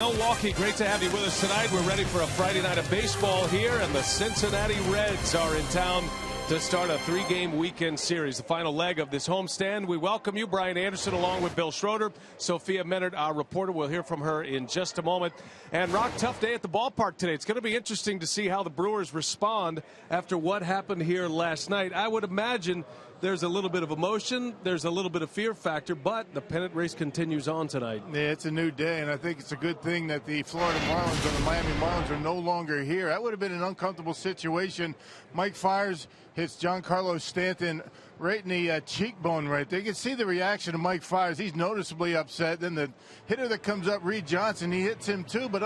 Milwaukee, great to have you with us tonight. We're ready for a Friday night of baseball here, and the Cincinnati Reds are in town to start a three-game weekend series, the final leg of this homestand. We welcome you, Brian Anderson, along with Bill Schroeder. Sophia Menard, our reporter. We'll hear from her in just a moment. And, Rock, tough day at the ballpark today. It's going to be interesting to see how the Brewers respond after what happened here last night. I would imagine there's a little bit of emotion, there's a little bit of fear factor, but the pennant race continues on tonight. Yeah, it's a new day, and I think it's a good thing that the Florida Marlins and the Miami Marlins are no longer here. That would have been an uncomfortable situation. Mike Fiers hits Giancarlo Stanton right in the cheekbone right there. You can see the reaction of Mike Fiers. He's noticeably upset. Then the hitter that comes up, Reed Johnson, he hits him too, but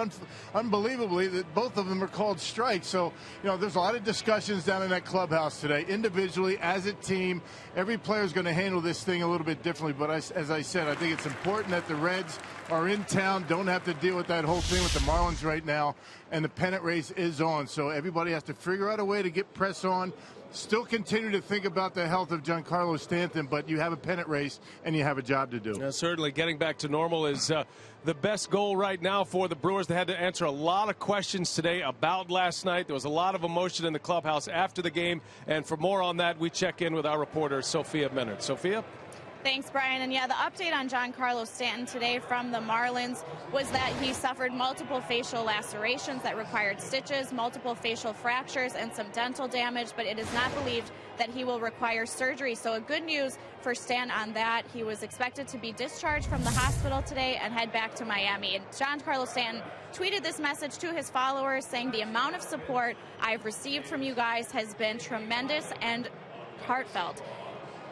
unbelievably, that both of them are called strikes. So, there's a lot of discussions down in that clubhouse today. Individually, as a team, every player is going to handle this thing a little bit differently. But as I said, I think it's important that the Reds are in town, don't have to deal with that whole thing with the Marlins right now, and the pennant race is on. So everybody has to figure out a way to get press on. Still continue to think about the health of Giancarlo Stanton, but you have a pennant race and you have a job to do. Yeah, certainly getting back to normal is the best goal right now for the Brewers. They had to answer a lot of questions today about last night. There was a lot of emotion in the clubhouse after the game. And for more on that, we check in with our reporter, Sophia Menard. Sophia? Thanks, Brian. And yeah, the update on Giancarlo Stanton today from the Marlins was that he suffered multiple facial lacerations that required stitches, multiple facial fractures, and some dental damage, but it is not believed that he will require surgery. So a good news for Stan on that. He was expected to be discharged from the hospital today and head back to Miami. And Giancarlo Stanton tweeted this message to his followers saying, "The amount of support I've received from you guys has been tremendous and heartfelt.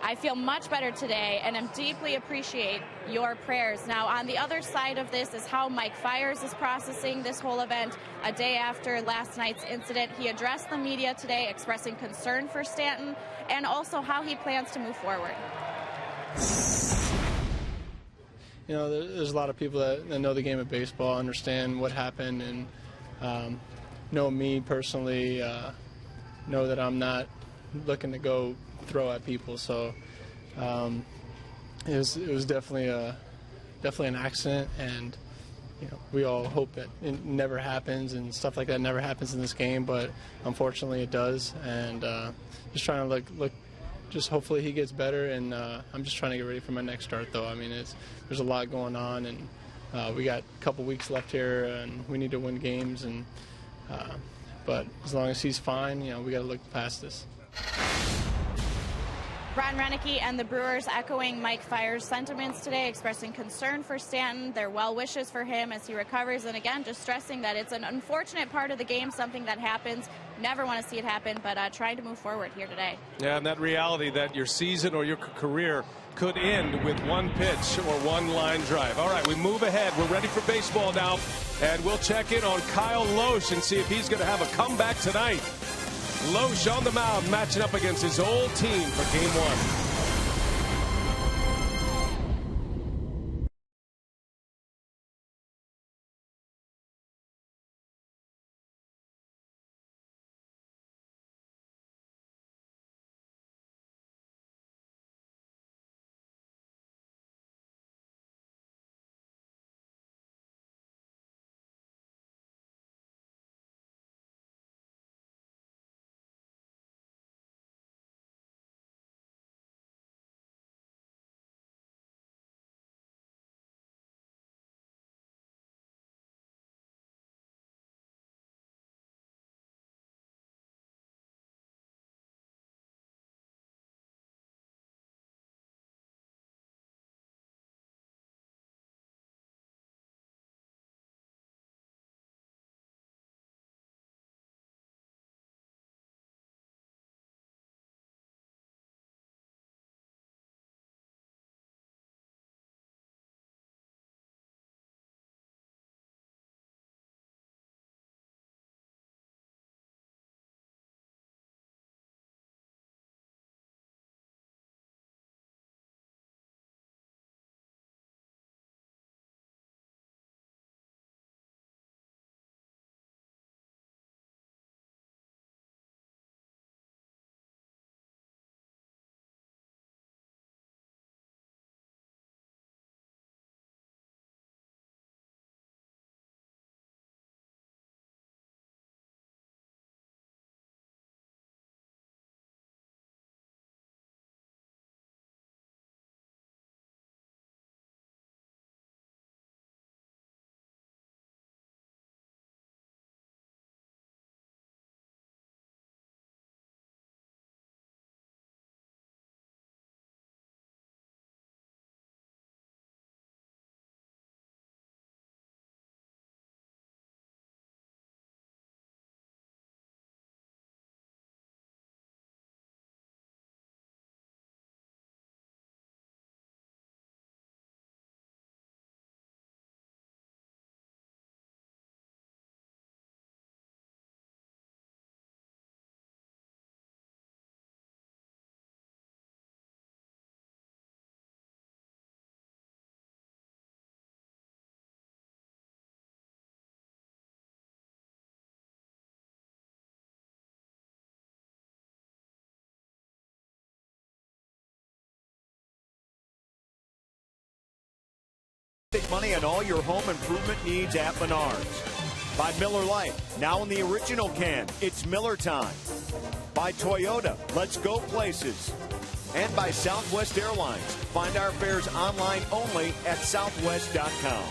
I feel much better today and am deeply appreciate your prayers." Now, on the other side of this is how Mike Fiers is processing this whole event. A day after last night's incident, he addressed the media today expressing concern for Stanton and also how he plans to move forward. There's a lot of people that know the game of baseball, understand what happened, and know me personally, know that I'm not looking to go throw at people. So it was definitely an accident, and we all hope that it never happens and stuff like that never happens in this game, but unfortunately it does. And just trying to look just hopefully he gets better, and I'm just trying to get ready for my next start, though. I mean, there's a lot going on, and we got a couple weeks left here, and we need to win games, and but as long as he's fine, we got to look past this. Ron Renicky and the Brewers echoing Mike Fiers' sentiments today, expressing concern for Stanton, their well wishes for him as he recovers, and again, just stressing that it's an unfortunate part of the game, something that happens. Never want to see it happen, but trying to move forward here today. Yeah, and that reality that your season or your career could end with one pitch or one line drive. All right, we move ahead. We're ready for baseball now, and we'll check in on Kyle Loesch and see if he's going to have a comeback tonight. Loesch on the mound, matching up against his old team for Game 1. Big money on all your home improvement needs at Menards. By Miller Lite, now in the original can, it's Miller time. By Toyota, let's go places. And by Southwest Airlines, find our fares online only at southwest.com.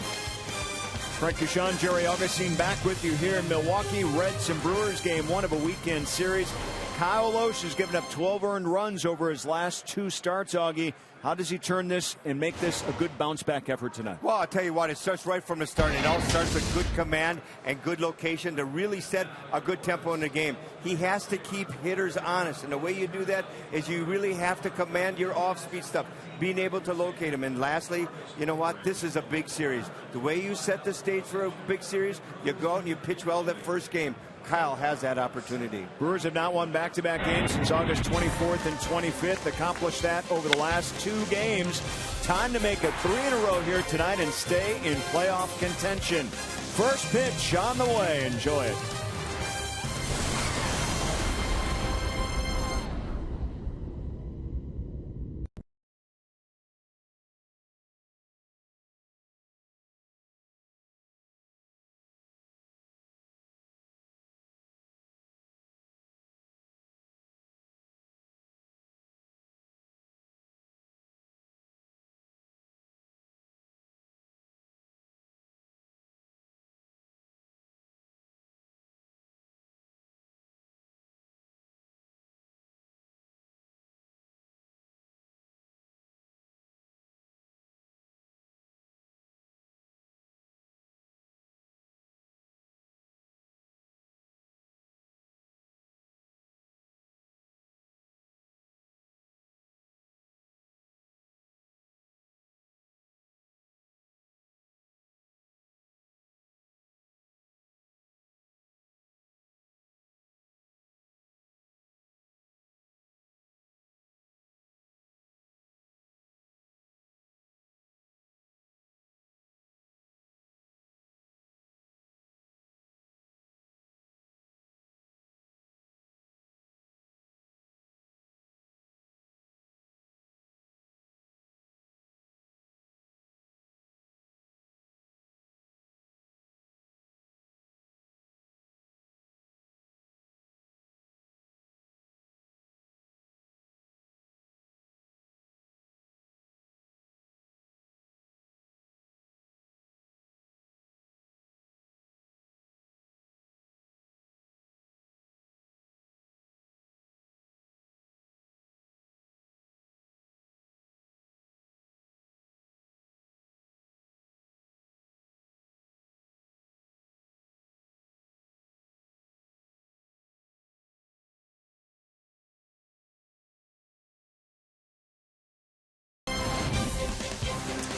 Frank Cashan, Jerry Augustine back with you here in Milwaukee. Reds and Brewers, game one of a weekend series. Kyle Lohse has given up 12 earned runs over his last 2 starts, Augie. How does he turn this and make this a good bounce-back effort tonight? Well, I'll tell you what, it starts right from the start. It all starts with good command and good location to really set a good tempo in the game. He has to keep hitters honest, and the way you do that is you really have to command your off-speed stuff, being able to locate them. And lastly, you know what? This is a big series. The way you set the stage for a big series, you go out and you pitch well that first game. Kyle has that opportunity. Brewers have not won back-to-back games since August 24th and 25th. Accomplished that over the last 2 games. Time to make it 3 in a row here tonight and stay in playoff contention. First pitch on the way. Enjoy it.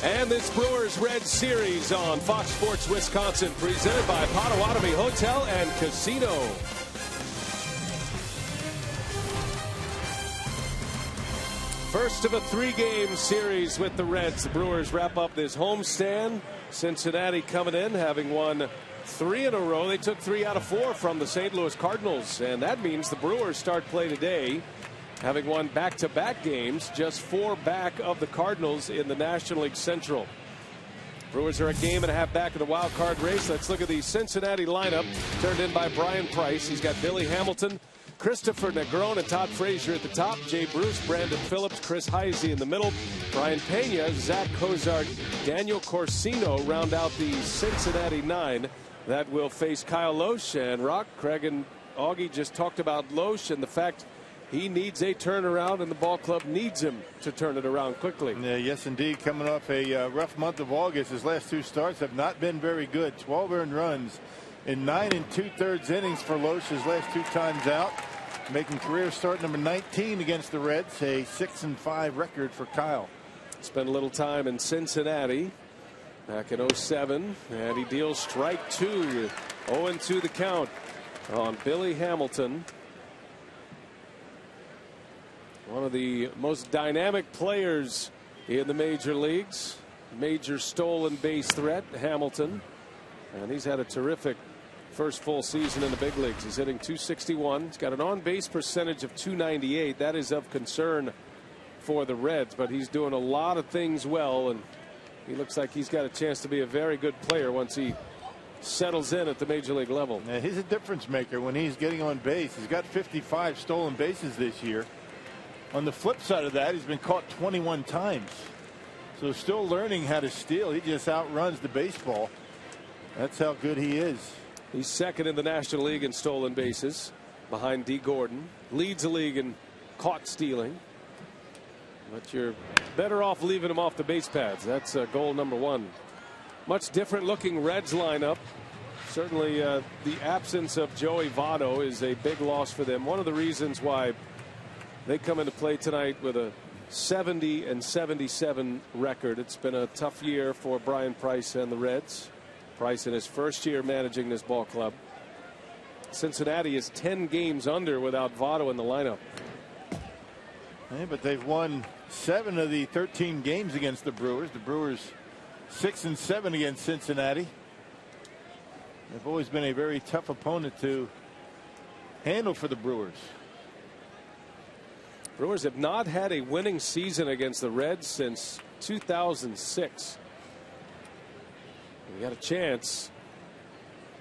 And this Brewers-Reds series on Fox Sports Wisconsin, presented by Potawatomi Hotel and Casino. First of a 3-game series with the Reds. The Brewers wrap up this homestand. Cincinnati coming in, having won 3 in a row. They took 3 out of 4 from the St. Louis Cardinals, and that means the Brewers start play today, having won back-to-back games, just 4 back of the Cardinals in the National League Central. Brewers are a game and a half back in the wild card race. Let's look at the Cincinnati lineup, turned in by Brian Price. He's got Billy Hamilton, Christopher Negron, and Todd Frazier at the top. Jay Bruce, Brandon Phillips, Chris Heisey in the middle. Brian Pena, Zach Cozart, Daniel Corsino round out the Cincinnati 9 that will face Kyle Lohse. And Rock, Craig, and Augie just talked about Lohse and the fact he needs a turnaround, and the ball club needs him to turn it around quickly. Yeah, yes, indeed. Coming off a rough month of August, his last 2 starts have not been very good. 12 earned runs in 9 2/3 innings for Lohse his last 2 times out, making career start number 19 against the Reds, a 6-5 record for Kyle. Spent a little time in Cincinnati back in 07, and he deals strike 2. 0-2 the count on Billy Hamilton. One of the most dynamic players in the major leagues. Major stolen base threat, Hamilton. And he's had a terrific first full season in the big leagues. He's hitting .261. He's got an on-base percentage of .298. That is of concern for the Reds, but he's doing a lot of things well, and he looks like he's got a chance to be a very good player once he settles in at the major league level. Yeah, he's a difference maker when he's getting on base. He's got 55 stolen bases this year. On the flip side of that, he's been caught 21 times. So still learning how to steal. He just outruns the baseball. That's how good he is. He's second in the National League in stolen bases behind D. Gordon. Leads the league in caught stealing. But you're better off leaving him off the base paths. That's goal number one. Much different looking Reds lineup. Certainly the absence of Joey Votto is a big loss for them. One of the reasons why they come into play tonight with a 70-77 record. It's been a tough year for Brian Price and the Reds. Price in his first year managing this ball club. Cincinnati is 10 games under without Votto in the lineup. Yeah, but they've won 7 of the 13 games against the Brewers. The Brewers 6-7 against Cincinnati. They've always been a very tough opponent to handle for the Brewers. Brewers have not had a winning season against the Reds since 2006. They got a chance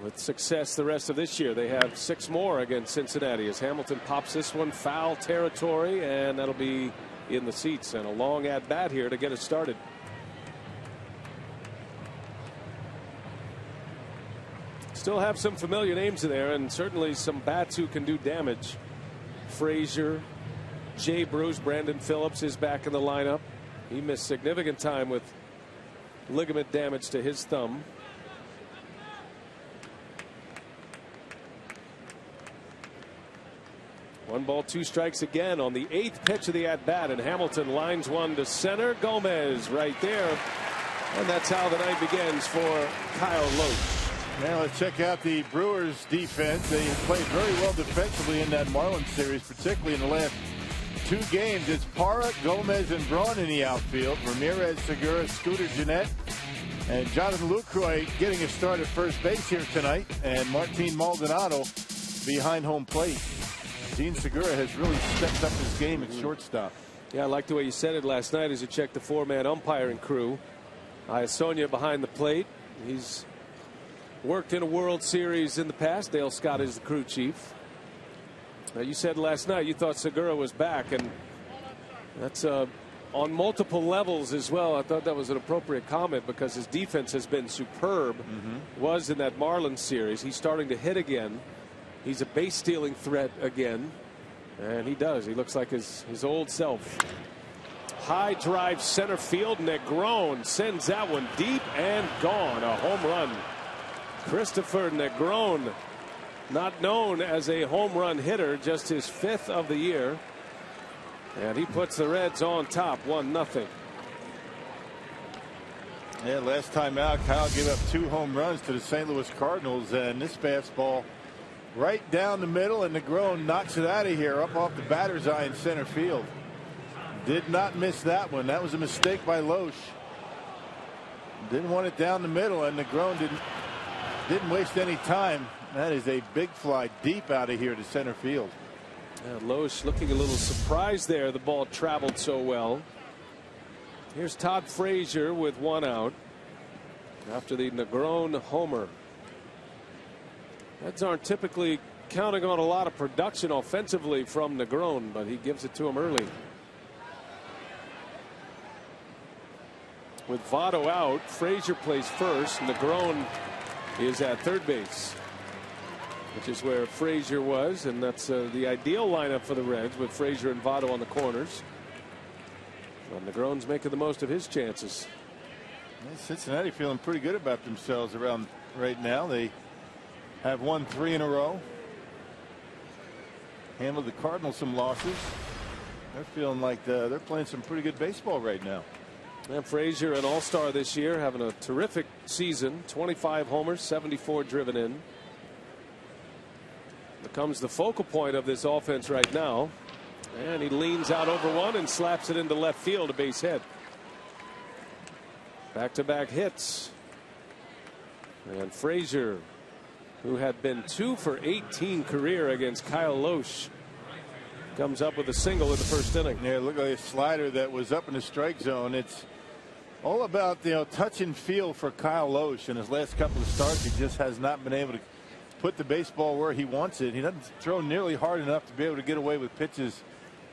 with success the rest of this year. They have 6 more against Cincinnati as Hamilton pops this one foul territory, and that'll be in the seats, and a long at bat here to get us started. Still have some familiar names in there, and certainly some bats who can do damage. Frazier, Jay Bruce, Brandon Phillips is back in the lineup. He missed significant time with ligament damage to his thumb. One ball, 2 strikes again on the 8th pitch of the at bat, and Hamilton lines one to center. Gomez right there, and that's how the night begins for Kyle Loach. Now let's check out the Brewers defense. They played very well defensively in that Marlins series, particularly in the last 2 games. It's Parra, Gomez, and Braun in the outfield. Ramirez, Segura, Scooter Gennett, and Jonathan Lucroy getting a start at first base here tonight, and Martin Maldonado behind home plate. Gene Segura has really stepped up his game at shortstop. Yeah, I like the way you said it last night as you checked the 4-man umpiring crew. Iasonia behind the plate. He's worked in a World Series in the past. Dale Scott is the crew chief. Now, you said last night you thought Segura was back, and that's on multiple levels as well. I thought that was an appropriate comment because his defense has been superb. Was in that Marlins series. He's starting to hit again. He's a base stealing threat again, and he does. He looks like his old self. High drive center field. Negron sends that one deep and gone. A home run. Christopher Negron, not known as a home run hitter, just his 5th of the year, and he puts the Reds on top 1-0. Yeah, last time out, Kyle gave up 2 home runs to the St. Louis Cardinals, and this fastball right down the middle, and Negron knocks it out of here up off the batter's eye in center field. Did not miss that one. That was a mistake by Loesch. Didn't want it down the middle, and Negron didn't waste any time. That is a big fly deep out of here to center field. Yeah, Loesch looking a little surprised there. The ball traveled so well. Here's Todd Frazier with 1 out after the Negron homer. Reds aren't typically counting on a lot of production offensively from Negron, but he gives it to him early. With Votto out, Frazier plays first. Negron is at third base, which is where Frazier was, and that's the ideal lineup for the Reds with Frazier and Votto on the corners. Well, Negron's making the most of his chances. Yeah, Cincinnati feeling pretty good about themselves around right now. They have won 3 in a row. Handled the Cardinals some losses. They're feeling like they're playing some pretty good baseball right now. And Frazier, an all-star this year, having a terrific season. 25 homers, 74 driven in. Becomes the focal point of this offense right now. And he leans out over one and slaps it into left field, a base hit. Back-to-back hits. And Frazier, who had been 2 for 18 career against Kyle Loesch, comes up with a single in the first inning. Yeah, look at a slider that was up in the strike zone. It's All about touch and feel for Kyle Lohse. In his last couple of starts, he just has not been able to put the baseball where he wants it. He doesn't throw nearly hard enough to be able to get away with pitches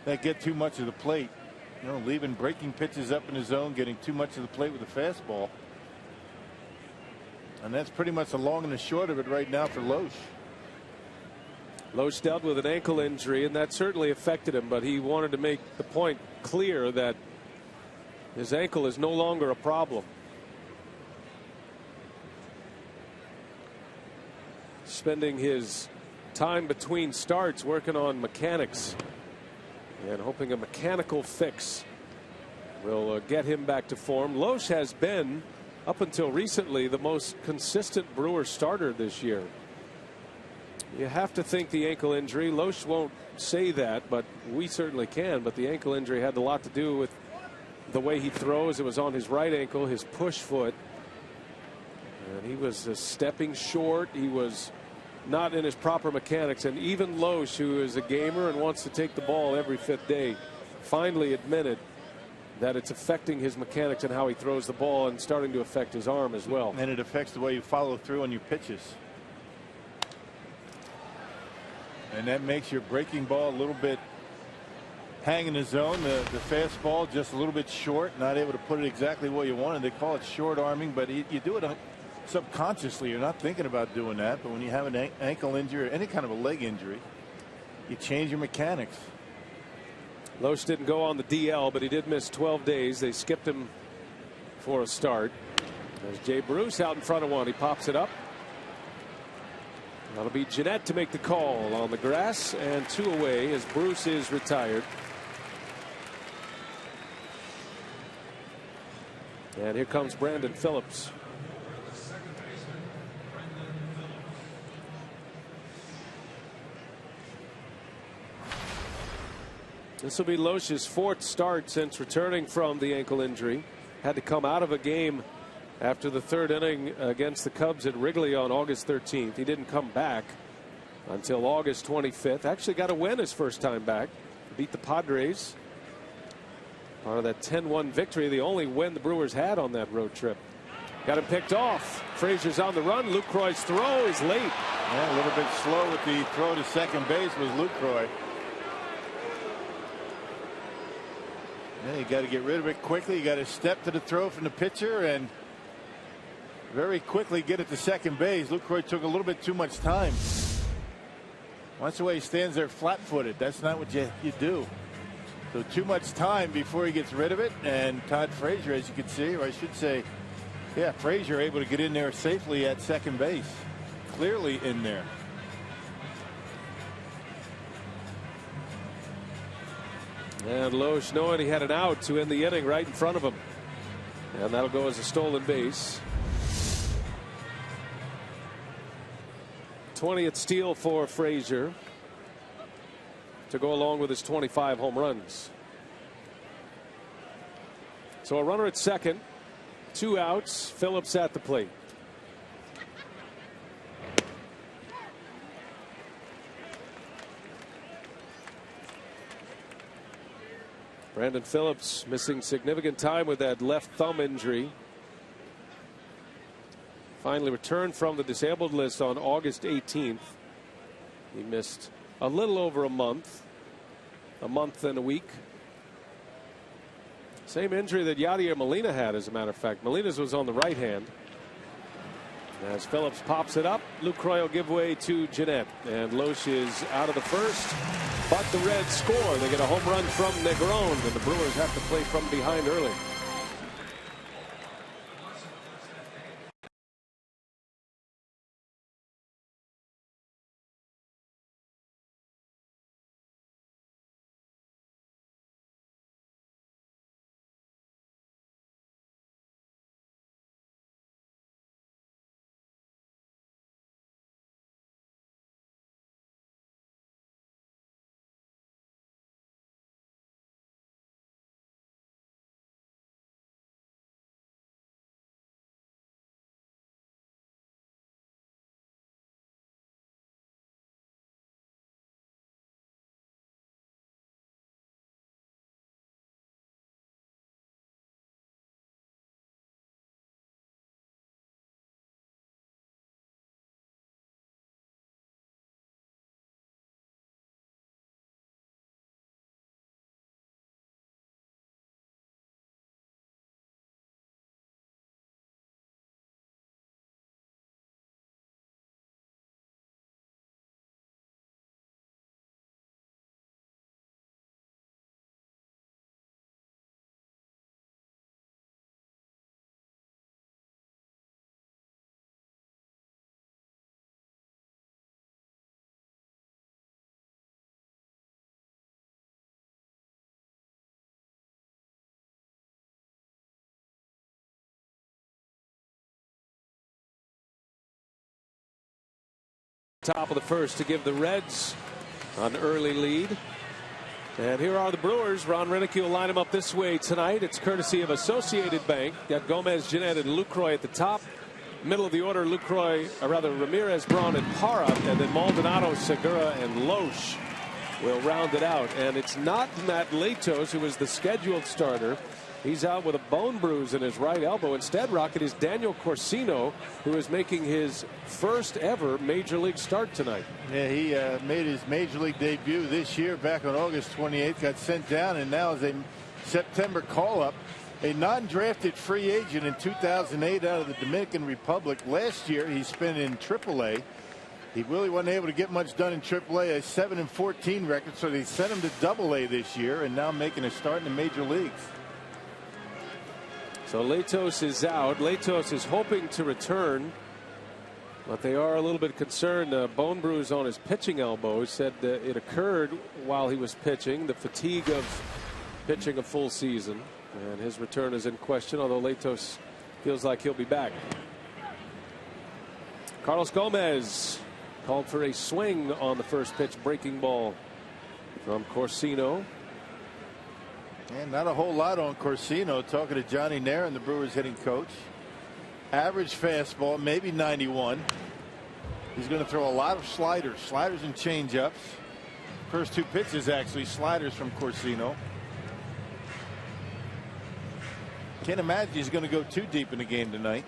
that get too much of the plate. Leaving breaking pitches up in his zone, getting too much of the plate with the fastball. And that's pretty much the long and the short of it right now for Lohse. Lohse dealt with an ankle injury, and that certainly affected him, but he wanted to make the point clear that his ankle is no longer a problem. Spending his time between starts working on mechanics and hoping a mechanical fix will get him back to form. Lohse has been, up until recently, the most consistent Brewer starter this year. You have to think the ankle injury. Lohse won't say that, but we certainly can. But the ankle injury had a lot to do with the way he throws. It was on his right ankle, his push foot. And he was stepping short. He was not in his proper mechanics. And even Lohse, who is a gamer and wants to take the ball every fifth day, finally admitted that it's affecting his mechanics and how he throws the ball, and starting to affect his arm as well. And it affects the way you follow through on your pitches. And that makes your breaking ball a little bit hang in the zone. The fastball just a little bit short, not able to put it exactly where you wanted. They call it short arming, but you do it subconsciously. You're not thinking about doing that. But when you have an ankle injury or any kind of a leg injury, you change your mechanics. Lohse didn't go on the DL, but he did miss 12 days. They skipped him for a start. There's Jay Bruce out in front of one. He pops it up. That'll be Jeanette to make the call on the grass, and 2 away as Bruce is retired. And here comes Brandon Phillips. This will be Lohse's 4th start since returning from the ankle injury. Had to come out of a game after the 3rd inning against the Cubs at Wrigley on August 13th. He didn't come back until August 25th. Actually got a win his first time back. Beat the Padres. Part of that 10-1 victory, the only win the Brewers had on that road trip. Got him picked off. Frazier's on the run. Lucroy's throw is late. Yeah, a little bit slow with the throw to second base was Lucroy. Yeah, you got to get rid of it quickly. You got to step to the throw from the pitcher and very quickly get it to second base. Lucroy took a little bit too much time. Watch the way he stands there flat-footed. That's not what you do. So too much time before he gets rid of it. And Todd Frazier, as you can see, or I should say, yeah, Frazier able to get in there safely at second base. Clearly in there. And Lohse, knowing he had an out to end the inning right in front of him. And that'll go as a stolen base. 20th steal for Frazier to go along with his 25 home runs. So a runner at second, 2 outs, Phillips at the plate. Brandon Phillips missing significant time with that left thumb injury. Finally returned from the disabled list on August 18th. He missed a little over a month and a week. Same injury that Yadier Molina had, as a matter of fact. Molina's was on the right hand. As Phillips pops it up, Lucroy will give way to Jeanette. And Lohse is out of the first, but the Reds score. They get a home run from Negron, and the Brewers have to play from behind early. top of the first to give the Reds an early lead. And here are the Brewers. Ron Renicky will line them up this way tonight. It's courtesy of Associated Bank. Got Gomez, Jeanette, and Lucroy at the top. Middle of the order, Ramirez, Braun, and Parra. And then Maldonado, Segura, and Loesch will round it out. And it's not Matt Latos, who was the scheduled starter. He's out with a bone bruise in his right elbow. Instead, Rocket, is Daniel Corsino, who is making his first ever Major League start tonight. Yeah, he made his Major League debut this year back on August 28th, got sent down, and now is a September call-up. A non-drafted free agent in 2008 out of the Dominican Republic. Last year, he spent in AAA. He really wasn't able to get much done in AAA, a 7-14 record, so they sent him to AA this year, and now making a start in the major leagues. So Latos is out. Latos is hoping to return, but they are a little bit concerned. Bone bruise on his pitching elbow. He said it occurred while he was pitching. The fatigue of pitching a full season, and his return is in question, although Latos feels like he'll be back. Carlos Gomez called for a swing on the first pitch, breaking ball from Corsino. And not a whole lot on Corsino. Talking to Johnny Nairn, the Brewers hitting coach. Average fastball, maybe 91. He's going to throw a lot of sliders and changeups. First two pitches, actually, sliders from Corsino. Can't imagine he's going to go too deep in the game tonight.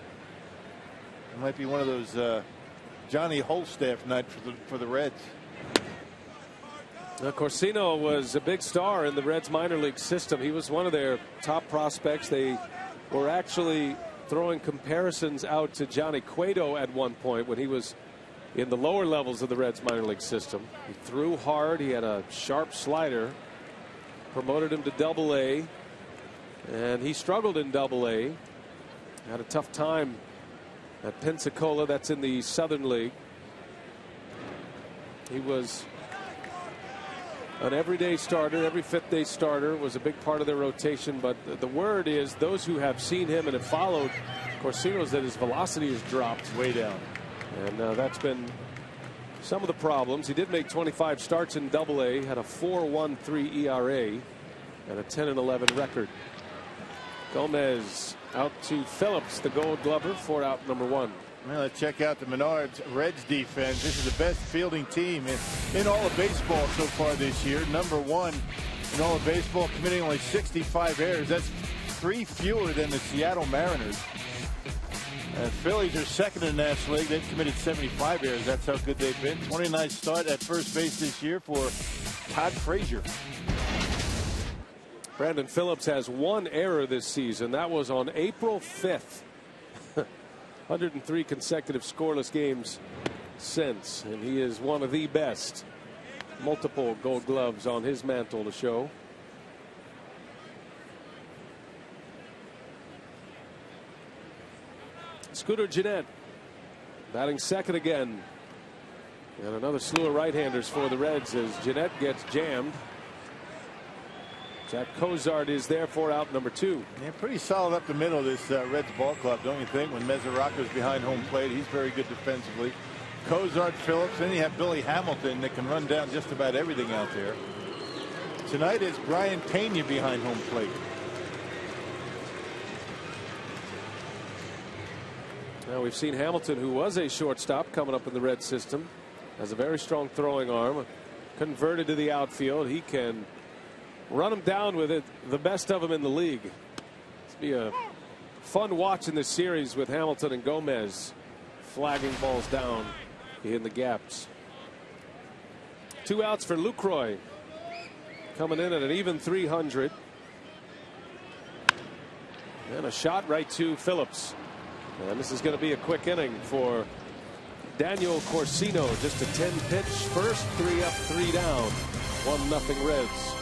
It might be one of those Johnny Holstaff night for the Reds. Now, Corsino was a big star in the Reds minor league system. He was one of their top prospects. They were actually throwing comparisons out to Johnny Cueto at one point when he was in the lower levels of the Reds minor league system. He threw hard. He had a sharp slider. Promoted him to AA, and he struggled in AA. Had a tough time at Pensacola. That's in the Southern League. He was an everyday starter, every fifth-day starter, was a big part of their rotation. But the word is, those who have seen him and have followed Corsino, is that his velocity has dropped way down. And that's been some of the problems. He did make 25 starts in AA, had a 4.13 ERA, and a 10-11 record. Gomez out to Phillips, the Gold Glover, for out number one. Well, let's check out the Menards Reds defense. This is the best fielding team in all of baseball so far this year. Number one in all of baseball, committing only 65 errors. That's 3 fewer than the Seattle Mariners. Phillies are second in the National League. They've committed 75 errors. That's how good they've been. 29th start at first base this year for Todd Frazier. Brandon Phillips has 1 error this season. That was on April 5th. 103 consecutive scoreless games since, and he is one of the best. Multiple Gold Gloves on his mantle to show. Scooter Gennett batting second again, and another slew of right-handers for the Reds as Gennett gets jammed. Jack Cozart is there for out number 2. Yeah, pretty solid up the middle of this Reds ball club, don't you think? When Mesoraco's behind home plate, he's very good defensively. Cozart, Phillips, then you have Billy Hamilton that can run down just about everything out there. Tonight is Brian Pena behind home plate. Now we've seen Hamilton, who was a shortstop coming up in the Red system, has a very strong throwing arm, converted to the outfield. He can run them down with it, the best of them in the league. It's be a fun watch in this series with Hamilton and Gomez flagging balls down in the gaps. 2 outs for Lucroy, coming in at an even 300, and a shot right to Phillips. And this is going to be a quick inning for Daniel Corsino. Just a 10-pitch first, 3 up, 3 down, 1-0 Reds.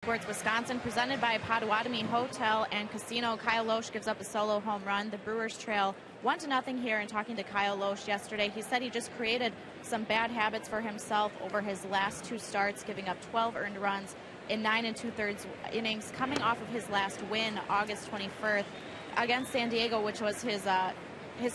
Sports Wisconsin, presented by Potawatomi Hotel and Casino. Kyle Loesch gives up a solo home run. The Brewers trail 1-0 here. And talking to Kyle Loesch yesterday, he said he just created some bad habits for himself over his last 2 starts, giving up 12 earned runs in 9 2/3 innings, coming off of his last win August 21st against San Diego, which was his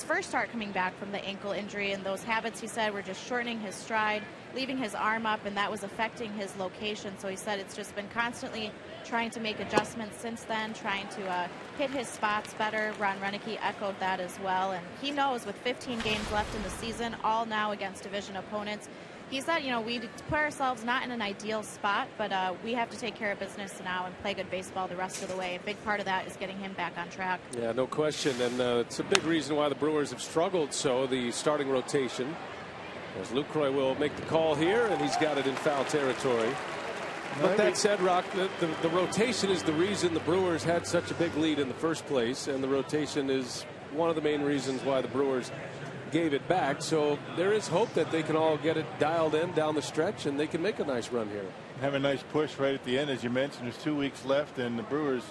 first start coming back from the ankle injury. And those habits, he said, were just shortening his stride, leaving his arm up, and that was affecting his location. So he said it's just been constantly trying to make adjustments since then, trying to hit his spots better. Ron Renneke echoed that as well. And he knows with 15 games left in the season, all now against division opponents, he said, you know, we put ourselves not in an ideal spot, but we have to take care of business now and play good baseball the rest of the way. A big part of that is getting him back on track. Yeah, no question. And it's a big reason why the Brewers have struggled so, the starting rotation. As Lucroy will make the call here, and he's got it in foul territory. But that said, Rock, the rotation is the reason the Brewers had such a big lead in the first place, and the rotation is one of the main reasons why the Brewers gave it back. So there is hope that they can all get it dialed in down the stretch, and they can make a nice run here. Have a nice push right at the end, as you mentioned. There's 2 weeks left, and the Brewers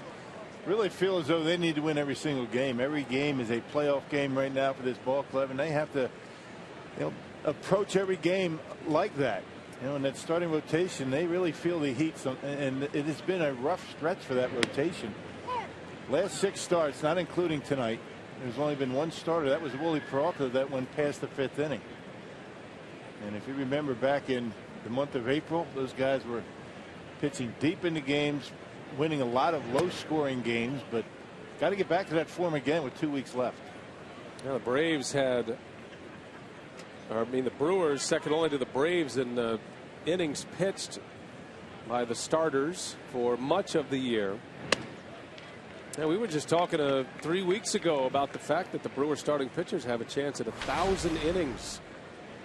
really feel as though they need to win every single game. Every game is a playoff game right now for this ball club, and they have to, approach every game like that. In that starting rotation, they really feel the heat, and it has been a rough stretch for that rotation. Last 6 starts, not including tonight, there's only been 1 starter. That was Willie Peralta that went past the 5th inning. And if you remember back in the month of April, those guys were pitching deep into games, winning a lot of low-scoring games, but got to get back to that form again with 2 weeks left. Now the Braves had, the Brewers second only to the Braves in innings pitched by the starters for much of the year. And we were just talking 3 weeks ago about the fact that the Brewers starting pitchers have a chance at 1,000 innings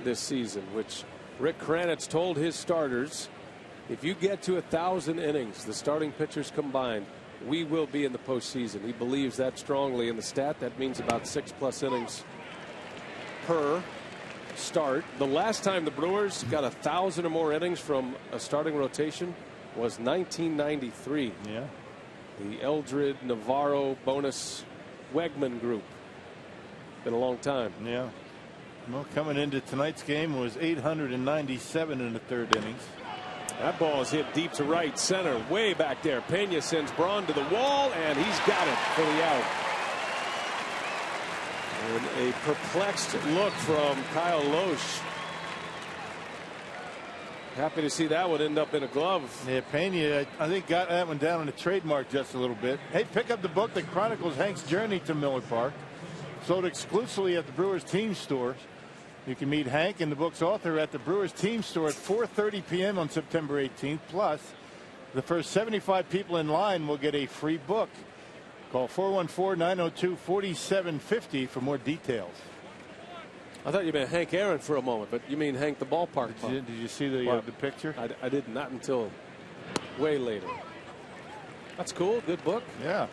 this season, which Rick Kranitz told his starters, if you get to 1,000 innings, the starting pitchers combined, we will be in the postseason. He believes that strongly in the stat. That means about 6+ innings per start. The last time the Brewers got 1,000 or more innings from a starting rotation was 1993. Yeah. The Eldred, Navarro, Bonus, Wegman group. Been a long time. Yeah. Well, coming into tonight's game was 897 in the 3rd innings. That ball is hit deep to right center, way back there. Pena sends Braun to the wall, and he's got it for the out. And a perplexed look from Kyle Loesch. Happy to see that one end up in a glove. Yeah, Pena, I think, got that one down on the trademark just a little bit. Hey, pick up the book that chronicles Hank's journey to Miller Park. Sold exclusively at the Brewers team store. You can meet Hank and the book's author at the Brewers team store at 4:30 p.m. on September 18th. Plus, the first 75 people in line will get a free book. Call 414-902-4750 for more details. I thought you meant Hank Aaron for a moment, but you mean Hank the ballpark. Did you see the picture? I did not until way later. That's cool. Good book. Yeah.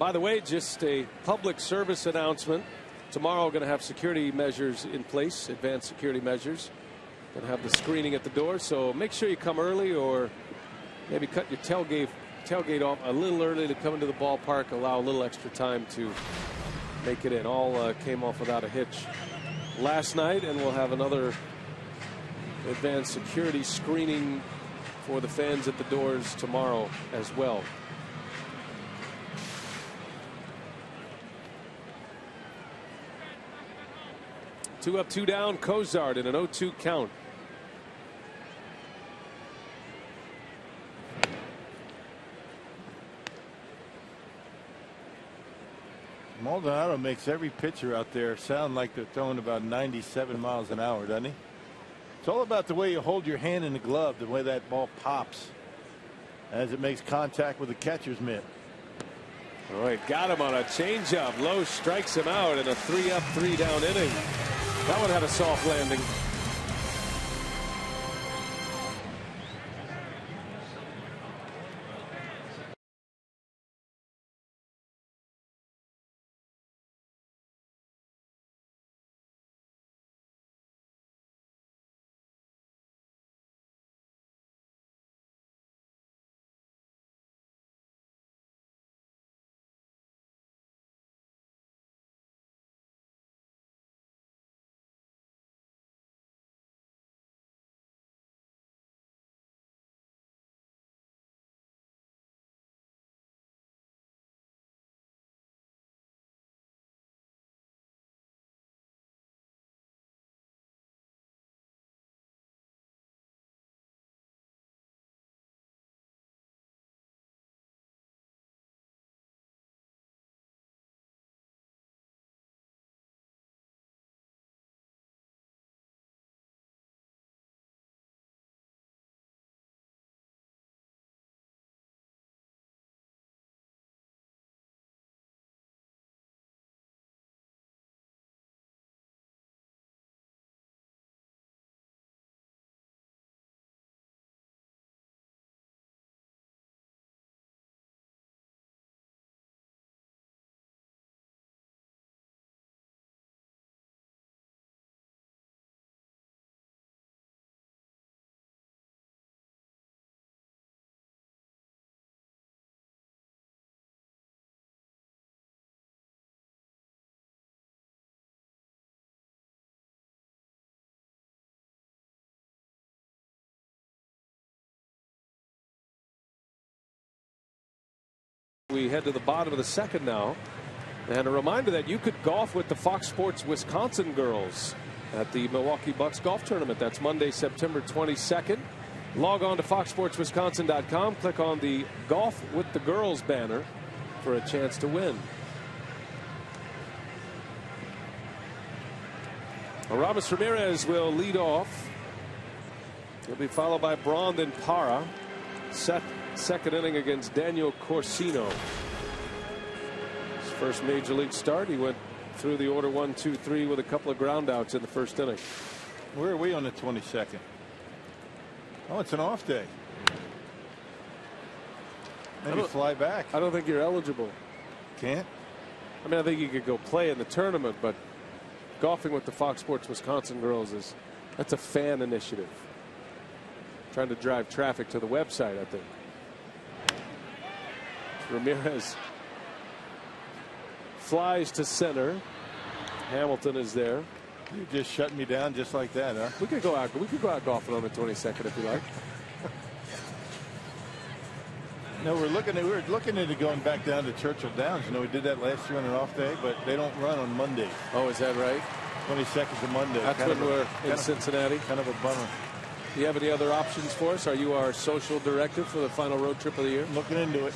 By the way, just a public service announcement. Tomorrow we're going to have security measures in place, advanced security measures. Going to have the screening at the door, so make sure you come early, or maybe cut your tailgate off a little early to come into the ballpark, allow a little extra time to make it in. All came off without a hitch last night, and we'll have another advanced security screening for the fans at the doors tomorrow as well. Two up, two down, Cozart in an 0-2 count. Maldonado makes every pitcher out there sound like they're throwing about 97 miles an hour, doesn't he? It's all about the way you hold your hand in the glove, the way that ball pops as it makes contact with the catcher's mitt. All right, got him on a changeup. Lowe strikes him out in a 3-up, 3-down inning. That one had a soft landing. We head to the bottom of the second now. And a reminder that you could golf with the Fox Sports Wisconsin girls at the Milwaukee Bucks golf tournament. That's Monday, September 22nd. Log on to foxsportswisconsin.com. Click on the Golf with the Girls banner for a chance to win. Aramis Ramirez will lead off. He'll be followed by Braun, then Parra. Second inning against Daniel Corsino. His first major league start. He went through the order 1, 2, 3 with a couple of groundouts in the first inning. Where are we on the 22nd? Oh, it's an off day. Maybe fly back. I don't think you're eligible. Can't? I mean, I think you could go play in the tournament, but golfing with the Fox Sports Wisconsin girls that's a fan initiative. Trying to drive traffic to the website, I think. Ramirez flies to center. Hamilton is there. You just shut me down just like that, huh? We could go out golfing on the 22nd if you like. No, we're looking into going back down to Churchill Downs. You know, we did that last year on an off day, but they don't run on Monday. Oh, is that right? 22nd to Monday. That's when we're in Cincinnati. Kind of a bummer. Do you have any other options for us? Are you our social director for the final road trip of the year? Looking into it.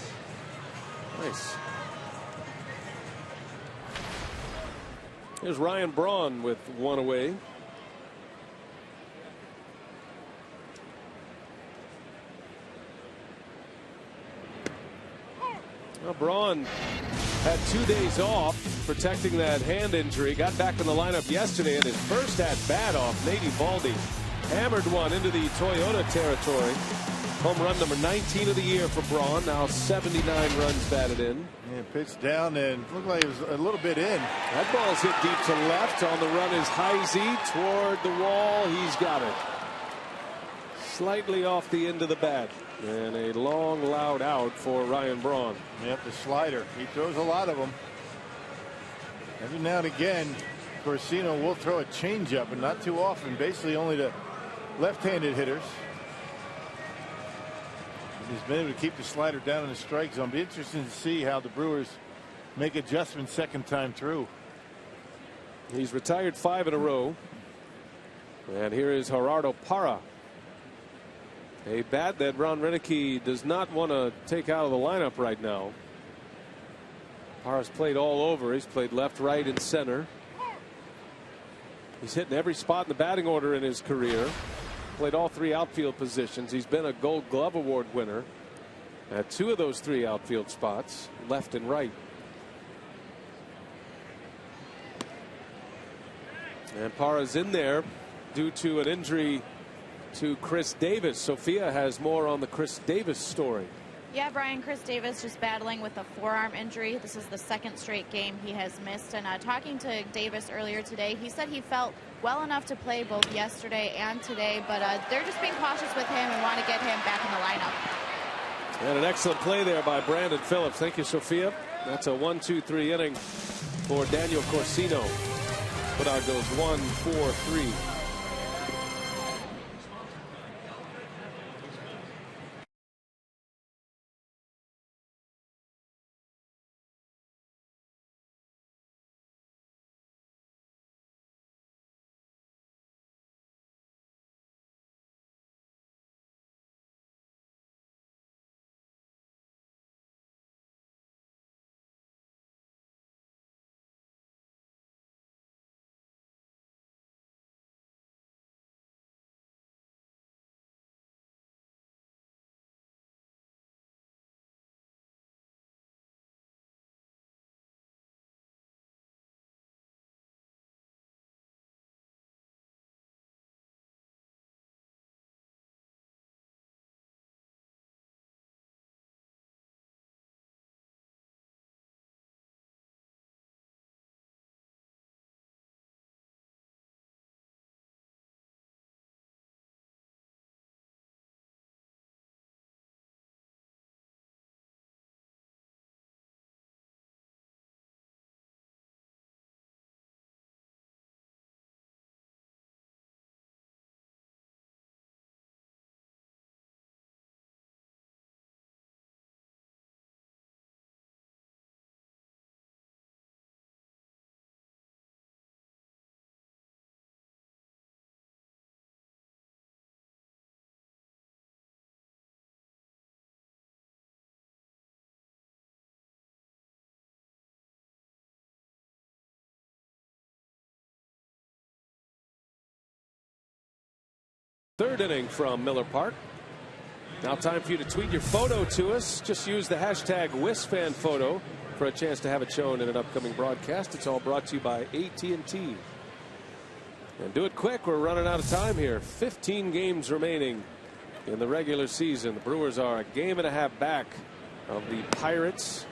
Nice. Here's Ryan Braun with one away. Well, Braun had 2 days off protecting that hand injury. Got back in the lineup yesterday, and his first at bat off Nady Baldy hammered one into the Toyota territory. Home run number 19 of the year for Braun. Now 79 runs batted in. Yeah, pitched down and looked like it was a little bit in. That ball's hit deep to left. On the run is Heisey toward the wall. He's got it. Slightly off the end of the bat. And a long, loud out for Ryan Braun. Yep, the slider. He throws a lot of them. Every now and again, Corsino will throw a changeup, but not too often. Basically only to left-handed hitters. He's been able to keep the slider down in the strike zone. Be interesting to see how the Brewers make adjustments second time through. He's retired 5 in a row. And here is Gerardo Parra. A bat that Ron Renicky does not want to take out of the lineup right now. Parra's played all over. He's played left, right, and center. He's hitting every spot in the batting order in his career. Played all 3 outfield positions. He's been a Gold Glove Award winner at 2 of those 3 outfield spots, left and right. And Parra's in there due to an injury to Chris Davis. Sophia has more on the Chris Davis story. Yeah, Brian, Chris Davis just battling with a forearm injury. This is the 2nd straight game he has missed. And talking to Davis earlier today, he said he felt well enough to play both yesterday and today, but they're just being cautious with him and want to get him back in the lineup. And an excellent play there by Brandon Phillips. Thank you, Sophia. That's a 1-2-3 inning for Daniel Corsino. Put out goes 1-4-3. Third inning from Miller Park. Now time for you to tweet your photo to us. Just use the hashtag WisFanPhoto for a chance to have it shown in an upcoming broadcast. It's all brought to you by AT&T. And do it quick. We're running out of time here. 15 games remaining in the regular season. The Brewers are a game and a half back of the Pirates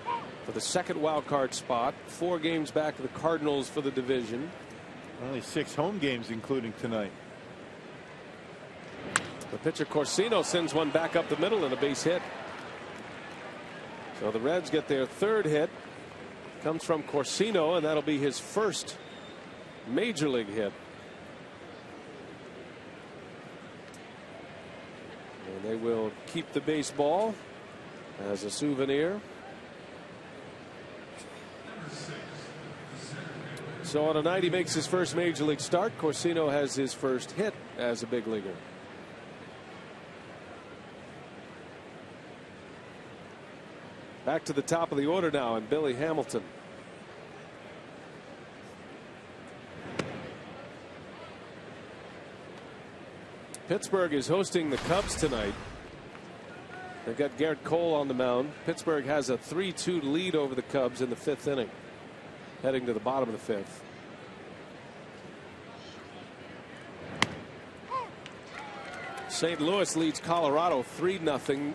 for the second wild card spot. 4 games back of the Cardinals for the division. Only 6 home games including tonight. The pitcher Corsino sends one back up the middle and a base hit. So the Reds get their 3rd hit. Comes from Corsino, and that'll be his first major league hit. And they will keep the baseball as a souvenir. So on a night he makes his first major league start, Corsino has his first hit as a big leaguer. Back to the top of the order now, and Billy Hamilton. Pittsburgh is hosting the Cubs tonight. They've got Garrett Cole on the mound. Pittsburgh has a 3-2 lead over the Cubs in the 5th inning, heading to the bottom of the 5th. St. Louis leads Colorado 3-0.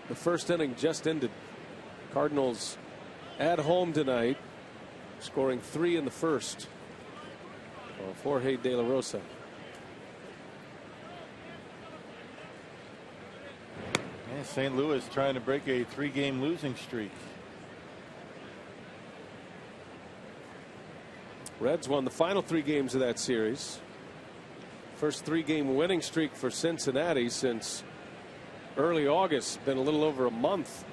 The first inning just ended. Cardinals at home tonight, scoring 3 in the first for Jorge De La Rosa. Yeah, St. Louis trying to break a 3-game losing streak. Reds won the final 3 games of that series. First 3-game winning streak for Cincinnati since early August. Been a little over a month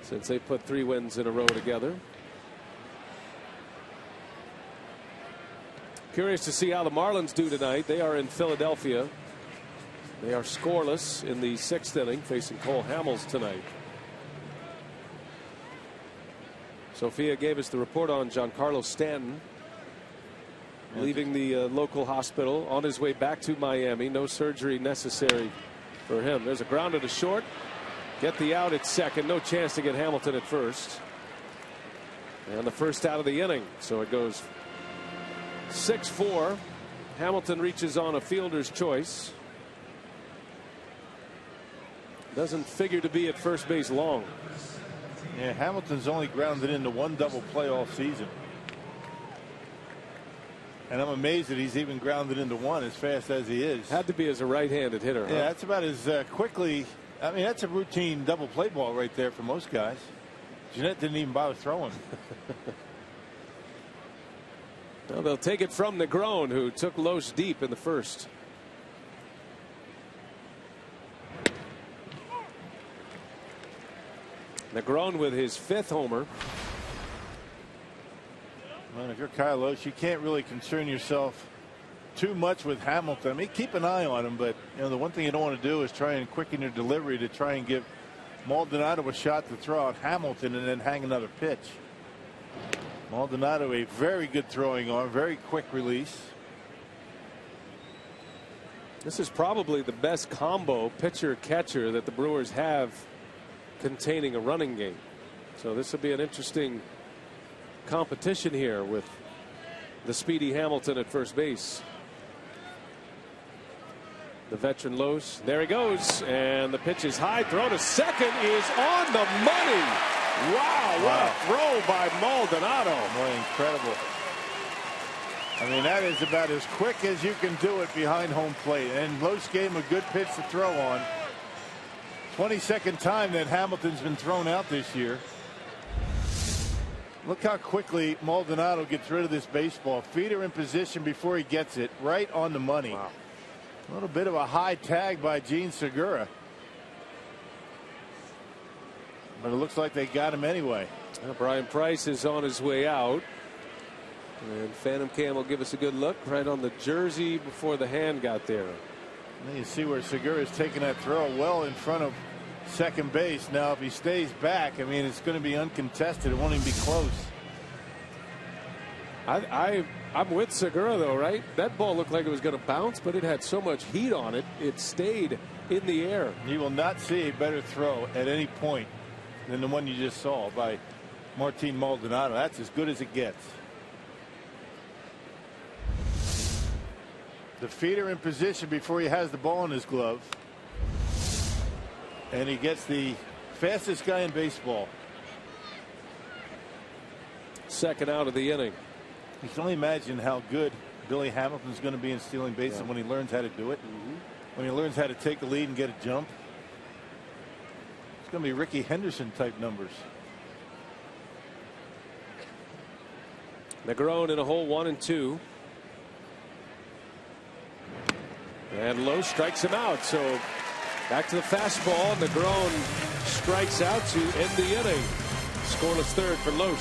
since they put 3 wins in a row together. Curious to see how the Marlins do tonight. They are in Philadelphia. They are scoreless in the 6th inning, facing Cole Hamels tonight. Sophia gave us the report on Giancarlo Stanton leaving the local hospital on his way back to Miami. No surgery necessary for him. There's a grounder to short. Get the out at second. No chance to get Hamilton at first. And the first out of the inning. So it goes 6-4. Hamilton reaches on a fielder's choice. Doesn't figure to be at first base long. Yeah, Hamilton's only grounded into 1 double play all season. And I'm amazed that he's even grounded into 1 as fast as he is. Had to be as a right-handed hitter. Yeah, that's about as quickly. I mean, that's a routine double play ball right there for most guys. Jeanette didn't even bother throwing. Well, they'll take it from Negron, who took Los deep in the first. Negron with his 5th homer. Well, if you're Kyle Loesch, you can't really concern yourself too much with Hamilton. I mean, keep an eye on him, but you know the one thing you don't want to do is try and quicken your delivery to try and give Maldonado a shot to throw out Hamilton and then hang another pitch. Maldonado, a very good throwing arm, very quick release. This is probably the best combo pitcher catcher that the Brewers have containing a running game. So this will be an interesting competition here with the speedy Hamilton at first base. The veteran Loesch. There he goes. And the pitch is high. Throw to second is on the money. Wow. What a throw by Maldonado. Boy, incredible. I mean, that is about as quick as you can do it behind home plate. And Loesch gave him a good pitch to throw on. 22nd time that Hamilton's been thrown out this year. Look how quickly Maldonado gets rid of this baseball. Feeder in position before he gets it. Right on the money. Wow. A little bit of a high tag by Gene Segura. But it looks like they got him anyway. Well, Brian Price is on his way out. And Phantom Cam will give us a good look right on the jersey before the hand got there. And you see where Segura is taking that throw well in front of second base. Now, if he stays back, I mean, it's going to be uncontested. It won't even be close. I'm with Segura, though, right? That ball looked like it was going to bounce, but it had so much heat on it, it stayed in the air. You will not see a better throw at any point than the one you just saw by Martin Maldonado. That's as good as it gets. The feeder in position before he has the ball in his glove. And he gets the fastest guy in baseball. Second out of the inning. You can only imagine how good Billy Hamilton's going to be in stealing bases when he learns how to do it. When he learns how to take the lead and get a jump. It's going to be Ricky Henderson type numbers. Negron in a hole 1-2. And Lowe strikes him out. So back to the fastball. Negron strikes out to end the inning. Scoreless third for Lowe.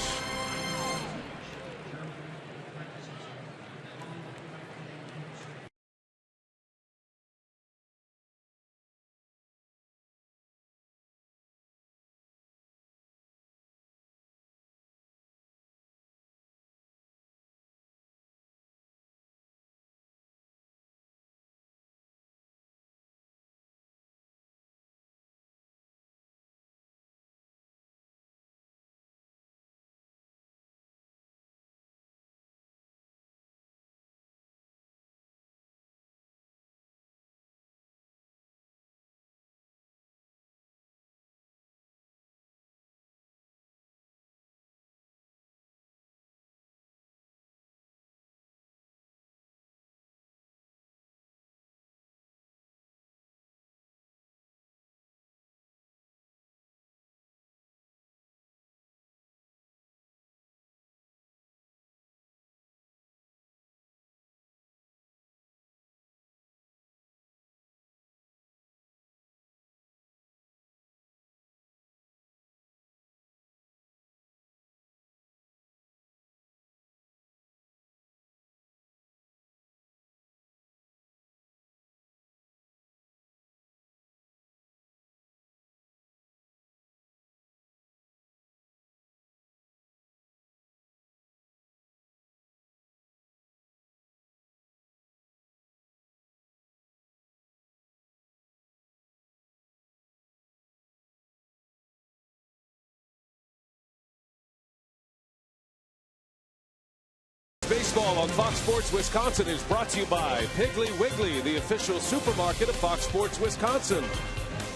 Baseball on Fox Sports Wisconsin is brought to you by Piggly Wiggly, the official supermarket of Fox Sports Wisconsin,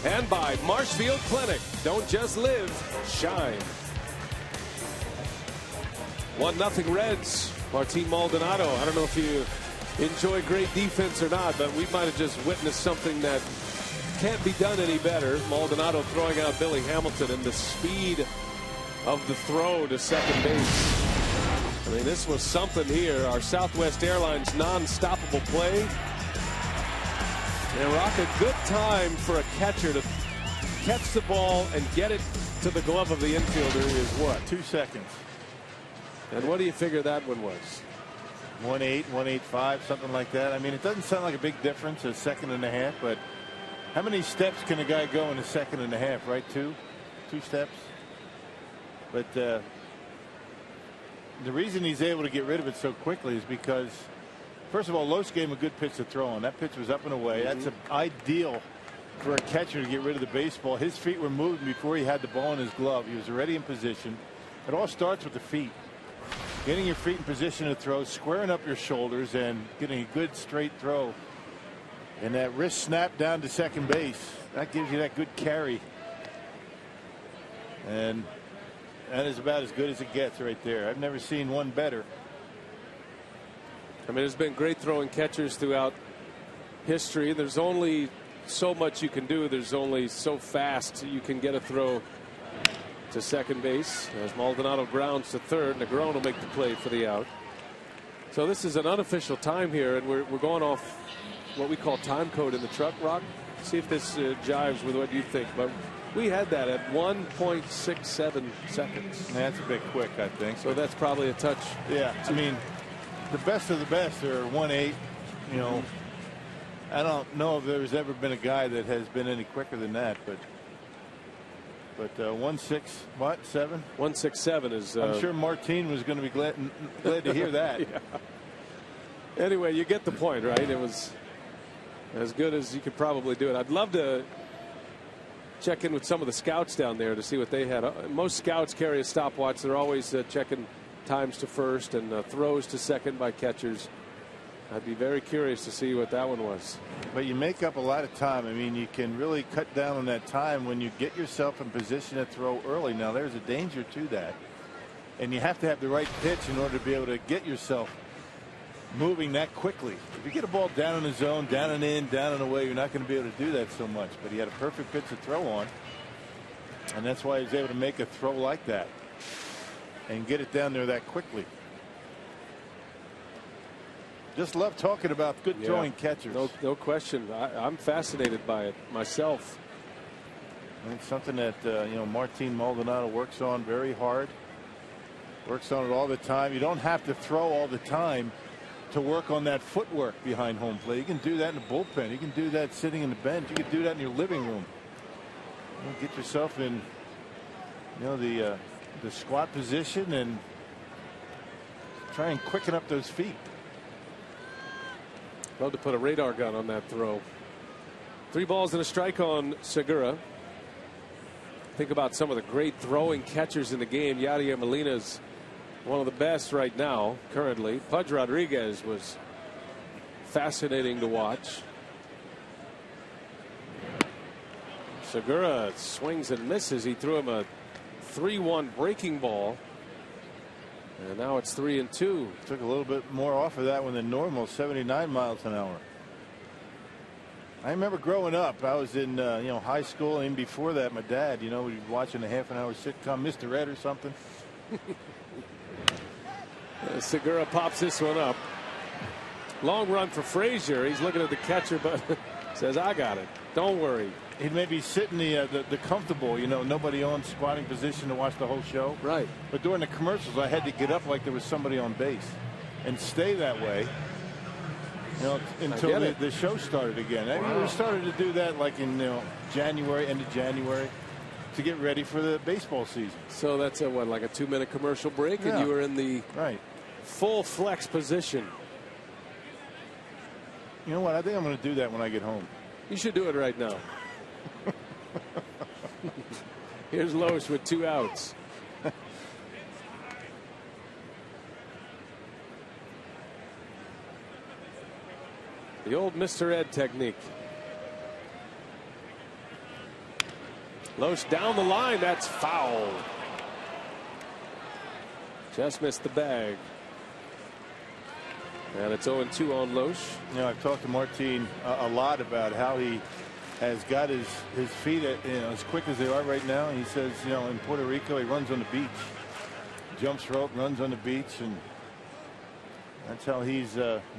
and by Marshfield Clinic. Don't just live, shine. 1-0 Reds. Martin Maldonado. I don't know if you enjoy great defense or not, but we might have just witnessed something that can't be done any better. Maldonado throwing out Billy Hamilton, and the speed of the throw to second base. I mean, this was something here. Our Southwest Airlines non-stoppable play. And Rock, a good time for a catcher to catch the ball and get it to the glove of the infielder is what? 2 seconds. And what do you figure that one was? 1.8, 1.85, something like that. I mean, it doesn't sound like a big difference, a second and a half, but how many steps can a guy go in a second and a half, right? Two steps. But the reason he's able to get rid of it so quickly is because, first of all, Lowe's gave him a good pitch to throw on. That pitch was up and away. That's ideal for a catcher to get rid of the baseball. His feet were moving before he had the ball in his glove. He was already in position. It all starts with the feet. Getting your feet in position to throw, squaring up your shoulders, and getting a good straight throw. And that wrist snap down to second base, that gives you that good carry. And that is about as good as it gets right there. I've never seen one better. I mean, there's been great throwing catchers throughout history. There's only so much you can do. There's only so fast you can get a throw to second base. As Maldonado grounds to third, Negron will make the play for the out. So this is an unofficial time here, and we're going off what we call time code in the truck, Rock. See if this jives with what you think. But we had that at 1.67 seconds. That's a bit quick, I think. So that's probably a touch. Yeah, I mean, the best of the best are 1.8. You know, I don't know if there's ever been a guy that has been any quicker than that, but But 1-6, what, 7? 167 is. I'm sure Martin was going to be glad to hear that. Yeah. Anyway, you get the point, right? It was as good as you could probably do it. I'd love to check in with some of the scouts down there to see what they had. Most scouts carry a stopwatch. They're always checking times to first and throws to second by catchers. I'd be very curious to see what that one was. But you make up a lot of time. I mean, you can really cut down on that time when you get yourself in position to throw early. Now, there's a danger to that. And you have to have the right pitch in order to be able to get yourself moving that quickly. If you get a ball down in the zone, down and in, down and away, you're not going to be able to do that so much. But he had a perfect pitch to throw on. And that's why he was able to make a throw like that and get it down there that quickly. Just love talking about good throwing catchers. No question. I'm fascinated by it myself. It's something that Martin Maldonado works on very hard. Works on it all the time. You don't have to throw all the time to work on that footwork behind home plate. You can do that in the bullpen. You can do that sitting in the bench. You can do that in your living room. Get yourself in the squat position and try and quicken up those feet. Love to put a radar gun on that throw. 3 balls and a strike on Segura. Think about some of the great throwing catchers in the game. Yadier Molina's one of the best right now currently. Pudge Rodriguez was fascinating to watch. Segura swings and misses. He threw him a 3-1 breaking ball. And now it's 3-2. Took a little bit more off of that one than normal. 79 miles an hour. I remember growing up. I was in high school, and before that, my dad, we'd be watching a half-an-hour sitcom, Mr. Ed or something. Segura pops this one up. Long run for Frazier. He's looking at the catcher, but says, "I got it. Don't worry." He'd maybe sit in the comfortable, nobody on squatting position to watch the whole show. Right. But during the commercials, I had to get up like there was somebody on base and stay that way, until the show started again. I mean, we started to do that like in January, end of January, to get ready for the baseball season. So that's like a 2-minute commercial break, and you were in the full flex position. You know what? I think I'm going to do that when I get home. You should do it right now. Here's Loesch with 2 outs. The old Mr. Ed technique. Loesch down the line. That's foul. Just missed the bag. And it's 0-2 on Loesch. I've talked to Martin a lot about how he has got his feet as quick as they are right now. He says, in Puerto Rico, he runs on the beach, jumps rope, runs on the beach, and that's how he's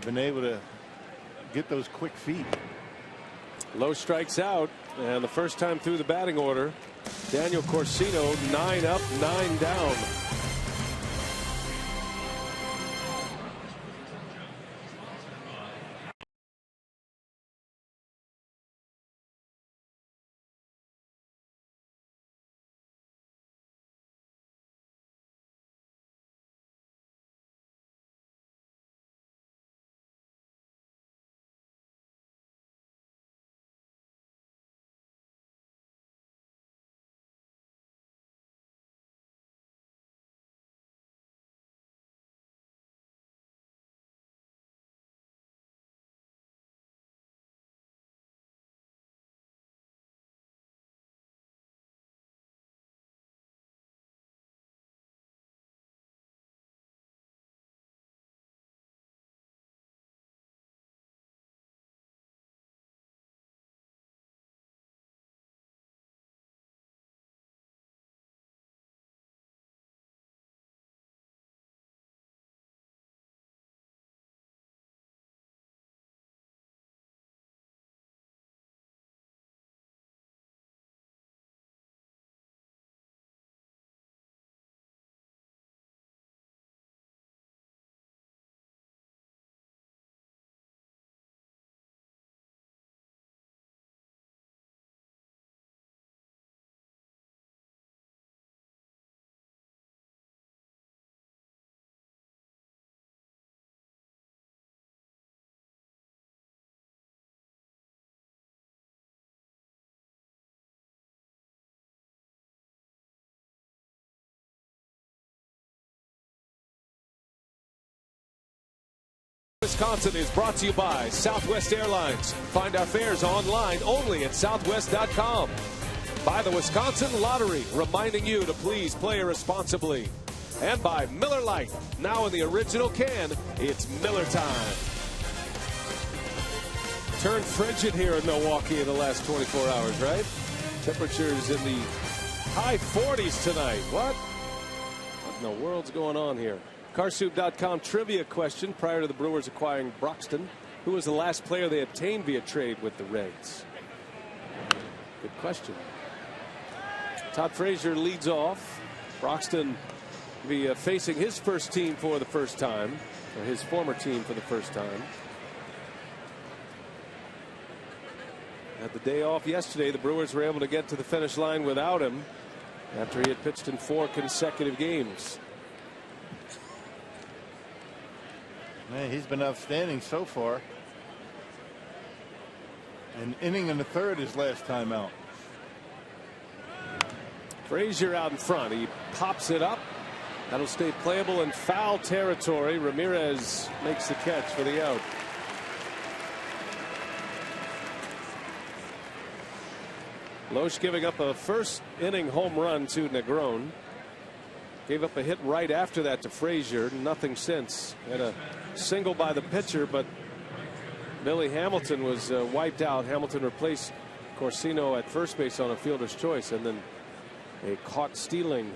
been able to get those quick feet. Loesch strikes out, and the first time through the batting order, Daniel Corsino 9 up, 9 down. Wisconsin is brought to you by Southwest Airlines. Find our fares online only at southwest.com. By the Wisconsin Lottery, reminding you to please play responsibly. And by Miller Lite, now in the original can, it's Miller time. Turned frigid here in Milwaukee in the last 24 hours, right? Temperatures in the high 40s tonight. What in the world's going on here? Carsoup.com trivia question prior to the Brewers acquiring Broxton. Who was the last player they obtained via trade with the Reds? Good question. Todd Frazier leads off. Broxton will be facing his first team for the first time, or his former team for the first time. Had the day off yesterday. The Brewers were able to get to the finish line without him after he had pitched in 4 consecutive games. Man, he's been outstanding so far. An inning and a third his last time out. Frazier out in front. He pops it up. That'll stay playable in foul territory. Ramirez makes the catch for the out. Loesch giving up a first inning home run to Negron. Gave up a hit right after that to Frazier. Nothing since. Had a single by the pitcher, but Billy Hamilton was wiped out. Hamilton replaced Corsino at first base on a fielder's choice, and then a caught stealing.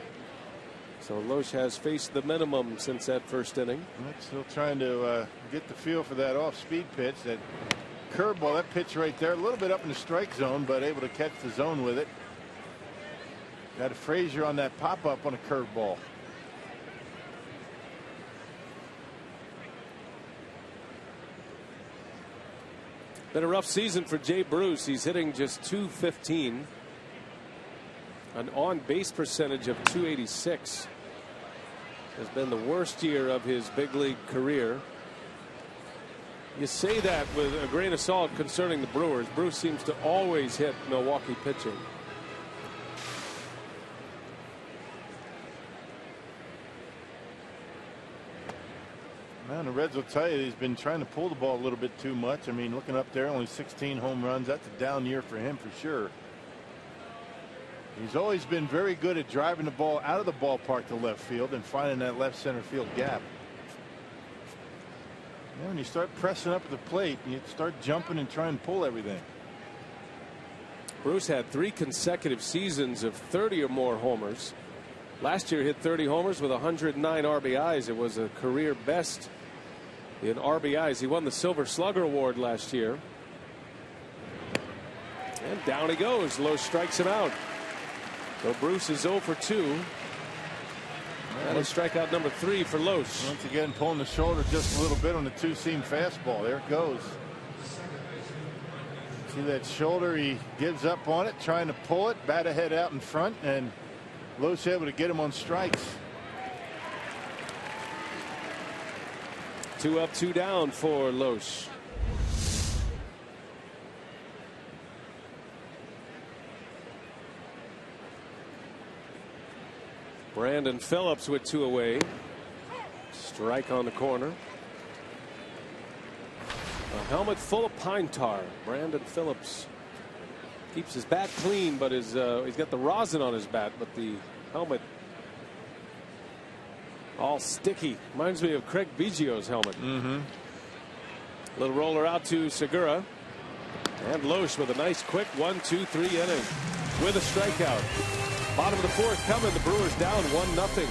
So Loesch has faced the minimum since that first inning. Still trying to get the feel for that off-speed pitch. That curveball, that pitch right there, a little bit up in the strike zone, but able to catch the zone with it. Got a Frazier on that pop-up on a curveball. Been a rough season for Jay Bruce. He's hitting just .215. An on-base percentage of .286. Has been the worst year of his big league career. You say that with a grain of salt concerning the Brewers. Bruce seems to always hit Milwaukee pitching. Man, the Reds will tell you he's been trying to pull the ball a little bit too much. I mean, looking up there, only 16 home runs. That's a down year for him for sure. He's always been very good at driving the ball out of the ballpark to left field and finding that left center field gap. When you start pressing up at the plate, you start jumping and trying to pull everything. Bruce had 3 consecutive seasons of 30 or more homers. Last year hit 30 homers with 109 RBIs. It was a career best in RBIs. He won the Silver Slugger Award last year. And down he goes. Loesch strikes him out. So Bruce is 0 for 2. And a strikeout number 3 for Loesch. Once again, pulling the shoulder just a little bit on the two-seam fastball. There it goes. See that shoulder? He gives up on it, trying to pull it, bat ahead out in front, and Loesch able to get him on strikes. 2 up, 2 down for Loesch. Brandon Phillips with 2 away. Strike on the corner. A helmet full of pine tar. Brandon Phillips keeps his bat clean, but he's got the rosin on his bat, but the helmet all sticky. Reminds me of Craig Biggio's helmet. Little roller out to Segura, and Loesch with a nice quick 1-2-3 inning with a strikeout. Bottom of the 4th coming. The Brewers down 1-0.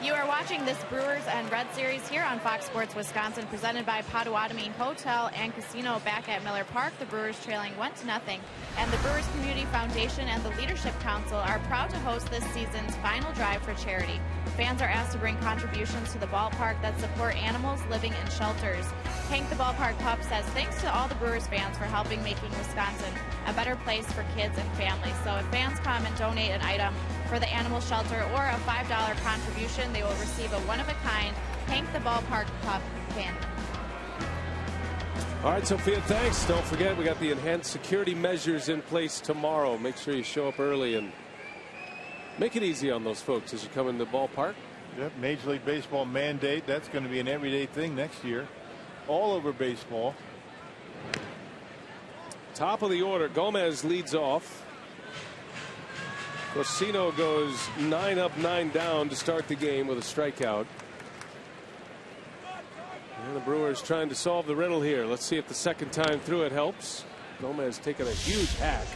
You are watching this Brewers and Red Series here on Fox Sports Wisconsin, presented by Potawatomi Hotel and Casino back at Miller Park. The Brewers trailing 1-0. And the Brewers Community Foundation and the Leadership Council are proud to host this season's final drive for charity. Fans are asked to bring contributions to the ballpark that support animals living in shelters. Hank the Ballpark Pup says thanks to all the Brewers fans for helping making Wisconsin a better place for kids and families. So if fans come and donate an item for the animal shelter or a $5 contribution, they will receive a one-of-a-kind Hank the Ballpark Pup pin. All right, Sophia, thanks. Don't forget, we got the enhanced security measures in place tomorrow. Make sure you show up early and make it easy on those folks as you come in the ballpark. Yep, Major League Baseball mandate. That's going to be an everyday thing next year. All over baseball. Top of the order, Gomez leads off. Corsino goes 9 up, 9 down to start the game with a strikeout. And the Brewers trying to solve the riddle here. Let's see if the second time through it helps. Gomez taking a huge hack.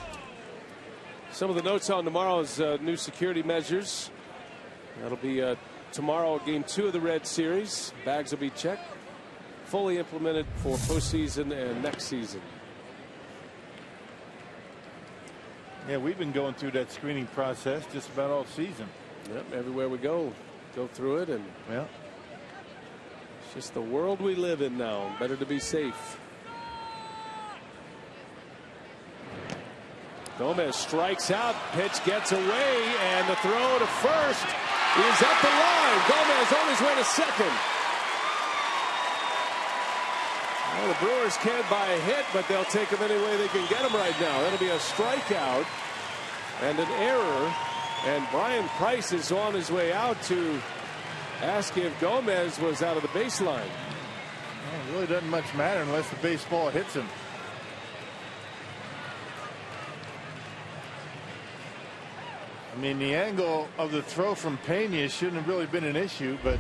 Some of the notes on tomorrow's new security measures. That'll be tomorrow, game 2 of the Red Series. Bags will be checked. Fully implemented for postseason and next season. Yeah, we've been going through that screening process just about all season. Yep, everywhere we go through it, and yeah, it's just the world we live in now. Better to be safe. Gomez strikes out, pitch gets away, and the throw to first is up the line. Gomez on his way to second. Well, the Brewers can't buy a hit, but they'll take him any way they can get him right now. That'll be a strikeout and an error. And Brian Price is on his way out to ask if Gomez was out of the baseline. Well, it really doesn't much matter unless the baseball hits him. I mean, the angle of the throw from Pena shouldn't have really been an issue, but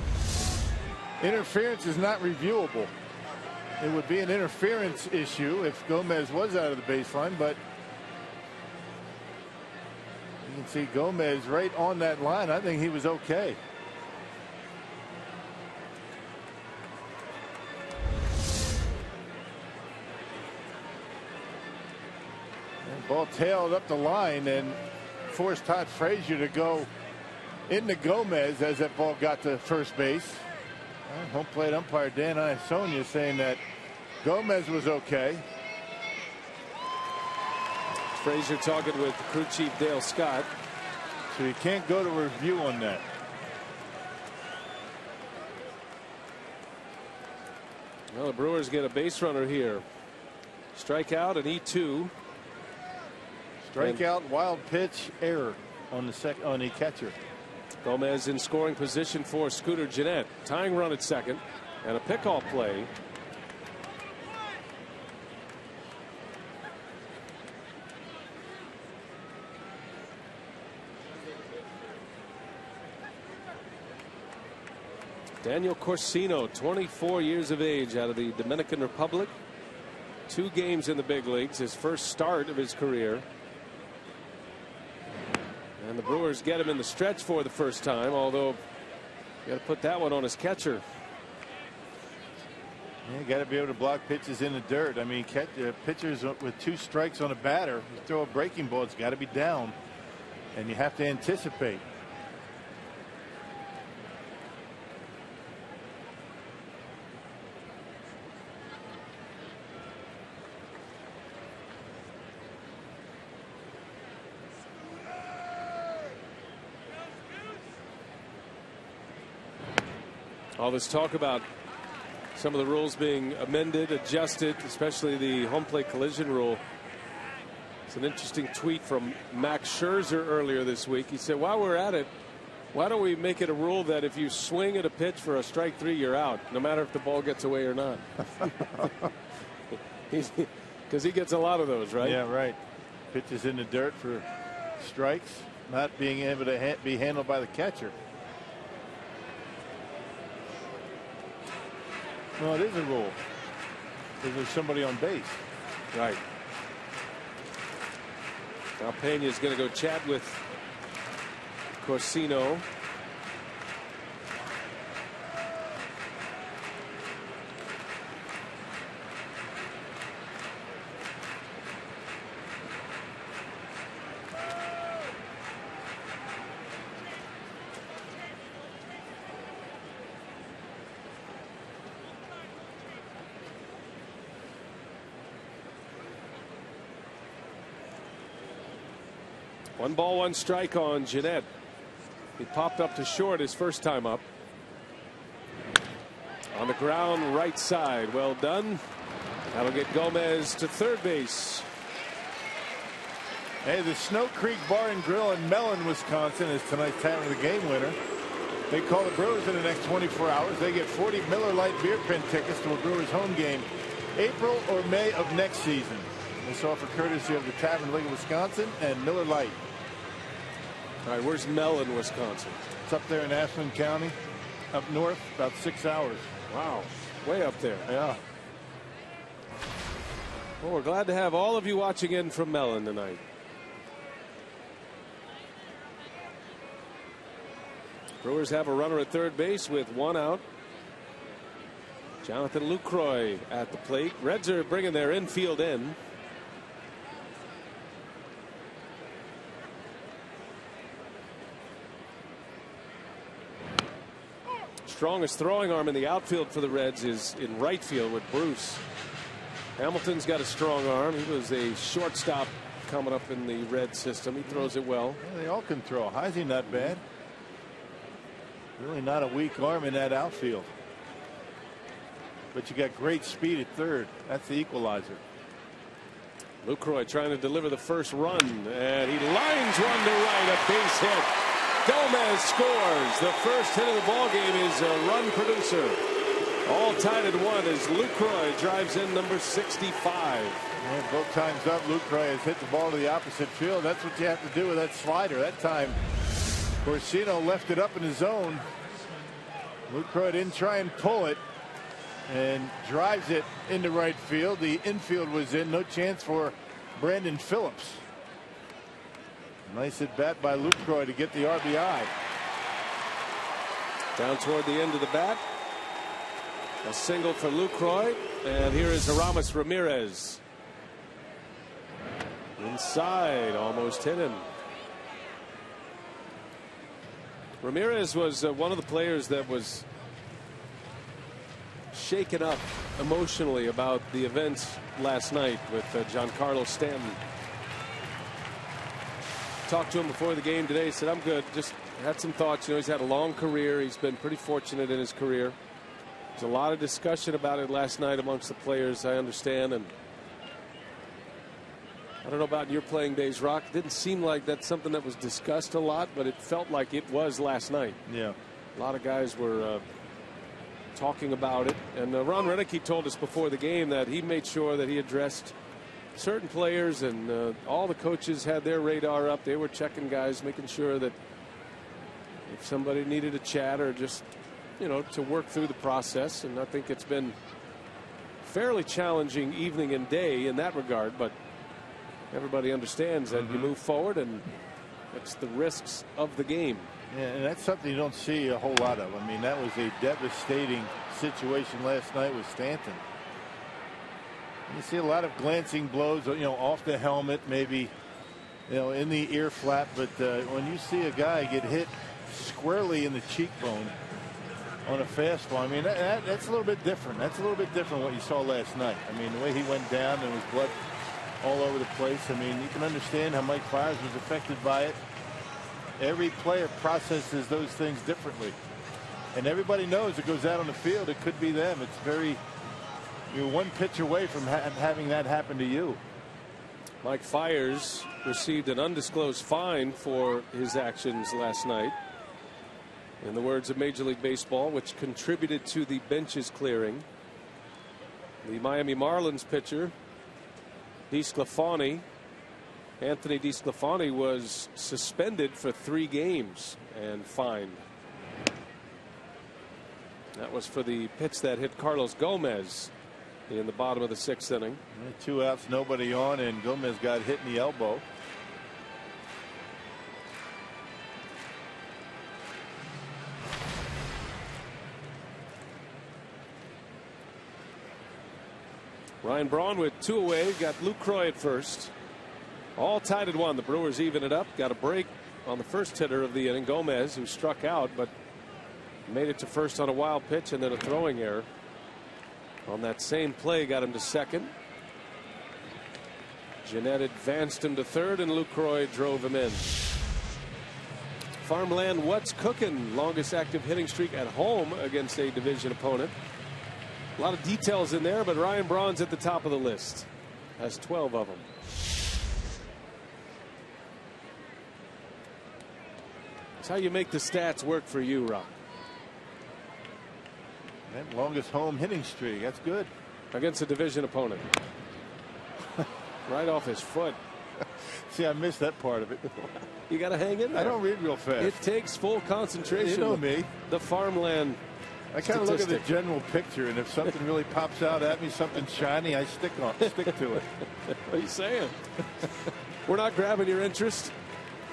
interference is not reviewable. It would be an interference issue if Gomez was out of the baseline, but you can see Gomez right on that line. I think he was okay. And ball tailed up the line and forced Todd Frazier to go into Gomez as that ball got to first base. Home plate umpire Dan Iasonia saying that Gomez was okay. Frazier talking with crew chief Dale Scott. So you can't go to review on that. Well, the Brewers get a base runner here. Strikeout and E2. Strikeout, wild pitch, error on the catcher. Gomez in scoring position for Scooter Gennett. Tying run at second and a pickoff play. Daniel Corsino, 24 years of age, out of the Dominican Republic. 2 games in the big leagues, his first start of his career. And the Brewers get him in the stretch for the first time, although you got to put that one on his catcher. Yeah, you got to be able to block pitches in the dirt. I mean, pitchers with 2 strikes on a batter, you throw a breaking ball, it's got to be down, and you have to anticipate. All this talk about some of the rules being amended, adjusted, especially the home plate collision rule. It's an interesting tweet from Max Scherzer earlier this week. He said, while we're at it, why don't we make it a rule that if you swing at a pitch for a strike 3, you're out, no matter if the ball gets away or not. Because he gets a lot of those, right? Yeah, right. Pitches in the dirt for strikes, not being able to be handled by the catcher. No, it is a rule. Because there's somebody on base. Right. Now Pena's going to go chat with Corsino. 1 ball, 1 strike on Jeanette. He popped up to short his first time up. On the ground, right side. Well done. That'll get Gomez to third base. Hey, the Snow Creek Bar and Grill in Mellon, Wisconsin is tonight's having the game winner. They call the Brewers in the next 24 hours. They get 40 Miller Lite beer pen tickets to a Brewers home game April or May of next season. This offer courtesy of the Tavern League of Wisconsin and Miller Lite. All right, where's Mellon, Wisconsin? It's up there in Ashland County, up north, about 6 hours. Wow, way up there. Yeah. Well, we're glad to have all of you watching in from Mellon tonight. Brewers have a runner at third base with 1 out. Jonathan Lucroy at the plate. Reds are bringing their infield in. Strongest throwing arm in the outfield for the Reds is in right field with Bruce. Hamilton's got a strong arm. He was a shortstop coming up in the Red system. He throws it well. Yeah, they all can throw. Heisey not bad. Really not a weak arm in that outfield. But you got great speed at third. That's the equalizer. Lucroy trying to deliver the first run, and he lines one to right, a base hit. Gomez scores. The first hit of the ball game is a run producer. All tied at 1 as Lucroy drives in number 65. And both times up, Lucroy has hit the ball to the opposite field. That's what you have to do with that slider. That time, Corsino left it up in his zone. Lucroy didn't try and pull it and drives it into right field. The infield was in. No chance for Brandon Phillips. Nice at bat by Lucroy to get the RBI. Down toward the end of the bat. A single for Lucroy. And here is Aramis Ramirez. Inside, almost hit him. Ramirez was one of the players that was shaken up emotionally about the events last night with Giancarlo Stanton. Talked to him before the game today. Said, I'm good. Just had some thoughts. You know, he's had a long career. He's been pretty fortunate in his career. There's a lot of discussion about it last night amongst the players, I understand. And I don't know about your playing days, Rock. It didn't seem like that's something that was discussed a lot, but it felt like it was last night. Yeah. A lot of guys were talking about it. And Ron Renicky told us before the game that he made sure that he addressed certain players, and all the coaches had their radar up. They were checking guys, making sure that if somebody needed a chat or just, you know, to work through the process. And I think it's been fairly challenging evening and day in that regard, but everybody understands that you move forward, and it's the risks of the game. Yeah, and that's something you don't see a whole lot of. I mean, that was a devastating situation last night with Stanton. You see a lot of glancing blows, you know, off the helmet, maybe, you know, in the ear flap. But when you see a guy get hit squarely in the cheekbone on a fastball, I mean, that's a little bit different. That's a little bit different what you saw last night. I mean, the way he went down, there was blood all over the place. I mean, you can understand how Mike Fiers was affected by it. Every player processes those things differently. And everybody knows it goes out on the field, it could be them. It's very, you're one pitch away from having that happen to you. Mike Fiers received an undisclosed fine for his actions last night, in the words of Major League Baseball, which contributed to the benches clearing. The Miami Marlins pitcher, Anthony DeSclafani, was suspended for 3 games and fined. That was for the pitch that hit Carlos Gomez in the bottom of the 6th inning. 2 outs, nobody on, and Gomez got hit in the elbow. Ryan Braun with 2 away, got Lucroy at first. All tied at 1. The Brewers even it up. Got a break on the first hitter of the inning, Gomez, who struck out, but made it to first on a wild pitch and then a throwing error. On that same play, got him to second. Jeanette advanced him to third, and Lucroy drove him in. Farmland, what's cooking? Longest active hitting streak at home against a division opponent. A lot of details in there, but Ryan Braun's at the top of the list. Has 12 of them. That's how you make the stats work for you, Rob. That longest home hitting streak. That's good. Against a division opponent. Right off his foot. See, I missed that part of it. You got to hang in there. I don't read real fast. It takes full concentration. You know me. The Farmland. I kind of look at the general picture, and if something really pops out at me, something shiny, I stick to it. What are you saying? We're not grabbing your interest.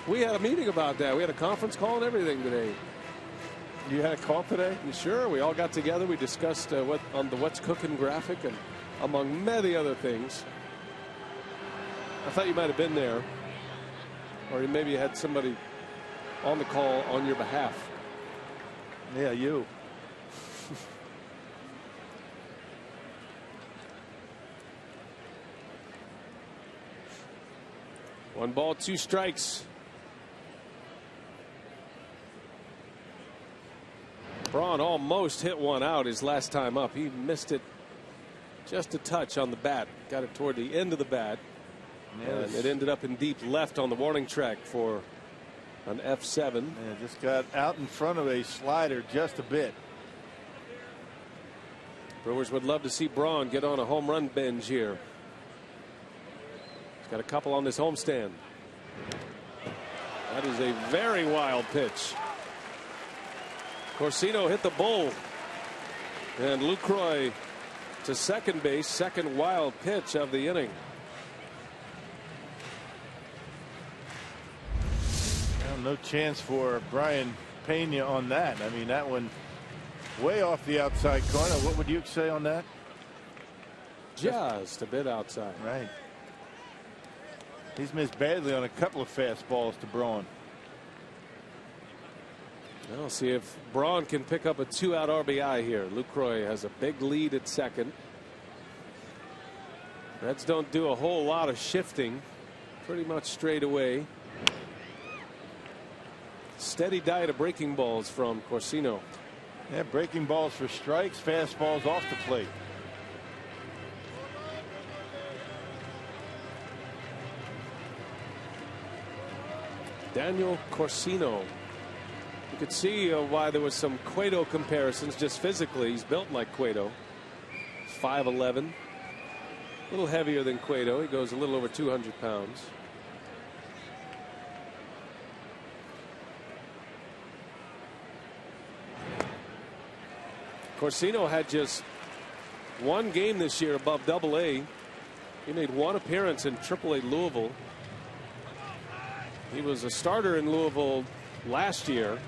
We had a meeting about that. We had a conference call and everything today. You had a call today? Sure. We all got together. We discussed what on the What's Cooking graphic, and among many other things. I thought you might have been there, or maybe you had somebody on the call on your behalf. Yeah, you. One ball, two strikes. Braun almost hit one out his last time up. He missed it just a touch on the bat. Got it toward the end of the bat. Yes. And it ended up in deep left on the warning track for an F7. Yeah, just got out in front of a slider just a bit. Brewers would love to see Braun get on a home run binge here. He's got a couple on this homestand. That is a very wild pitch. Corsino hit the bull, and Lucroy to second base. Second wild pitch of the inning. Well, no chance for Brian Pena on that. I mean, that one way off the outside corner. What would you say on that? Just a bit outside. Right. He's missed badly on a couple of fastballs to Braun. We'll see if Braun can pick up a 2-out RBI here. Lucroy has a big lead at second. Reds don't do a whole lot of shifting. Pretty much straight away. Steady diet of breaking balls from Corsino. Yeah, breaking balls for strikes, fastballs off the plate. Daniel Corsino. You could see why there was some Cueto comparisons just physically. He's built like Cueto. 5'11". A little heavier than Cueto. He goes a little over 200 pounds. Corsino had just one game this year above Double-A. He made one appearance in Triple-A Louisville. He was a starter in Louisville last year.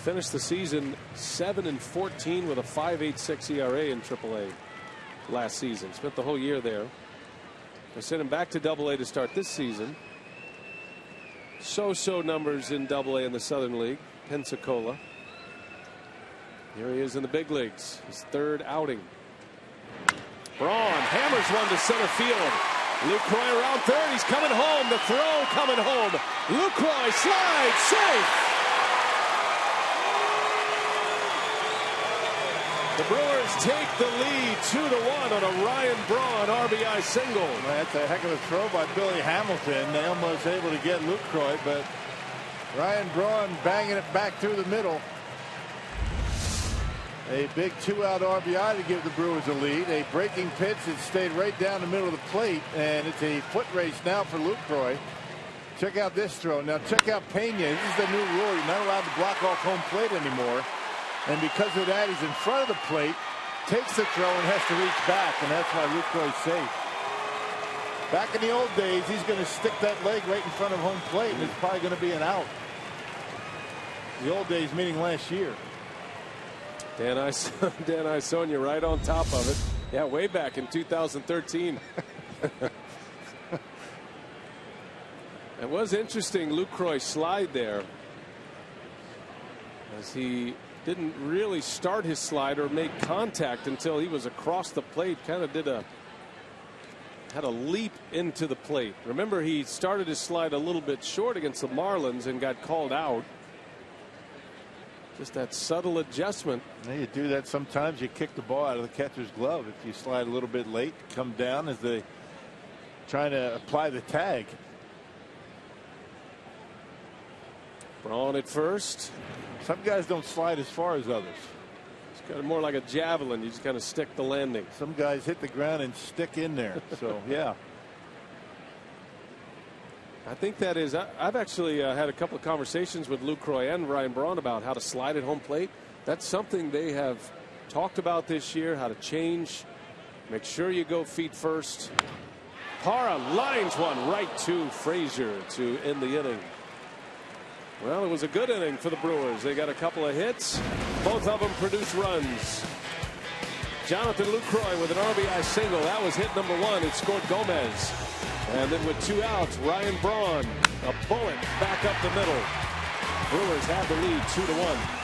Finished the season 7-14 with a 5.86 ERA in Triple-A last season. Spent the whole year there. They sent him back to Double-A to start this season. So-so numbers in Double-A in the Southern League. Pensacola. Here he is in the big leagues. His third outing. Braun hammers one to center field. Lucroy around third. He's coming home. The throw coming home. Lucroy slides safe. The Brewers take the lead 2-1 on a Ryan Braun RBI single. That's a heck of a throw by Billy Hamilton. They almost able to get Lucroy, but Ryan Braun banging it back through the middle. A big 2-out RBI to give the Brewers a lead. A breaking pitch that stayed right down the middle of the plate, and it's a foot race now for Lucroy. Check out this throw. Now check out Pena. This is the new rule. You're not allowed to block off home plate anymore. And because of that, he's in front of the plate, takes the throw, and has to reach back, and that's why Lucroy's safe. Back in the old days, he's going to stick that leg right in front of home plate, and it's probably going to be an out. The old days meaning last year. Dan Isonia right on top of it. Yeah, way back in 2013. It was interesting, Lucroy's slide there, as he didn't really start his slide or make contact until he was across the plate. Kind of did a had a leap into the plate. Remember, he started his slide a little bit short against the Marlins and got called out. Just that subtle adjustment. Yeah, you do that sometimes. You kick the ball out of the catcher's glove if you slide a little bit late, come down as they trying to apply the tag. Braun at first. Some guys don't slide as far as others. It's kind of more like a javelin. You just kind of stick the landing. Some guys hit the ground and stick in there. So yeah. I think that is. I've actually had a couple of conversations with Lou Croy and Ryan Braun about how to slide at home plate. That's something they have talked about this year, how to change. Make sure you go feet first. Parra lines one right to Frazier to end the inning. Well, it was a good inning for the Brewers. They got a couple of hits. Both of them produced runs. Jonathan Lucroy with an RBI single. That was hit number 1. It scored Gomez. And then with 2 outs, Ryan Braun, a bullet back up the middle. Brewers have the lead 2-1.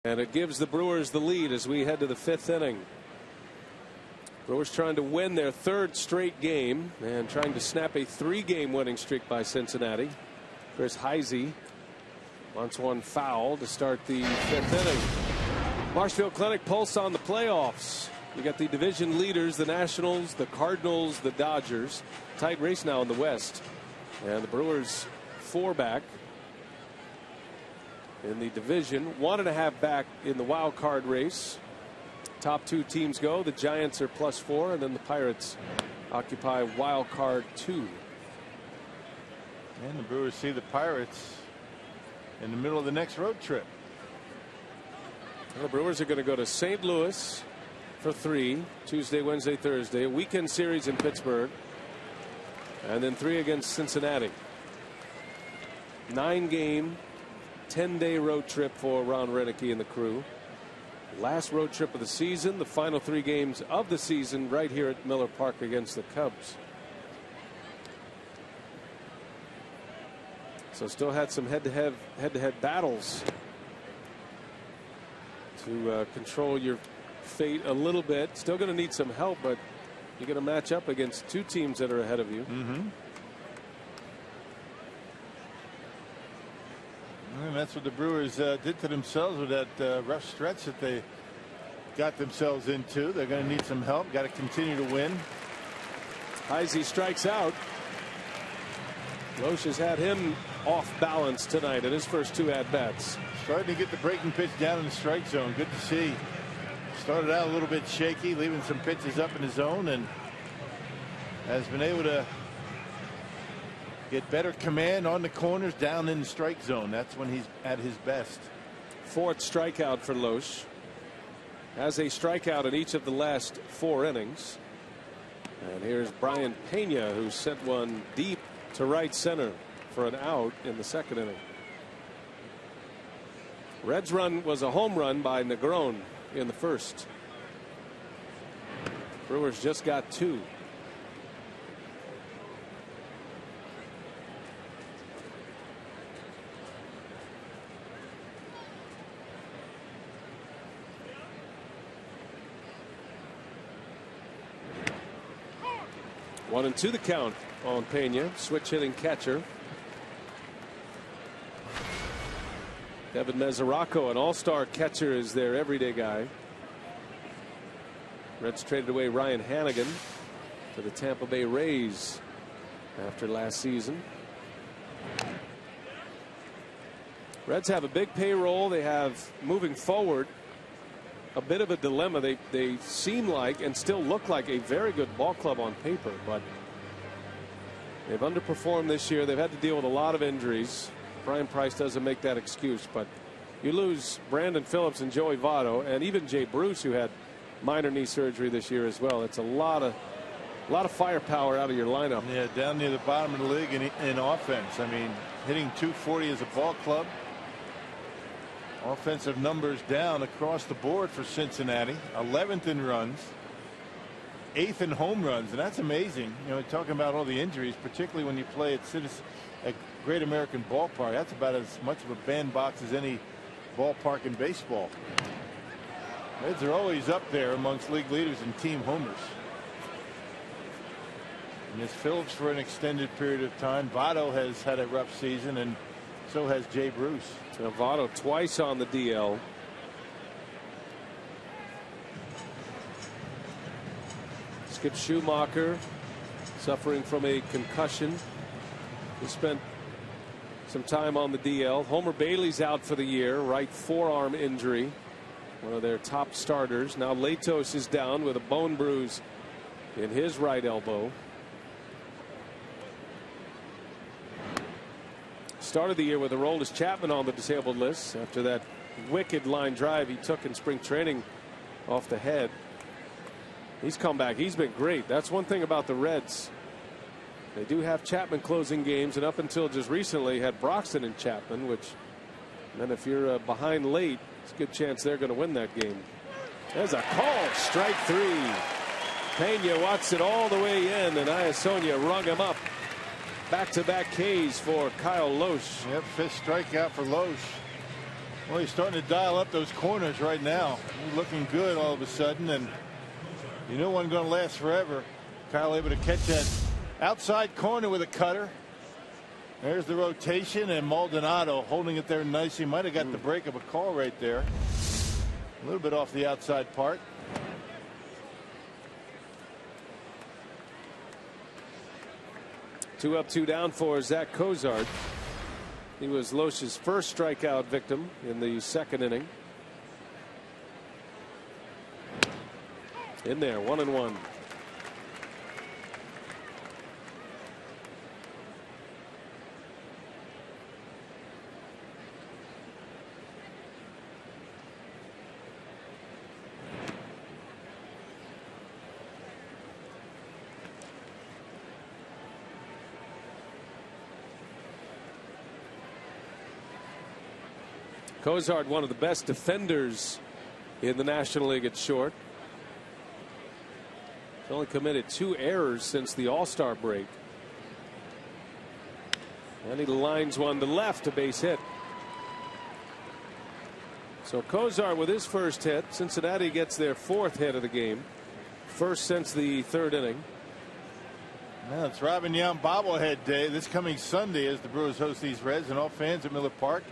And it gives the Brewers the lead as we head to the 5th inning. Brewers trying to win their 3rd straight game and trying to snap a 3-game winning streak by Cincinnati. Chris Heisey wants one foul to start the 5th inning. Marshfield Clinic pulse on the playoffs. You got the division leaders, the Nationals, the Cardinals, the Dodgers. Tight race now in the West. And the Brewers 4 back in the division, 1.5 back in the wild card race. Top 2 teams go. The Giants are +4, and then the Pirates occupy wild card 2. And the Brewers see the Pirates in the middle of the next road trip. Well, the Brewers are going to go to St. Louis for 3, Tuesday, Wednesday, Thursday. A weekend series in Pittsburgh, and then 3 against Cincinnati. 9-game 10-day road trip for Ron Renicky and the crew. Last road trip of the season, the final 3 games of the season right here at Miller Park against the Cubs. So still had some head-to-head battles to control your fate a little bit. Still going to need some help, but you're going to match up against 2 teams that are ahead of you. And that's what the Brewers did to themselves with that rough stretch that they got themselves into. They're going to need some help. Got to continue to win. Heisey strikes out. Loesch has had him off balance tonight in his first 2 at-bats. Starting to get the breaking pitch down in the strike zone. Good to see. Started out a little bit shaky, leaving some pitches up in the zone, and has been able to get better command on the corners down in the strike zone. That's when he's at his best. 4th strikeout for Loesch. Has a strikeout in each of the last 4 innings. And here's Brian Pena, who sent one deep to right center for an out in the second inning. Reds' run was a home run by Negron in the first. Brewers just got 2. One and 2 the count on Pena, switch hitting catcher. Devin Mesoraco, an all-star catcher, is their everyday guy. Reds traded away Ryan Hannigan to the Tampa Bay Rays after last season. Reds have a big payroll. They have, moving forward, a bit of a dilemma. They seem like and still look like a very good ball club on paper, but they've underperformed this year. They've had to deal with a lot of injuries. Brian Price doesn't make that excuse, but you lose Brandon Phillips and Joey Votto, and even Jay Bruce, who had minor knee surgery this year as well. It's a lot of firepower out of your lineup. Yeah, down near the bottom of the league in offense. I mean, hitting .240 as a ball club. Offensive numbers down across the board for Cincinnati. 11th in runs, 8th in home runs, and that's amazing. You know, talking about all the injuries, particularly when you play at Great American Ballpark. That's about as much of a bandbox as any ballpark in baseball. Reds are always up there amongst league leaders in team homers. And it's Phillips for an extended period of time. Votto has had a rough season, and so has Jay Bruce. Now Votto twice on the DL. Skip Schumacher suffering from a concussion. He spent some time on the DL. Homer Bailey's out for the year, right forearm injury, one of their top starters. Now Latos is down with a bone bruise in his right elbow. Started the year with Aroldis Chapman on the disabled list after that wicked line drive he took in spring training off the head. He's come back. He's been great. That's one thing about the Reds. They do have Chapman closing games, and up until just recently had Broxton and Chapman, which then if you're behind late, it's a good chance they're going to win that game. There's a call. Strike 3. Pena walks it all the way in, and Iasonia rung him up. Back-to-back Ks for Kyle Loesch. Yep, 5th strikeout for Loesch. Well, he's starting to dial up those corners right now. He's looking good all of a sudden, and you know wasn't going to last forever. Kyle able to catch that outside corner with a cutter. There's the rotation, and Maldonado holding it there nice. He might have got the break of a call right there. A little bit off the outside part. Two up, two down for Zach Cozart. He was Loesch's first strikeout victim in the second inning. In there, 1-1. Cozart, one of the best defenders in the National League at short. He's only committed 2 errors since the All-Star break. And he lines one to left, a base hit. So Cozart with his first hit. Cincinnati gets their 4th hit of the game. First since the 3rd inning. Now it's Robin Yount bobblehead day this coming Sunday as the Brewers host these Reds, and all fans at Miller Park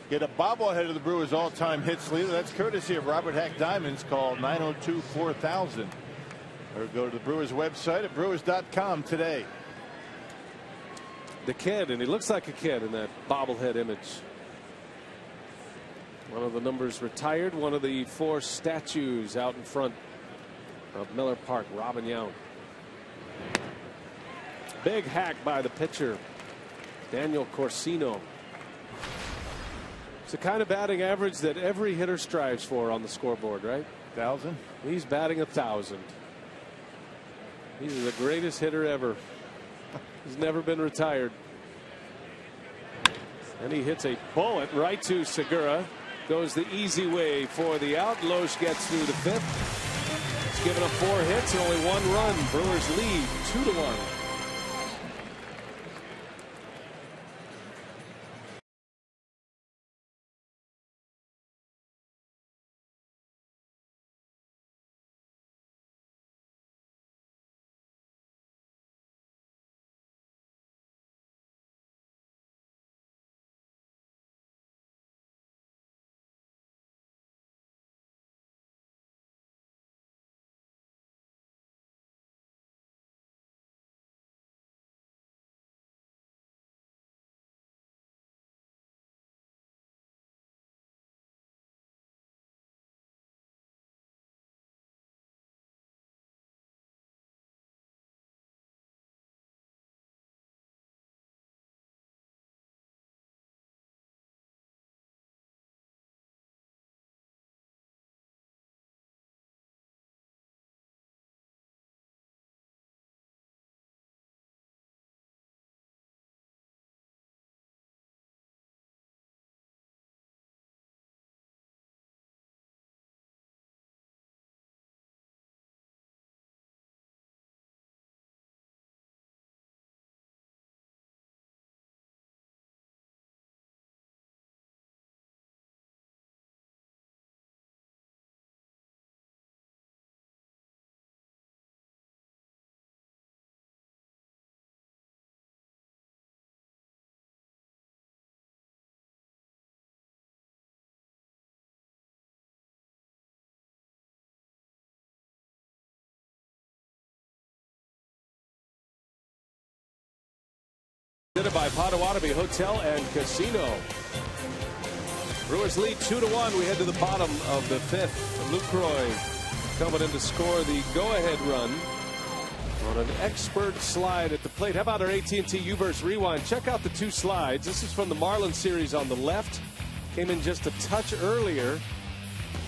get a bobblehead of the Brewers all-time hits leader. That's courtesy of Robert Hack Diamonds. Call 902-4000 or go to the Brewers website at brewers.com today. The kid, and he looks like a kid in that bobblehead image. One of the numbers retired, one of the 4 statues out in front of Miller Park. Robin Yount. Big hack by the pitcher, Daniel Corsino. It's the kind of batting average that every hitter strives for on the scoreboard, right? 1,000. He's batting 1,000. He's the greatest hitter ever. He's never been retired. And he hits a bullet right to Segura. Goes the easy way for the out. Loesch gets through the 5th. He's given up 4 hits and only 1 run. Brewers lead 2-1. By Potawatomi Hotel and Casino. Brewers lead 2-1. We head to the bottom of the 5th. Lucroy coming in to score the go-ahead run on an expert slide at the plate. How about our AT&T U-verse rewind? Check out the 2 slides. This is from the Marlins series on the left. Came in just a touch earlier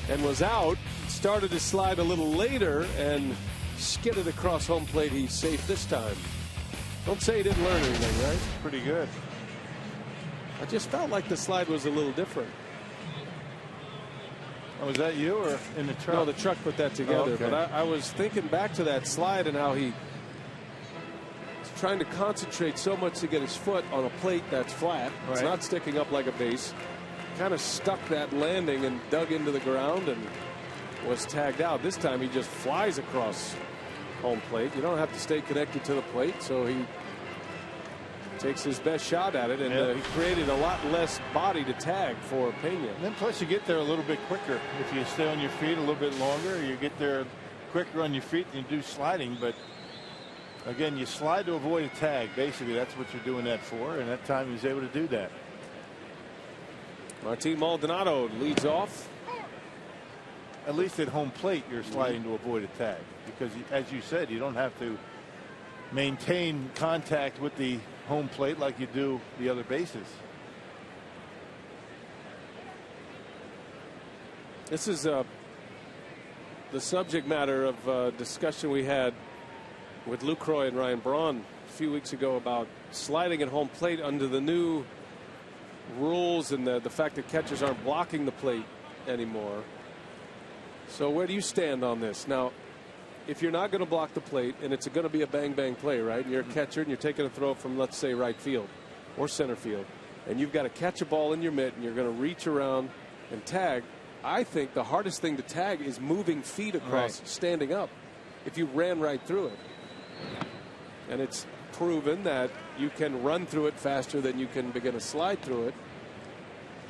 and was out. Started to slide a little later and skidded across home plate. He's safe this time. Don't say he didn't learn anything, right? Pretty good. I just felt like the slide was a little different. Oh, was that you or in the truck? No, the truck put that together. Okay. But I was thinking back to that slide and how he was trying to concentrate so much to get his foot on a plate that's flat. Right. It's not sticking up like a base. Kind of stuck that landing and dug into the ground and was tagged out. This time he just flies across home plate. You don't have to stay connected to the plate, so he takes his best shot at it, and he created a lot less body to tag for Pena. And then plus you get there a little bit quicker. If you stay on your feet a little bit longer, you get there quicker on your feet than you do sliding. But again, you slide to avoid a tag. Basically, that's what you're doing that for, and that time he was able to do that. Martin Maldonado leads off. At least at home plate, you're sliding to avoid a tag, because as you said, you don't have to maintain contact with the home plate like you do the other bases. This is the subject matter of discussion we had with Lucroy and Ryan Braun a few weeks ago about sliding at home plate under the new rules and the fact that catchers aren't blocking the plate anymore. So where do you stand on this? Now, if you're not going to block the plate and it's going to be a bang-bang play, right? And you're a catcher and you're taking a throw from, let's say, right field or center field, and you've got to catch a ball in your mitt and you're going to reach around and tag. I think the hardest thing to tag is moving feet across, standing up, if you ran right through it. And it's proven that you can run through it faster than you can begin to slide through it.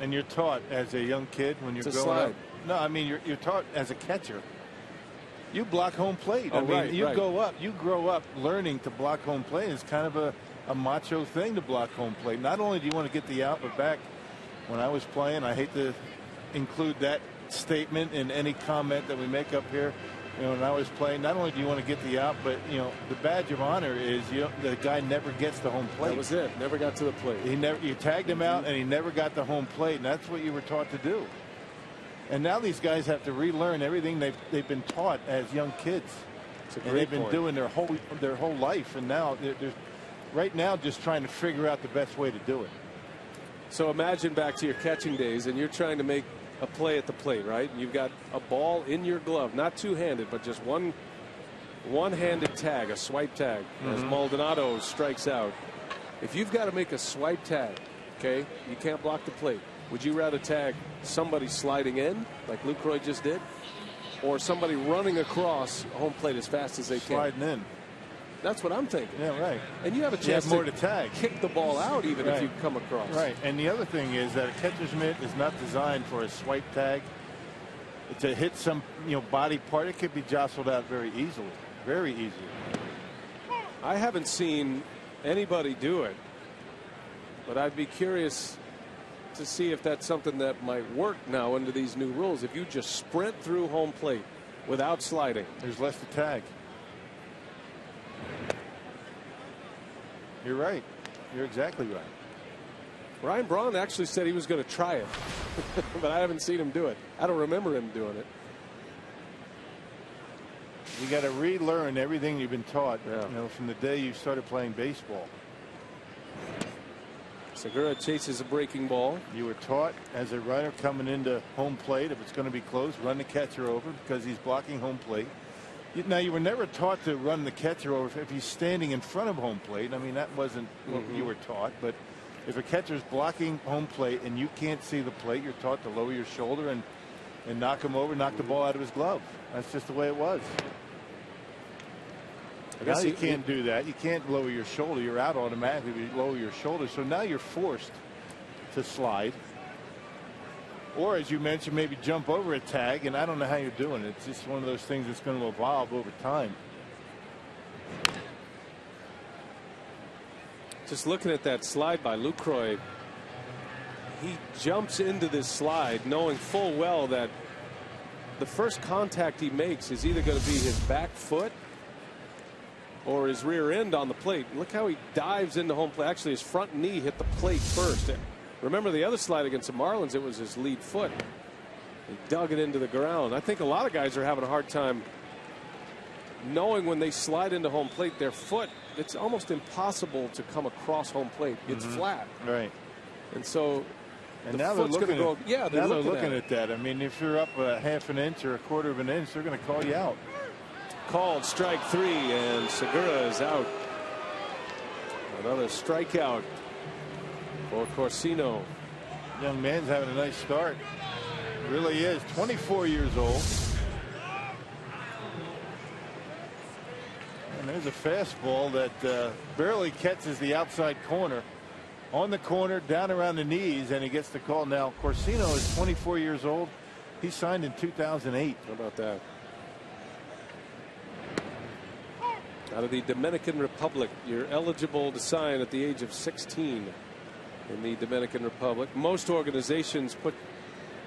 And you're taught as a young kid when you're growing up. No, I mean, you're taught as a catcher. You block home plate. Oh, I mean, you grow up learning to block home plate. It's kind of a macho thing to block home plate. Not only do you want to get the out, but back when I was playing, I hate to include that statement in any comment that we make up here. You know, when I was playing, not only do you want to get the out, but you know, the badge of honor is the guy never gets the home plate. That was it. Never got to the plate. You tagged him out, and he never got the home plate, and that's what you were taught to do. And now these guys have to relearn everything they've been taught as young kids. And they've been doing their whole life, and now they're right now just trying to figure out the best way to do it. So imagine back to your catching days, and you're trying to make a play at the plate, right? You've got a ball in your glove, not two-handed, but just one-handed tag, a swipe tag, as Maldonado strikes out. If you've got to make a swipe tag, okay, you can't block the plate. Would you rather tag somebody sliding in, like Lucroy just did, or somebody running across home plate as fast as they can? Sliding in. That's what I'm thinking. Yeah, right. And you have a chance more to tag. Kick the ball out even if you come across. Right. And the other thing is that a catcher's mitt is not designed for a swipe tag. To hit some body part. It could be jostled out very easily. Very easily. I haven't seen anybody do it, but I'd be curious to see if that's something that might work now under these new rules. If you just sprint through home plate without sliding, there's less to tag. You're right. You're exactly right. Ryan Braun actually said he was going to try it, but I haven't seen him do it. I don't remember him doing it. You got to relearn everything you've been taught, from the day you started playing baseball. Segura chases a breaking ball. You were taught as a runner coming into home plate, if it's going to be close, run the catcher over because he's blocking home plate. Now, you were never taught to run the catcher over if he's standing in front of home plate. I mean, that wasn't what you were taught. But if a catcher's blocking home plate and you can't see the plate, you're taught to lower your shoulder and knock him over, knock the ball out of his glove. That's just the way it was. Now you can't do that. You can't lower your shoulder. You're out automatically if you lower your shoulder. So now you're forced to slide. Or, as you mentioned, maybe jump over a tag, and I don't know how you're doing it. It's just one of those things that's going to evolve over time. Just looking at that slide by Lucroy, he jumps into this slide knowing full well that the first contact he makes is either going to be his back foot or his rear end on the plate. Look how he dives into home plate. Actually, his front knee hit the plate first. Remember the other slide against the Marlins, it was his lead foot. He dug it into the ground. I think a lot of guys are having a hard time knowing when they slide into home plate, their foot, it's almost impossible to come across home plate. It's flat. Right. And so and now they're looking they're looking at that. I mean, if you're up a half an inch or a quarter of an inch, they're going to call you out. Called strike 3, and Segura is out. Another strikeout for Corsino. Young man's having a nice start. Really is. 24 years old. And there's a fastball that barely catches the outside corner. On the corner, down around the knees, and he gets the call. Now, Corsino is 24 years old. He signed in 2008. How about that? Out of the Dominican Republic, you're eligible to sign at the age of 16 in the Dominican Republic. Most organizations put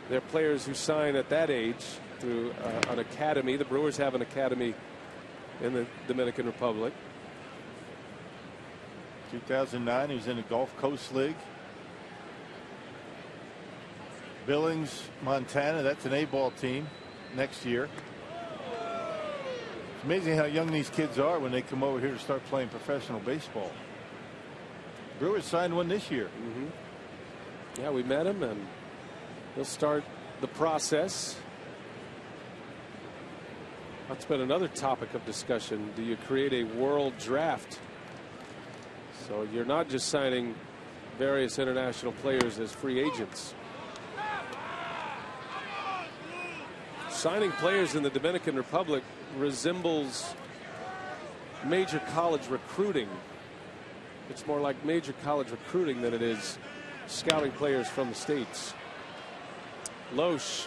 their players who sign at that age through an academy. The Brewers have an academy in the Dominican Republic. 2009, he was in the Gulf Coast League. Billings, Montana, that's an A-ball team next year. It's amazing how young these kids are when they come over here to start playing professional baseball. Brewers signed one this year. Yeah, we met him, and he'll start the process. That's been another topic of discussion. Do you create a world draft? So you're not just signing various international players as free agents. Signing players in the Dominican Republic resembles major college recruiting. It's more like major college recruiting than it is scouting players from the States. Loesch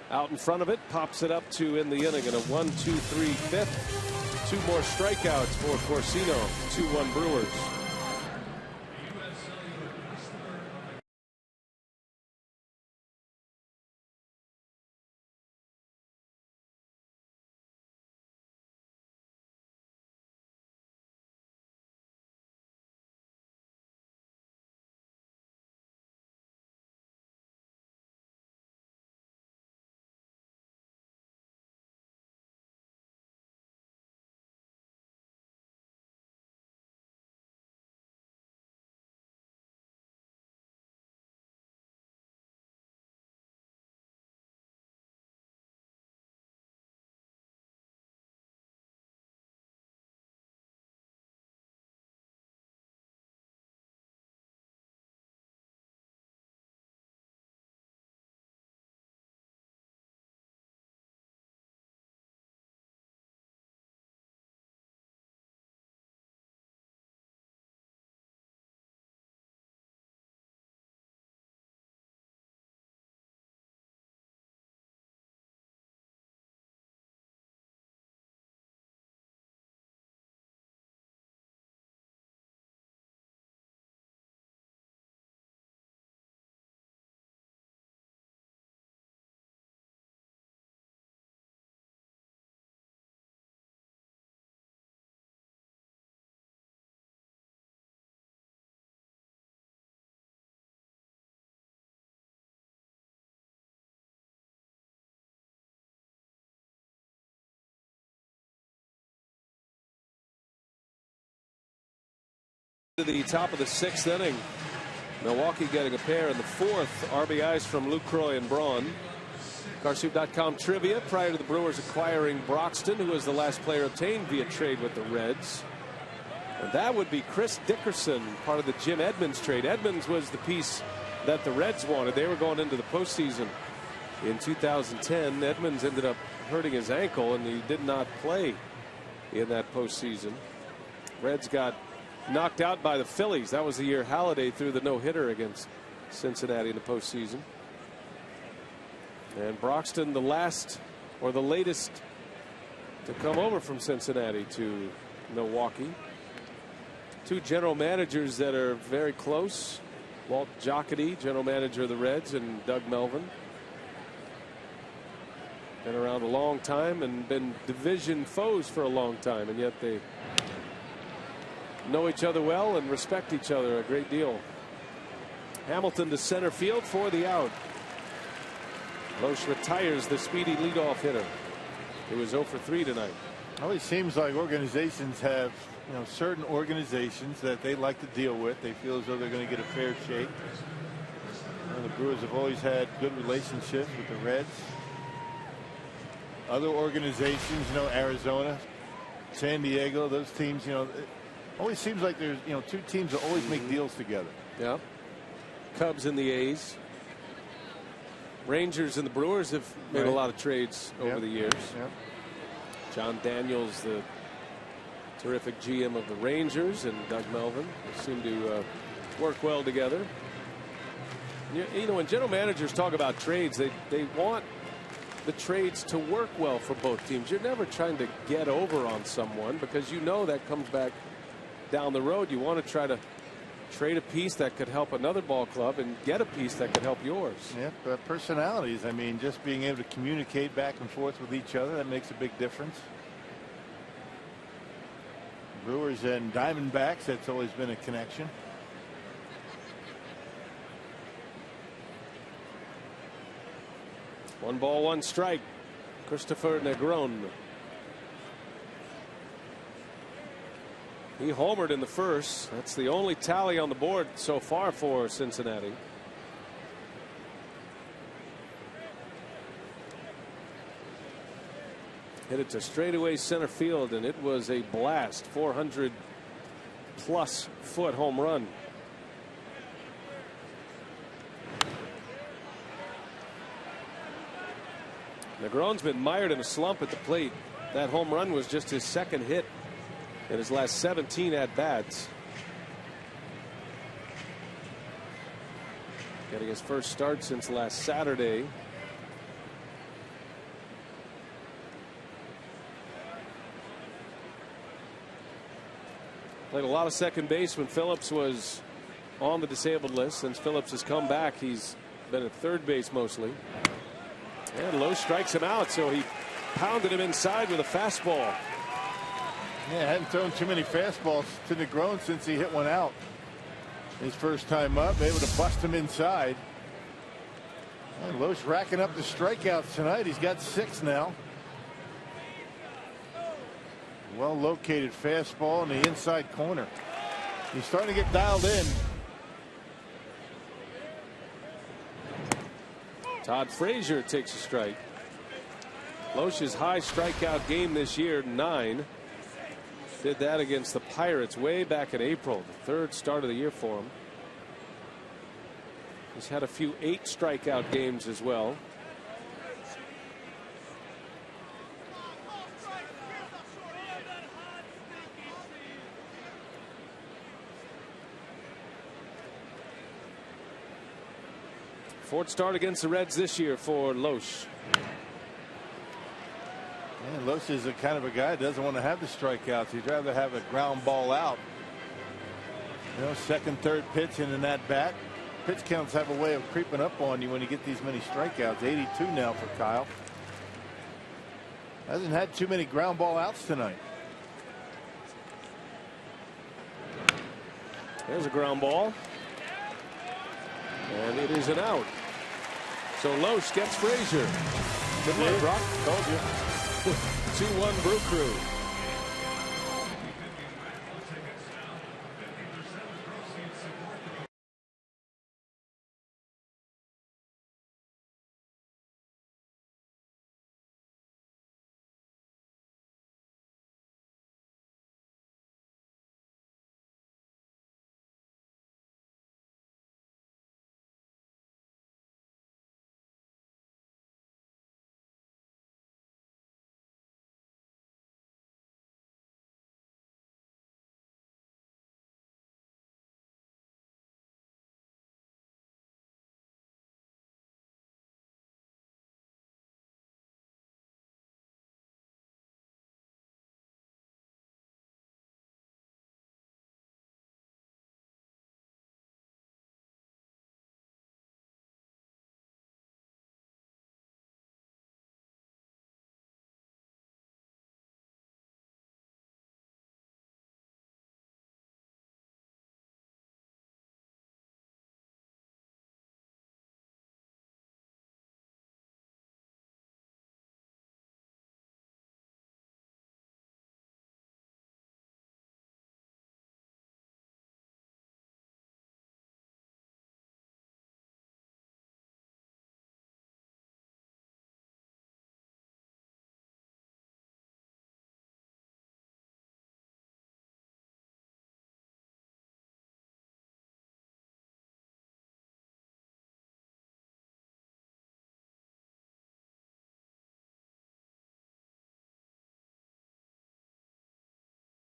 out in front of it, pops it up to in the inning in a 1-2-3 fifth. 2 more strikeouts for Corsino. 2-1 Brewers. To the top of the 6th inning. Milwaukee getting a pair in the 4th. RBIs from Lucroy and Braun. Carsoup.com trivia: prior to the Brewers acquiring Broxton, who was the last player obtained via trade with the Reds. And that would be Chris Dickerson, part of the Jim Edmonds trade. Edmonds was the piece that the Reds wanted. They were going into the postseason in 2010. Edmonds ended up hurting his ankle, and he did not play in that postseason. Reds got knocked out by the Phillies. That was the year Halladay threw the no-hitter against Cincinnati in the postseason. And Broxton, the last or the latest to come over from Cincinnati to Milwaukee. Two general managers that are very close. Walt Jocketty, general manager of the Reds, and Doug Melvin. Been around a long time and been division foes for a long time, and yet they know each other well and respect each other a great deal. Hamilton to center field for the out. Loesch retires the speedy leadoff hitter. It was 0 for 3 tonight. Always seems like organizations have, certain organizations that they like to deal with. They feel as though they're going to get a fair shake. The Brewers have always had good relationships with the Reds. Other organizations, Arizona, San Diego, those teams, it always seems like there's, two teams that always make deals together. Yeah. Cubs and the A's. Rangers and the Brewers have made a lot of trades over the years. Yep. John Daniels, the terrific GM of the Rangers, and Doug Melvin seem to work well together. When general managers talk about trades, they want the trades to work well for both teams. You're never trying to get over on someone, because that comes back down the road. You want to try to trade a piece that could help another ball club and get a piece that could help yours. Yep. Personalities. I mean, just being able to communicate back and forth with each other, that makes a big difference. Brewers and Diamondbacks, that's always been a connection. One ball, one strike. Christopher Negron. He homered in the first. That's the only tally on the board so far for Cincinnati. Hit it to straightaway center field, and it was a blast. 400+ foot home run. Negron's been mired in a slump at the plate. That home run was just his second hit in his last 17 at-bats. Getting his first start since last Saturday. Played a lot of second base when Phillips was on the disabled list. Since Phillips has come back, he's been at third base mostly. And Loesch strikes him out, so he pounded him inside with a fastball. Yeah, hadn't thrown too many fastballs to Negron since he hit one out his first time up, able to bust him inside. And Loesch racking up the strikeouts tonight. He's got 6 now. Well located fastball in the inside corner. He's starting to get dialed in. Todd Frazier takes a strike. Loesch's high strikeout game this year, 9. Did that against the Pirates way back in April, the third start of the year for him. He's had a few 8 strikeout games as well. Fourth start against the Reds this year for Loesch. And Loesch is the kind of a guy that doesn't want to have the strikeouts. He'd rather have a ground ball out. Second, third pitch in that bat. Pitch counts have a way of creeping up on you when you get these many strikeouts. 82 now for Kyle. Hasn't had too many ground ball outs tonight. There's a ground ball. And it is an out. So Loesch gets Frazier. Good luck, Brock. Told you. 2-1 Brew Crew.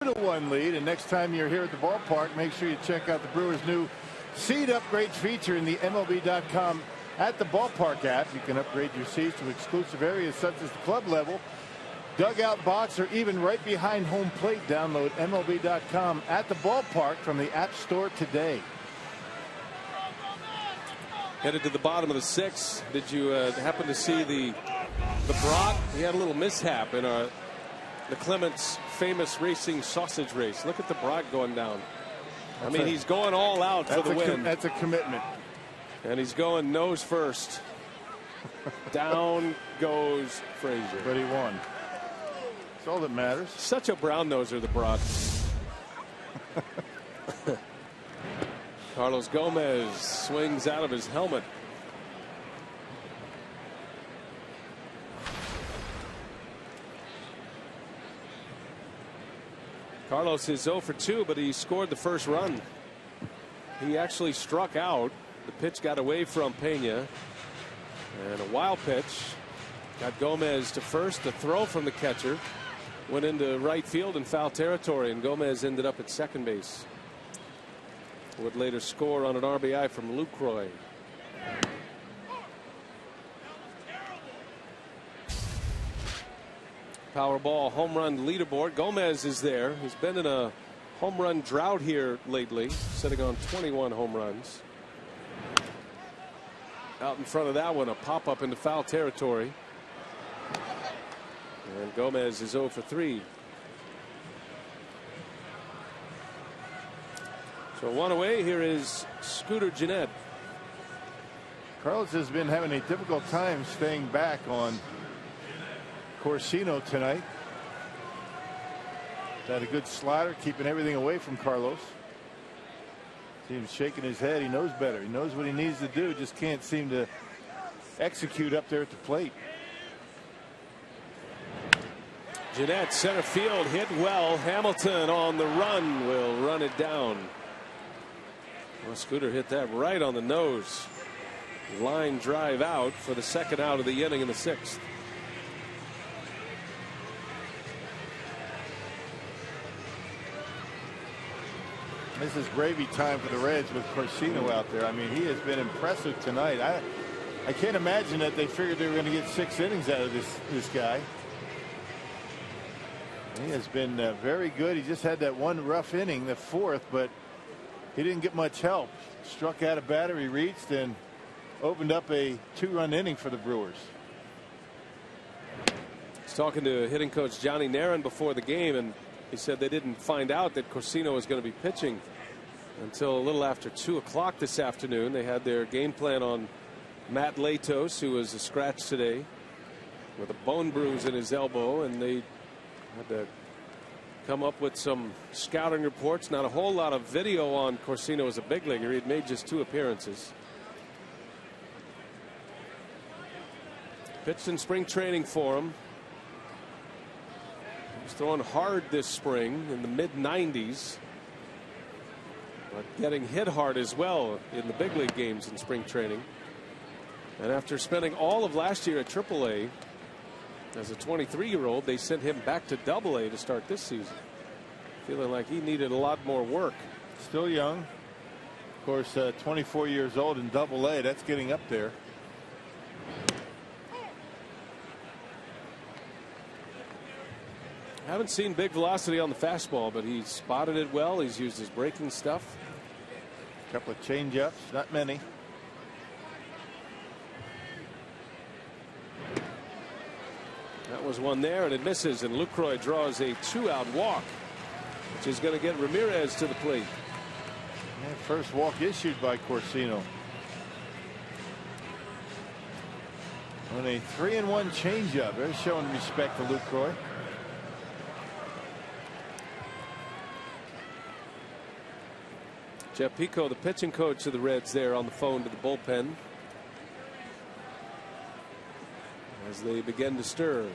2-1 lead, and next time you're here at the ballpark, make sure you check out the Brewers' new seat upgrade feature in the MLB.com at the ballpark app. You can upgrade your seats to exclusive areas such as the club level, dugout box, or even right behind home plate. Download MLB.com at the ballpark from the App Store today. Headed to the bottom of the 6th. Did you happen to see the Brock? He had a little mishap in the Clements famous racing sausage race. Look at the Brock going down. I mean, he's going all out for the win. That's a commitment. And he's going nose first. Down goes Frazier. But he won. That's all that matters. Such a brown noser, the Brock. Carlos Gomez swings out of his helmet. Carlos is 0 for 2, but he scored the first run. He actually struck out. The pitch got away from Pena. And a wild pitch got Gomez to first. The throw from the catcher went into right field in foul territory, and Gomez ended up at second base. Would later score on an RBI from Lucroy. Powerball home run leaderboard. Gomez is there. He's been in a home run drought here lately, sitting on 21 home runs. Out in front of that one, a pop up into foul territory. And Gomez is 0 for 3. So one away. Here is Scooter Gennett. Carlos has been having a difficult time staying back on Corsino tonight. Had a good slider, keeping everything away from Carlos. See him shaking his head. He knows better. He knows what he needs to do. Just can't seem to execute up there at the plate. Gennett, center field, hit well. Hamilton on the run will run it down. Well, Scooter hit that right on the nose. Line drive out for the second out of the inning in the 6th. This is gravy time for the Reds with Corsino out there. I mean, he has been impressive tonight. I can't imagine that they figured they were going to get 6 innings out of this guy. He has been very good. He just had that one rough inning, the 4th, but he didn't get much help. Struck out a batter, he reached, and opened up a 2-run inning for the Brewers. He's talking to hitting coach Johnny Naron before the game, and he said they didn't find out that Corsino was going to be pitching until a little after 2 o'clock this afternoon. They had their game plan on Matt Latos, who was a scratch today with a bone bruise in his elbow, and they had to come up with some scouting reports. Not a whole lot of video on Corsino as a big leaguer. He had made just 2 appearances. Pitched in spring training for him. He's throwing hard this spring in the mid-90s, but getting hit hard as well in the big league games in spring training. And after spending all of last year at AAA as a 23-year-old, they sent him back to AA to start this season, feeling like he needed a lot more work. Still young, of course. 24 years old in AA. That's getting up there. Haven't seen big velocity on the fastball, but he's spotted it well. He's used his breaking stuff. A couple of change-ups, not many. That was one there, and it misses, and Lucroy draws a 2-out walk, which is going to get Ramirez to the plate. Yeah, first walk issued by Corsino. On a 3-1 changeup. They're showing respect to Lucroy. Jeff Pico, the pitching coach of the Reds, there on the phone to the bullpen as they begin to stir.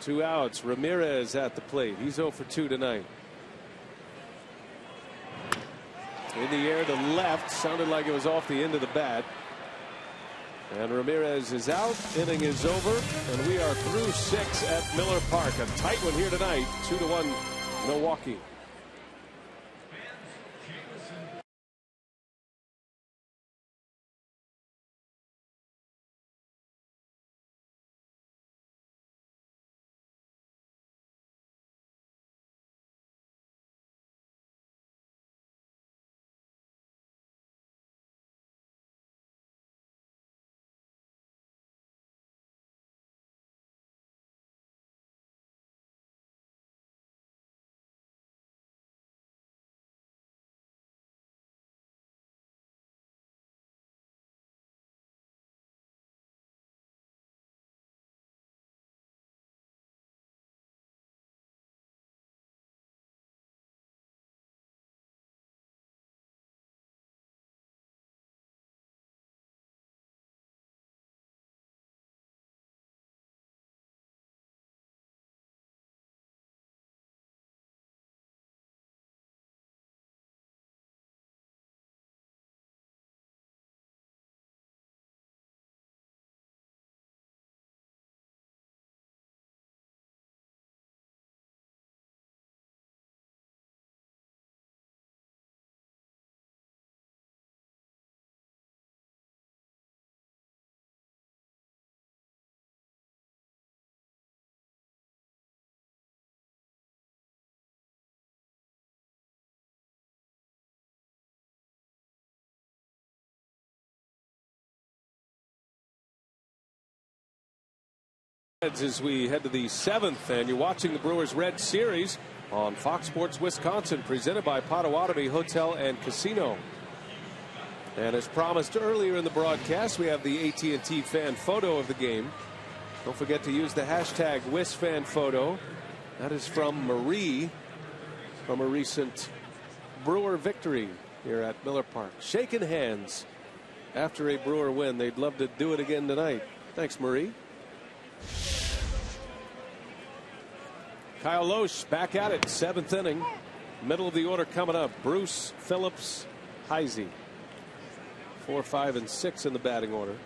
2 outs. Ramirez at the plate. He's 0 for 2 tonight. In the air to left. Sounded like it was off the end of the bat. And Ramirez is out. Inning is over, and we are through 6 at Miller Park. A tight one here tonight. 2-1 Milwaukee. As we head to the 7th, and you're watching the Brewers Reds series on Fox Sports Wisconsin, presented by Potawatomi Hotel and Casino. And as promised earlier in the broadcast, we have the AT&T fan photo of the game. Don't forget to use the hashtag #WisFanPhoto. That is from Marie, from a recent Brewer victory here at Miller Park. Shaking hands after a Brewer win. They'd love to do it again tonight. Thanks, Marie. Kyle Loesch back at it, 7th inning. Middle of the order coming up. Bruce, Phillips, Heisey. 4, 5, and 6 in the batting order.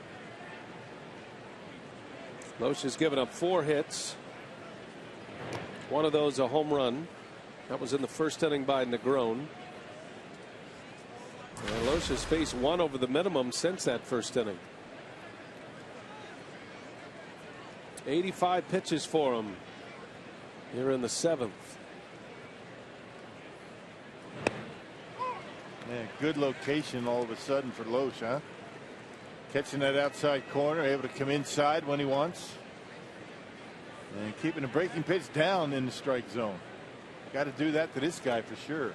Loesch has given up 4 hits. One of those a home run. That was in the first inning by Negron. And Loesch has faced 1 over the minimum since that first inning. 85 pitches for him here in the 7th. Man, good location all of a sudden for Loesch, huh? Catching that outside corner, able to come inside when he wants. And keeping the breaking pitch down in the strike zone. Got to do that to this guy for sure.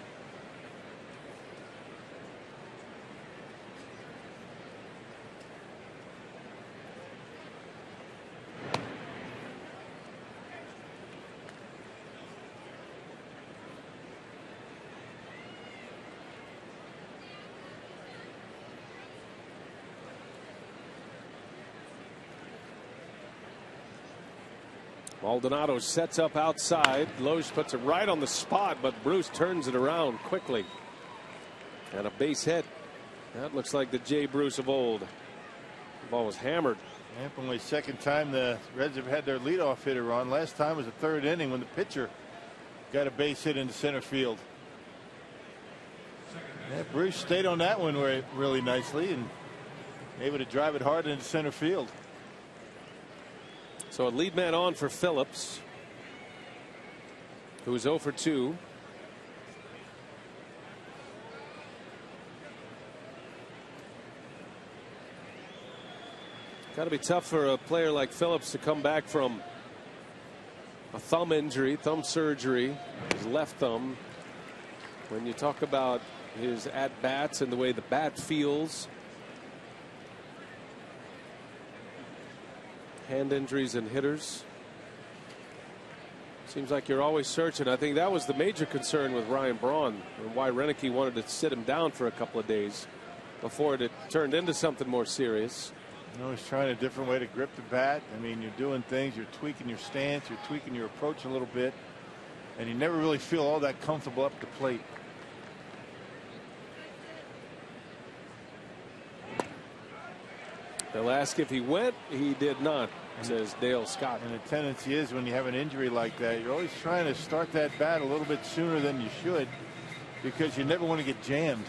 Maldonado sets up outside. Loesch puts it right on the spot, but Bruce turns it around quickly. And a base hit. That looks like the Jay Bruce of old. The ball was hammered. And only second time the Reds have had their leadoff hitter on. Last time was the 3rd inning when the pitcher got a base hit into center field. Yeah, Bruce stayed on that one really nicely and able to drive it hard into center field. So a lead man on for Phillips, who's 0 for 2. Got to be tough for a player like Phillips to come back from a thumb injury, thumb surgery, his left thumb. When you talk about his at-bats and the way the bat feels, hand injuries and hitters, seems like you're always searching. I think that was the major concern with Ryan Braun and why Renicky wanted to sit him down for a couple of days before it turned into something more serious. You know, he's trying a different way to grip the bat. I mean, you're doing things, you're tweaking your stance, you're tweaking your approach a little bit, and you never really feel all that comfortable up the plate. They'll ask if he went. He did not, says Dale Scott. And the tendency is when you have an injury like that, you're always trying to start that bat a little bit sooner than you should because you never want to get jammed.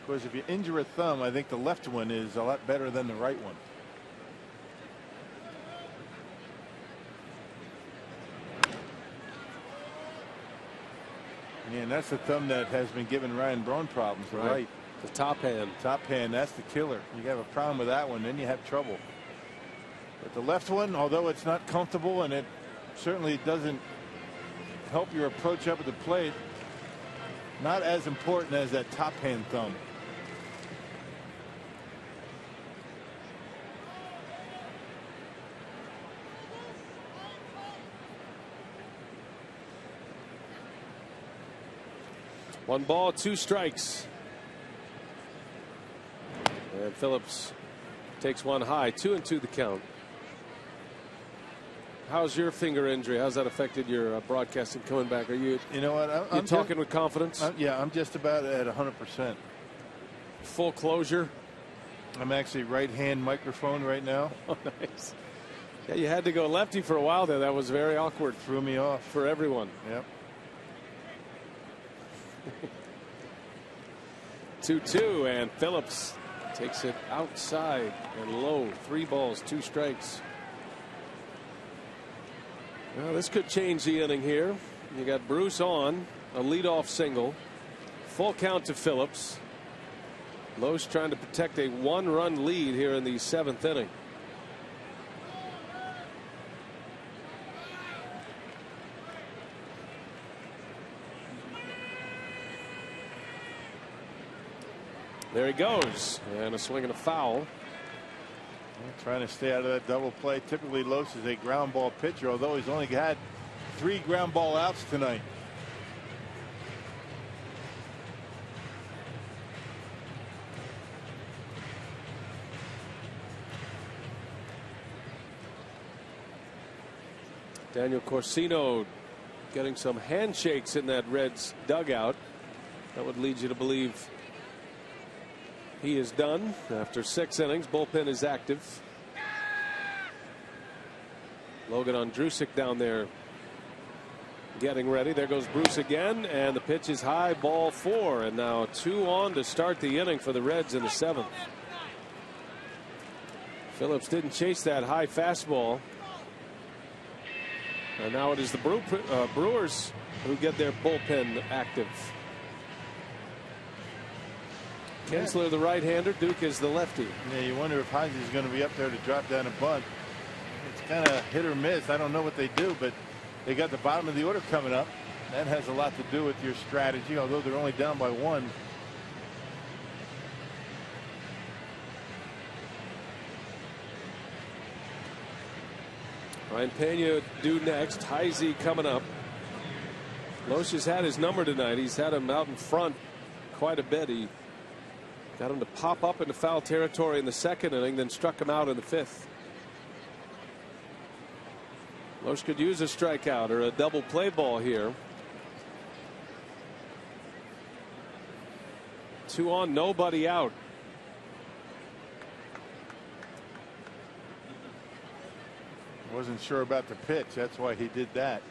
Of course, if you injure a thumb, I think the left one is a lot better than the right one. Yeah, and that's the thumb that has been giving Ryan Braun problems. Right. The top hand. Top hand, that's the killer. You have a problem with that one, then you have trouble. But the left one, although it's not comfortable and it certainly doesn't help your approach up at the plate, not as important as that top hand thumb. One ball, 2 strikes. And Phillips takes one high. 2-2 the count. How's your finger injury? How's that affected your broadcasting coming back? Are you? You know what? I'm talking with confidence. Yeah, I'm just about at 100%. Full closure. I'm actually right-hand microphone right now. Oh, nice. Yeah, you had to go lefty for a while there. That was very awkward. Threw me off for everyone. Yep. 2-2, and Phillips takes it outside and low. 3 balls, 2 strikes. Well, this could change the inning here. You got Bruce on a leadoff single. Full count to Phillips. Lowe's trying to protect a 1-run lead here in the 7th inning. There he goes, and a swing and a foul. Trying to stay out of that double play. Typically, Los is a ground ball pitcher, although he's only had 3 ground ball outs tonight. Daniel Corsino getting some handshakes in that Reds dugout. That would lead you to believe he is done after 6 innings. Bullpen is active. Logan Ondrusek down there getting ready. There goes Bruce again, and the pitch is high, ball 4, and now 2 on to start the inning for the Reds in the 7th. Phillips didn't chase that high fastball, and now it is the Brewers who get their bullpen active. Kinsler, the right-hander. Duke is the lefty. Yeah, you wonder if Heisey is going to be up there to drop down a bunt. It's kind of hit or miss. I don't know what they do, but they got the bottom of the order coming up. That has a lot to do with your strategy, although they're only down by 1. Ryan Pena due next. Heisey coming up. Loesch has had his number tonight. He's had him out in front quite a bit. He got him to pop up into foul territory in the 2nd inning, then struck him out in the 5th. Loesch could use a strikeout or a double play ball here. 2 on, nobody out. Wasn't sure about the pitch. That's why he did that.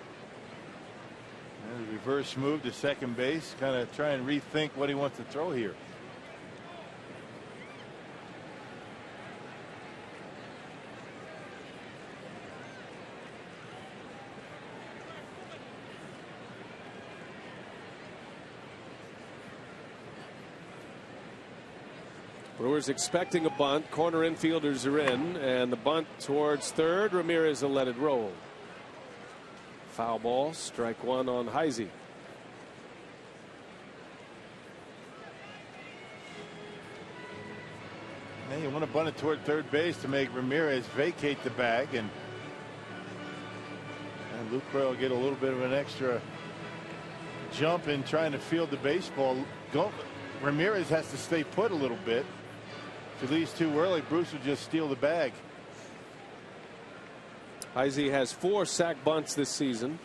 And the reverse move to second base, kind of try and rethink what he wants to throw here. Brewers expecting a bunt. Corner infielders are in, and the bunt towards third. Ramirez will let it roll. Foul ball, strike 1 on Heisey. Now you want to bunt it toward third base to make Ramirez vacate the bag, and Lucroy will get a little bit of an extra jump in trying to field the baseball. Ramirez has to stay put a little bit. If he leaves too early, Bruce will just steal the bag. Heisey has 4 sack bunts this season.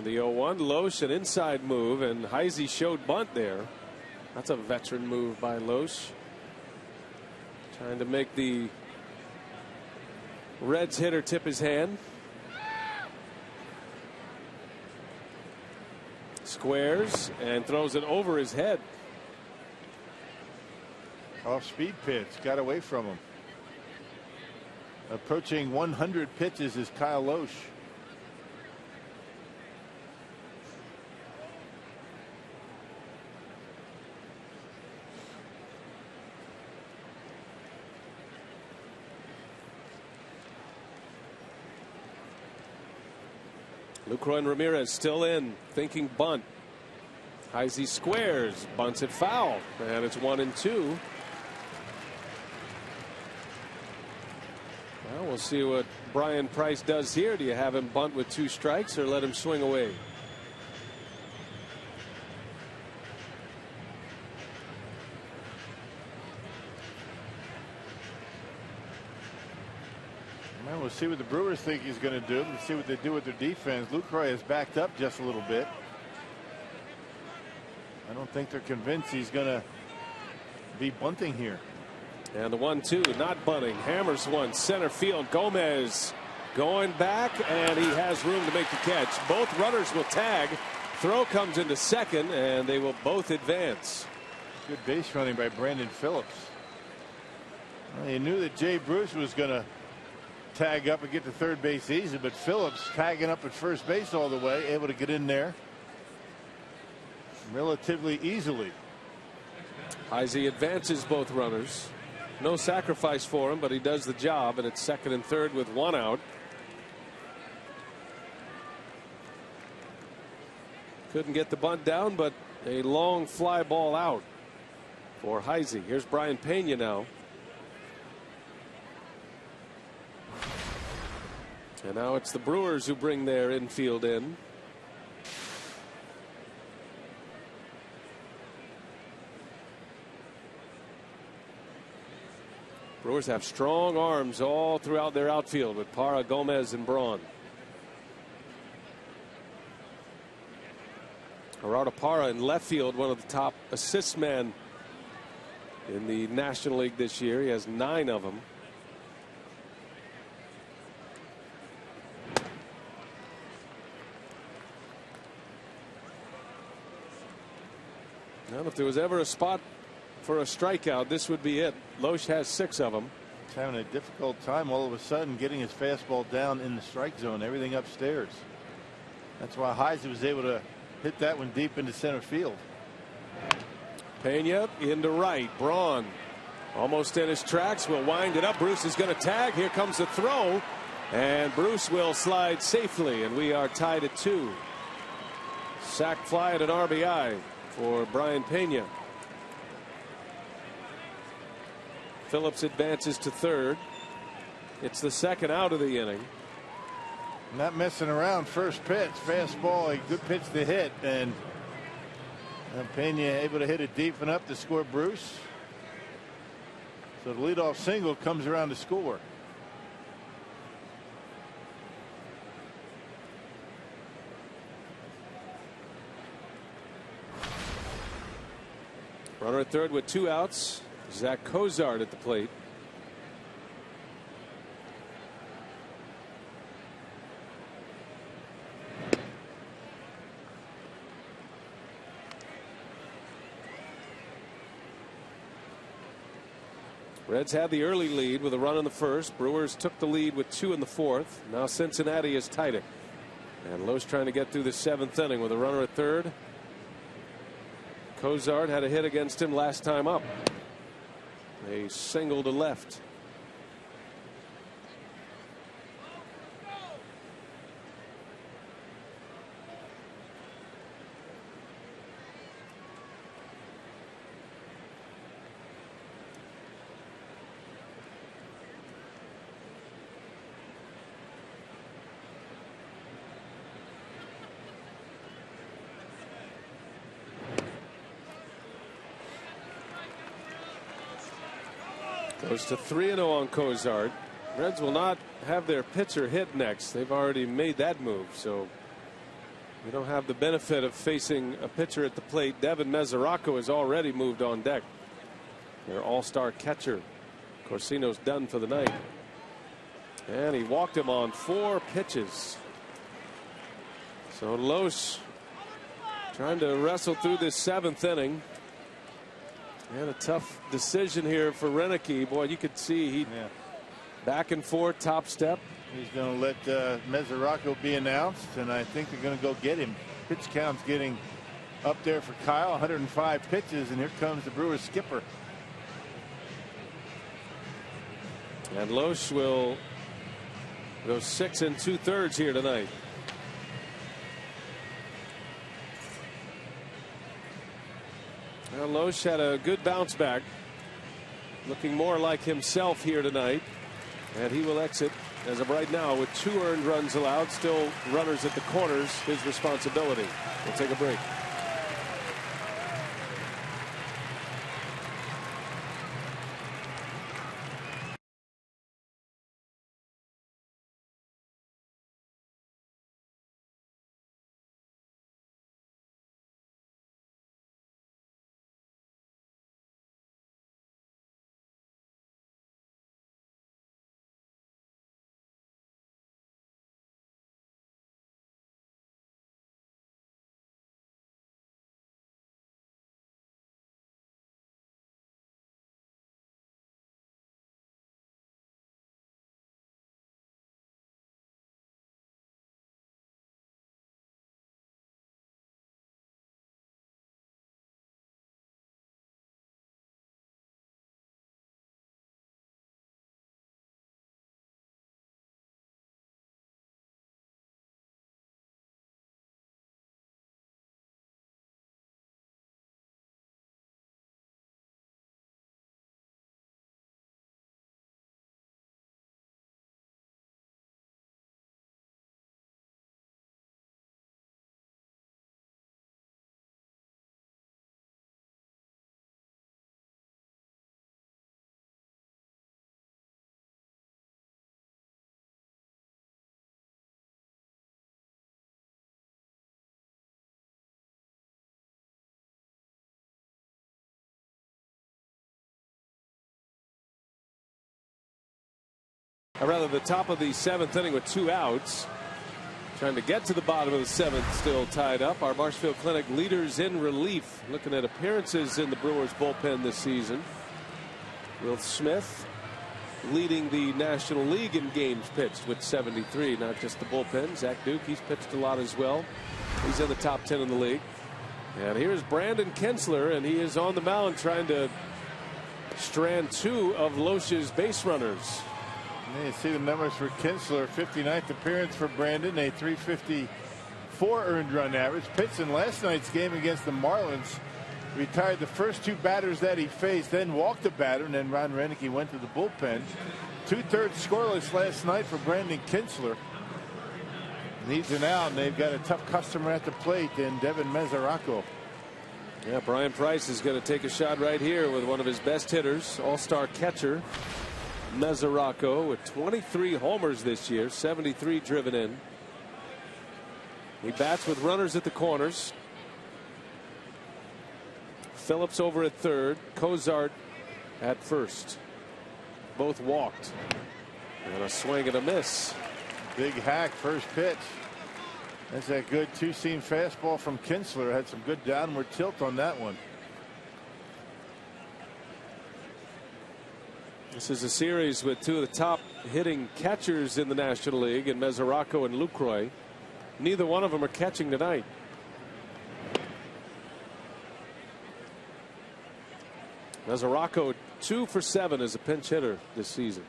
And the 0-1, Loesch, an inside move, and Heisey showed bunt there. That's a veteran move by Loesch. Trying to make the Reds hitter tip his hand. Squares and throws it over his head. Off speed pitch, got away from him. Approaching 100 pitches is Kyle Loesch. Lucroy and Ramirez still in, thinking bunt. Heisey squares, bunts it foul, and it's 1-2. Well, we'll see what Brian Price does here. Do you have him bunt with 2 strikes or let him swing away? Well, we'll see what the Brewers think he's going to do. We'll see what they do with their defense. Lucroy has backed up just a little bit. I don't think they're convinced he's going to be bunting here. And the 1-2, not bunting. Hammers one, center field. Gomez going back, and he has room to make the catch. Both runners will tag. Throw comes into second, and they will both advance. Good base running by Brandon Phillips. Well, you knew that Jay Bruce was going to tag up and get to third base easy, but Phillips tagging up at first base all the way, able to get in there relatively easily. Heisey advances both runners. No sacrifice for him, but he does the job, and it's second and third with 1 out. Couldn't get the bunt down, but a long fly ball out for Heisey. Here's Brian Pena now. And now it's the Brewers who bring their infield in. Brewers have strong arms all throughout their outfield with Parra, Gomez, and Braun. Gerardo Parra in left field, one of the top assist men in the National League this year. He has 9 of them. And if there was ever a spot for a strikeout, this would be it. Loesch has 6 of them. He's having a difficult time all of a sudden getting his fastball down in the strike zone, everything upstairs. That's why Heisey was able to hit that one deep into center field. Pena into right. Braun almost in his tracks, will wind it up. Bruce is going to tag. Here comes the throw, and Bruce will slide safely, and we are tied at 2. Sac fly at an RBI for Brian Pena. Phillips advances to third. It's the second out of the inning. Not messing around. First pitch, fastball, a good pitch to hit, and Pena able to hit it deep enough to score Bruce. So the leadoff single comes around to score. Runner at third with 2 outs. Zach Cozart at the plate. Reds had the early lead with a run in the first. Brewers took the lead with 2 in the fourth. Now Cincinnati is tied it. And Loesch trying to get through the 7th inning with a runner at third. Cozart had a hit against him last time up. A single to left. Goes to 3-0 on Cozart. Reds will not have their pitcher hit next. They've already made that move. So You don't have the benefit of facing a pitcher at the plate. Devin Mesoraco has already moved on deck. Their all-star catcher. Corsino's done for the night. And he walked him on 4 pitches. So Loesch trying to wrestle through this 7th inning. And a tough decision here for Renicky. Boy, you could see he back and forth, top step. He's going to let Mesoraco be announced, and I think they're going to go get him. Pitch count's getting up there for Kyle, 105 pitches, and here comes the Brewers skipper. And Loesch will go 6 2/3 here tonight. Well, Loesch had a good bounce back, looking more like himself here tonight, and he will exit as of right now with 2 earned runs allowed. Still runners at the corners, his responsibility. We'll take a break. Or rather, the top of the 7th inning with 2 outs. Trying to get to the bottom of the 7th, still tied up. Our Marshfield Clinic leaders in relief. Looking at appearances in the Brewers bullpen this season. Will Smith leading the National League in games pitched with 73. Not just the bullpen. Zach Duke, he's pitched a lot as well. He's in the top 10 in the league. And here's Brandon Kinsler, and he is on the mound trying to strand 2 of Loesch's base runners. And you see the numbers for Kinsler. 59th appearance for Brandon, a .354 earned run average. Pitched in last night's game against the Marlins. Retired the first 2 batters that he faced, then walked a batter, and then Ron Renicky went to the bullpen. 2/3 scoreless last night for Brandon Kinsler. Needs an out, and they've got a tough customer at the plate in Devin Mesoraco. Yeah, Brian Price is going to take a shot right here with one of his best hitters, all-star catcher Mesoraco, with 23 homers this year, 73 driven in. He bats with runners at the corners. Phillips over at third, Cozart at first. Both walked. And a swing and a miss. Big hack, first pitch. That's a good 2-seam fastball from Kinsler. Had some good downward tilt on that one. This is a series with 2 of the top hitting catchers in the National League, in Mesoraco and Lucroy. Neither one of them are catching tonight. Mesoraco 2 for 7 as a pinch hitter this season.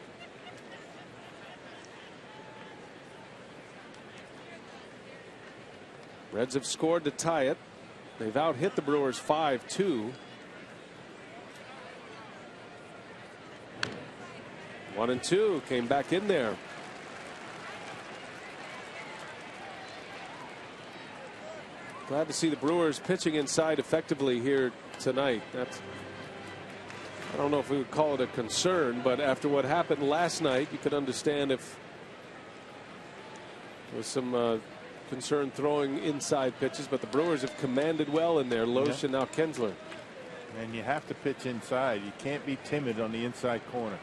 Reds have scored to tie it. They've out-hit the Brewers 5-2. 1-2 came back in there. Glad to see the Brewers pitching inside effectively here tonight. I don't know if we would call it a concern, but after what happened last night, you could understand if there was some concerned throwing inside pitches, but the Brewers have commanded well in there. Loesch and now Kinsler. And you have to pitch inside. You can't be timid on the inside corner.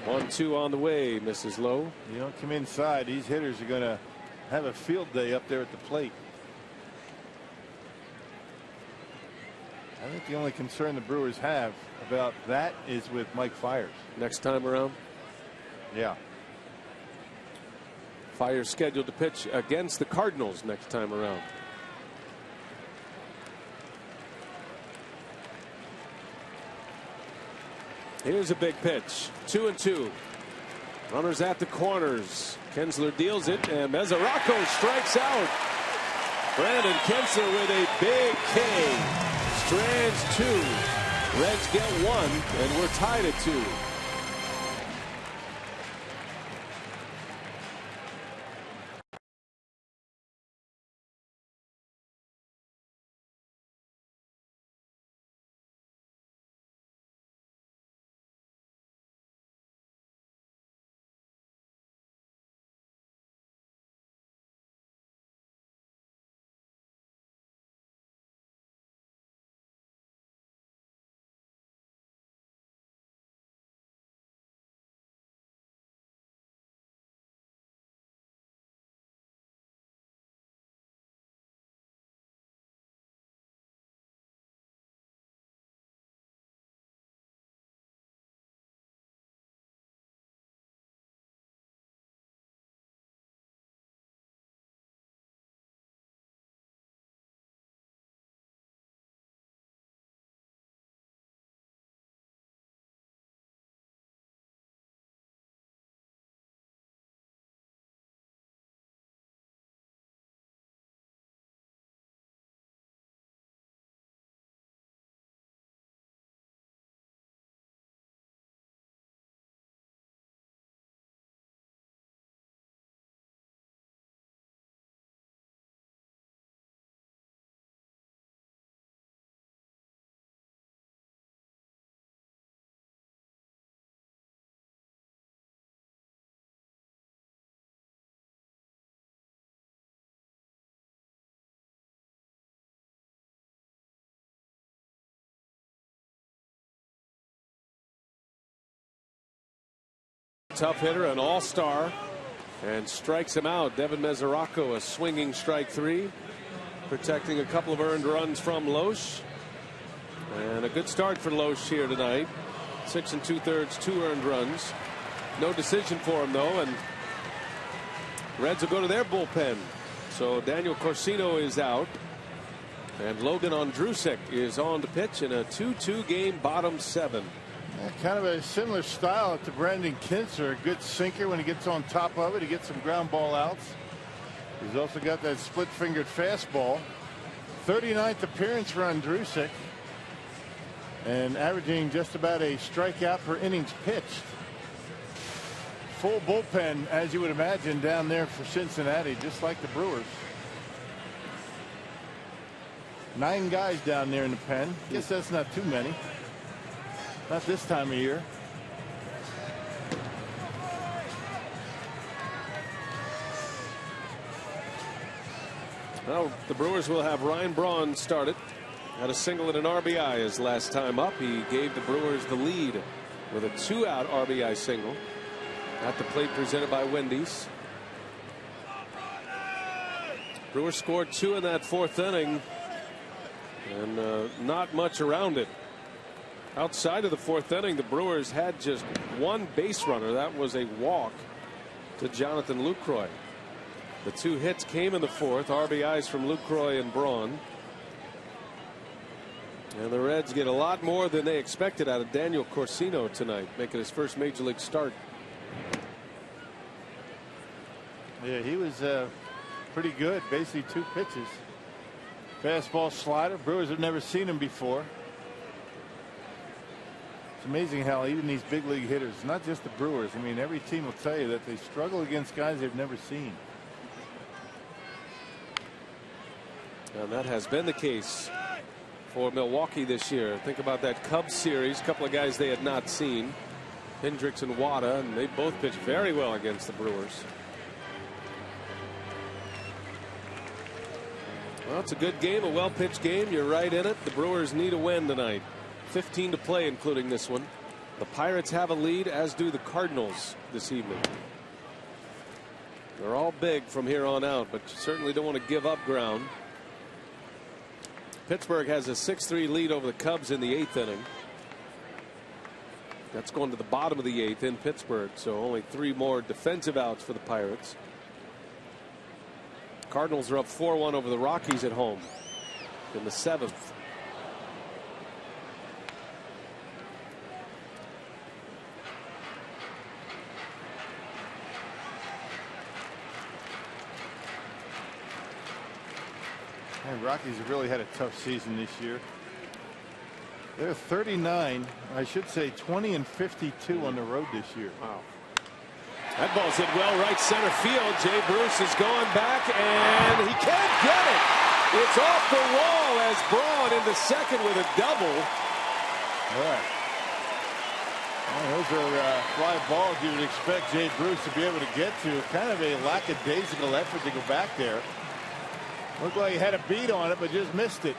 1-2 on the way, misses low. You don't come inside, these hitters are going to have a field day up there at the plate. I think the only concern the Brewers have about that is with Mike Fiers. Next time around? Yeah. Fiers scheduled to pitch against the Cardinals next time around. Here's a big pitch. 2-2. Runners at the corners. Kinsler deals it, and Mesoraco strikes out. Brandon Kinsler with a big K. Strands 2. Reds get 1, and we're tied at 2. Tough hitter, an all-star, and strikes him out. Devin Mesoraco, a swinging strike 3, protecting a couple of earned runs from Loesch. And a good start for Loesch here tonight. 6 2/3, 2 earned runs. No decision for him though, and Reds will go to their bullpen. So Daniel Corsino is out, and Logan Ondrusek is on to pitch in a 2-2 game, bottom 7. Yeah, kind of a similar style to Brandon Kinsler. A good sinker when he gets on top of it. He gets some ground ball outs. He's also got that split-fingered fastball. 39th appearance for Ondrusek, and averaging just about a strikeout per innings pitched. Full bullpen, as you would imagine, down there for Cincinnati, just like the Brewers. 9 guys down there in the pen. Guess that's not too many. Not this time of year. Well, the Brewers will have Ryan Braun started. Had a single and an RBI his last time up. He gave the Brewers the lead with a 2-out RBI single. At the plate, presented by Wendy's. Brewers scored 2 in that 4th inning, and not much around it. Outside of the 4th inning, the Brewers had just 1 base runner. That was a walk to Jonathan Lucroy. The 2 hits came in the 4th, RBIs from Lucroy and Braun. And the Reds get a lot more than they expected out of Daniel Corsino tonight, making his first major league start. Yeah, he was pretty good. Basically 2 pitches. Fastball, slider. Brewers have never seen him before. It's amazing how even these big league hitters, not just the Brewers, I mean, every team will tell you that they struggle against guys they've never seen. And that has been the case for Milwaukee this year. Think about that Cubs series, a couple of guys they had not seen, Hendricks and Wada, and they both pitched very well against the Brewers. Well, it's a good game, a well-pitched game. You're right in it. The Brewers need a win tonight. 15 to play, including this one. The Pirates have a lead, as do the Cardinals this evening. They're all big from here on out, but you certainly don't want to give up ground. Pittsburgh has a 6-3 lead over the Cubs in the 8th inning. That's going to the bottom of the 8th in Pittsburgh, so only 3 more defensive outs for the Pirates. Cardinals are up 4-1 over the Rockies at home in the 7th. And Rockies have really had a tough season this year. They're 39, I should say 20 and 52 on the road this year. Wow. That ball's hit well right center field. Jay Bruce is going back, and he can't get it. It's off the wall as Braun into second with a double. All right. Well, those are fly balls you would expect Jay Bruce to be able to get to. Kind of a lackadaisical effort to go back there. Looked like he had a beat on it, but just missed it.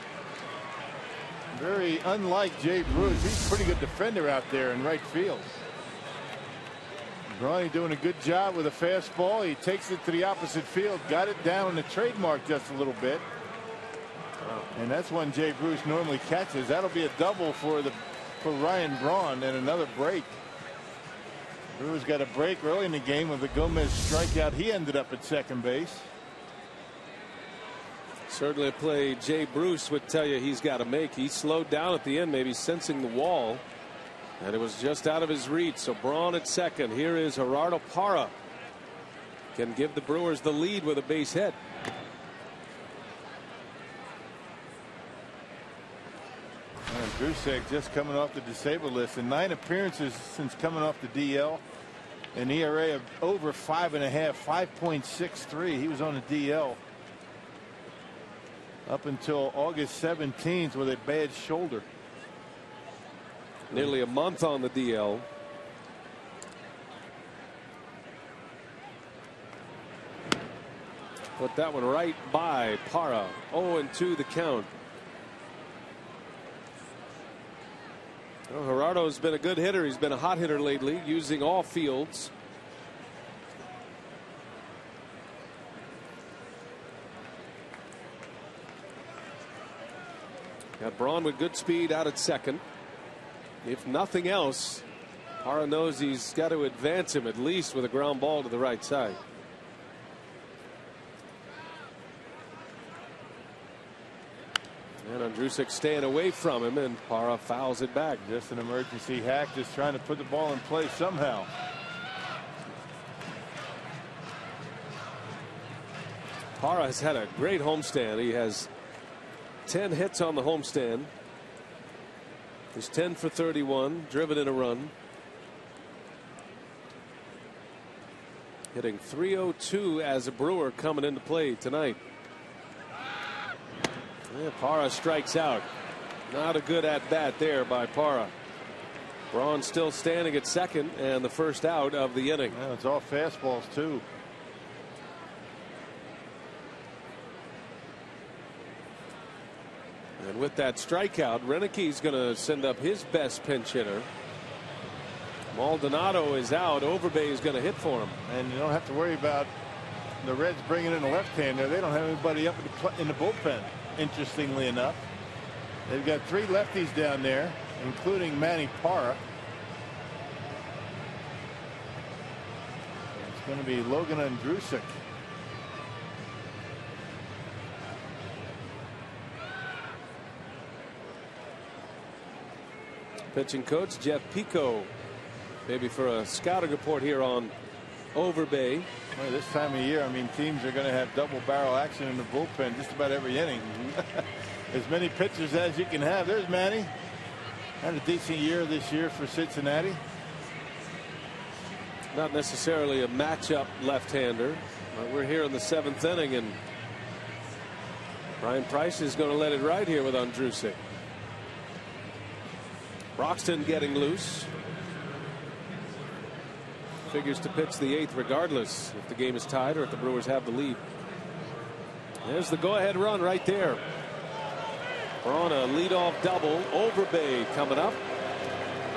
Very unlike Jay Bruce. He's a pretty good defender out there in right field. Brawny doing a good job with a fastball. He takes it to the opposite field. Got it down on the trademark just a little bit. And that's one Jay Bruce normally catches. That'll be a double for Ryan Braun and another break. Brewers got a break early in the game with the Gomez strikeout. He ended up at second base. Certainly a play Jay Bruce would tell you he's got to make. He slowed down at the end, maybe sensing the wall, and it was just out of his reach. So Braun at second. Here is Gerardo Parra. Can give the Brewers the lead with a base hit. And Drusek just coming off the disabled list in 9 appearances since coming off the DL. An ERA of over 5.5, 5.63. He was on the DL up until August 17th with a bad shoulder. Nearly a month on the DL. Put that one right by Parra. 0-2 the count. Well, Gerardo's been a good hitter. He's been a hot hitter lately, using all fields. Got Braun with good speed out at second. If nothing else, Parra knows he's got to advance him at least with a ground ball to the right side. And Andrusek staying away from him, and Parra fouls it back. Just an emergency hack, just trying to put the ball in play somehow. Parra has had a great homestand. He has 10 hits on the homestand. He's 10 for 31, driven in a run. Hitting .302 as a Brewer coming into play tonight. Yeah, Parra strikes out. Not a good at bat there by Parra. Braun still standing at second, and the first out of the inning. Yeah, it's all fastballs too. And with that strikeout, Reneke's going to send up his best pinch hitter. Maldonado is out. Overbay is going to hit for him. And you don't have to worry about the Reds bringing in a left-hander. They don't have anybody up in the bullpen, interestingly enough. They've got 3 lefties down there, including Manny Parra. It's going to be Logan Andrusek. Pitching coach Jeff Pico, maybe for a scouting report here on Overbay. Well, this time of year, I mean, teams are going to have double barrel action in the bullpen just about every inning. As many pitchers as you can have. There's Manny. Had a decent year this year for Cincinnati. Not necessarily a matchup left-hander. We're here in the 7th inning, and Brian Price is going to let it ride here with Andrusek. Broxton getting loose. Figures to pitch the 8th regardless if the game is tied or if the Brewers have the lead. There's the go-ahead run right there. Braun a leadoff double. Overbay coming up.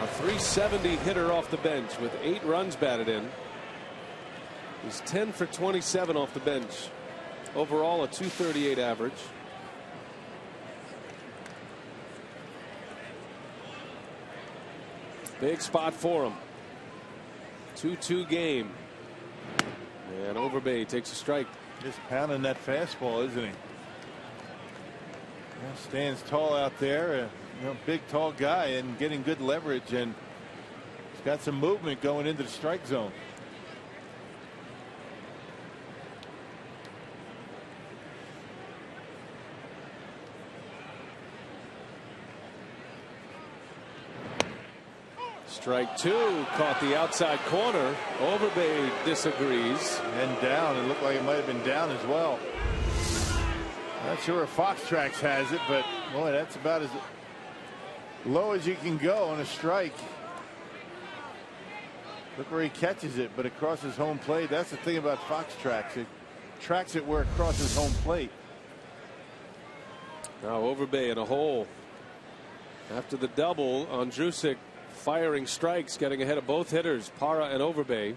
A .370 hitter off the bench with 8 runs batted in. He's 10 for 27 off the bench. Overall a .238 average. Big spot for him. 2-2 game. And Overbay takes a strike. Just pounding that fastball, isn't he? Stands tall out there, big tall guy, and getting good leverage, and he's got some movement going into the strike zone. Strike 2, caught the outside corner. Overbay disagrees. And down. It looked like it might have been down as well. Not sure if Fox Tracks has it, but boy, that's about as low as you can go on a strike. Look where he catches it, but it crosses home plate. That's the thing about Fox Tracks. It tracks it where it crosses home plate. Now Overbay in a hole. After the double, Andrusik firing strikes, getting ahead of both hitters, Parra and Overbay.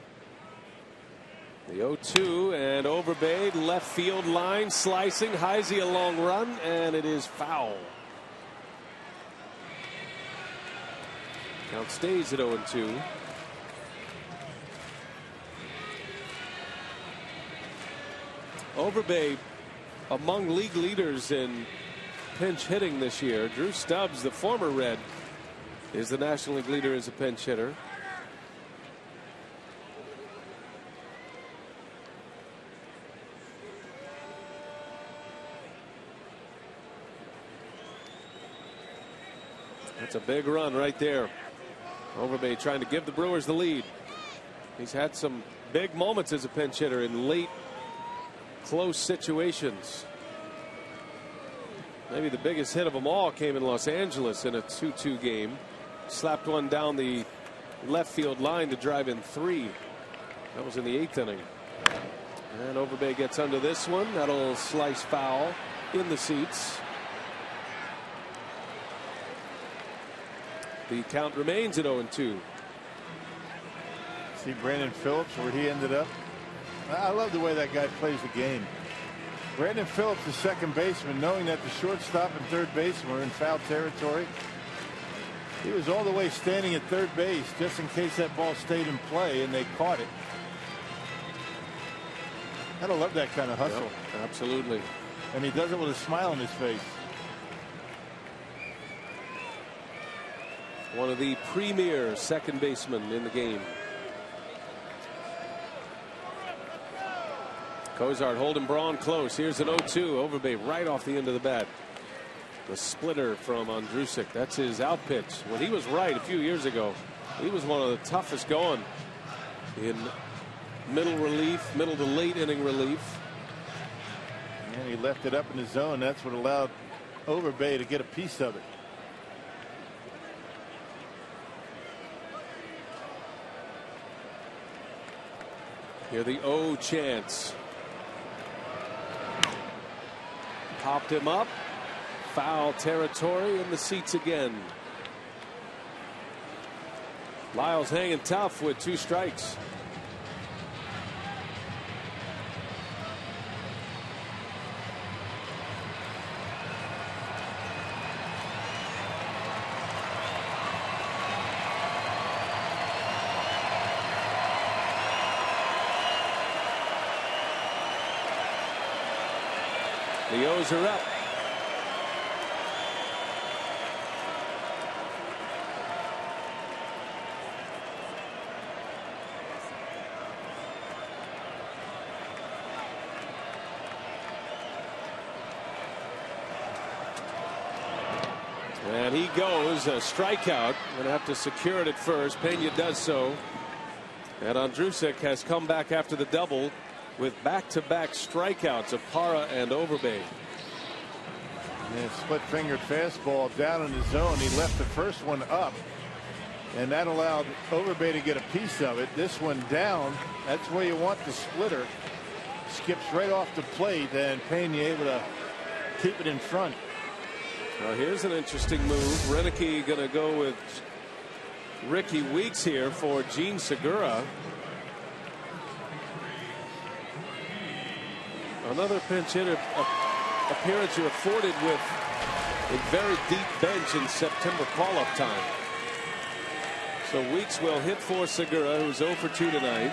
The 0-2, and Overbay left field line slicing. Heisey a long run, and it is foul. Count stays at 0-2. Overbay among league leaders in pinch hitting this year. Drew Stubbs, the former Red, is the National League leader as a pinch hitter. That's a big run right there. Overbay trying to give the Brewers the lead. He's had some big moments as a pinch hitter in late close situations. Maybe the biggest hit of them all came in Los Angeles in a 2-2 game. Slapped one down the left field line to drive in 3. That was in the 8th inning. And Overbay gets under this one. That'll slice foul in the seats. The count remains at 0-2. See Brandon Phillips where he ended up. I love the way that guy plays the game. Brandon Phillips, the second baseman, knowing that the shortstop and third baseman were in foul territory. He was all the way standing at third base just in case that ball stayed in play, and they caught it. I love that kind of hustle. Yep, absolutely. And he does it with a smile on his face. One of the premier second basemen in the game. Cozart holding Braun close. Here's an 0-2. Overbay right off the end of the bat. The splitter from Andrusik. That's his out pitch. When he was right a few years ago, he was one of the toughest going in middle relief, middle to late inning relief. And he left it up in the zone. That's what allowed Overbay to get a piece of it. Here the 0 chance. Popped him up. Foul territory in the seats again. Lyles hanging tough with 2 strikes. The O's are up. And he goes, a strikeout. Going to have to secure it at first. Pena does so. And Andrusik has come back after the double with back-to-back strikeouts of Parra and Overbay. And split-fingered fastball down in the zone. He left the first one up, and that allowed Overbay to get a piece of it. This one down. That's where you want the splitter. skips right off the plate, and Pena able to keep it in front. Now here's an interesting move. Renicky going to go with Ricky Weeks here for Gene Segura. Another pinch hitter appearance you're afforded with a very deep bench in September call-up time. So Weeks will hit for Segura, who's 0 for 2 tonight.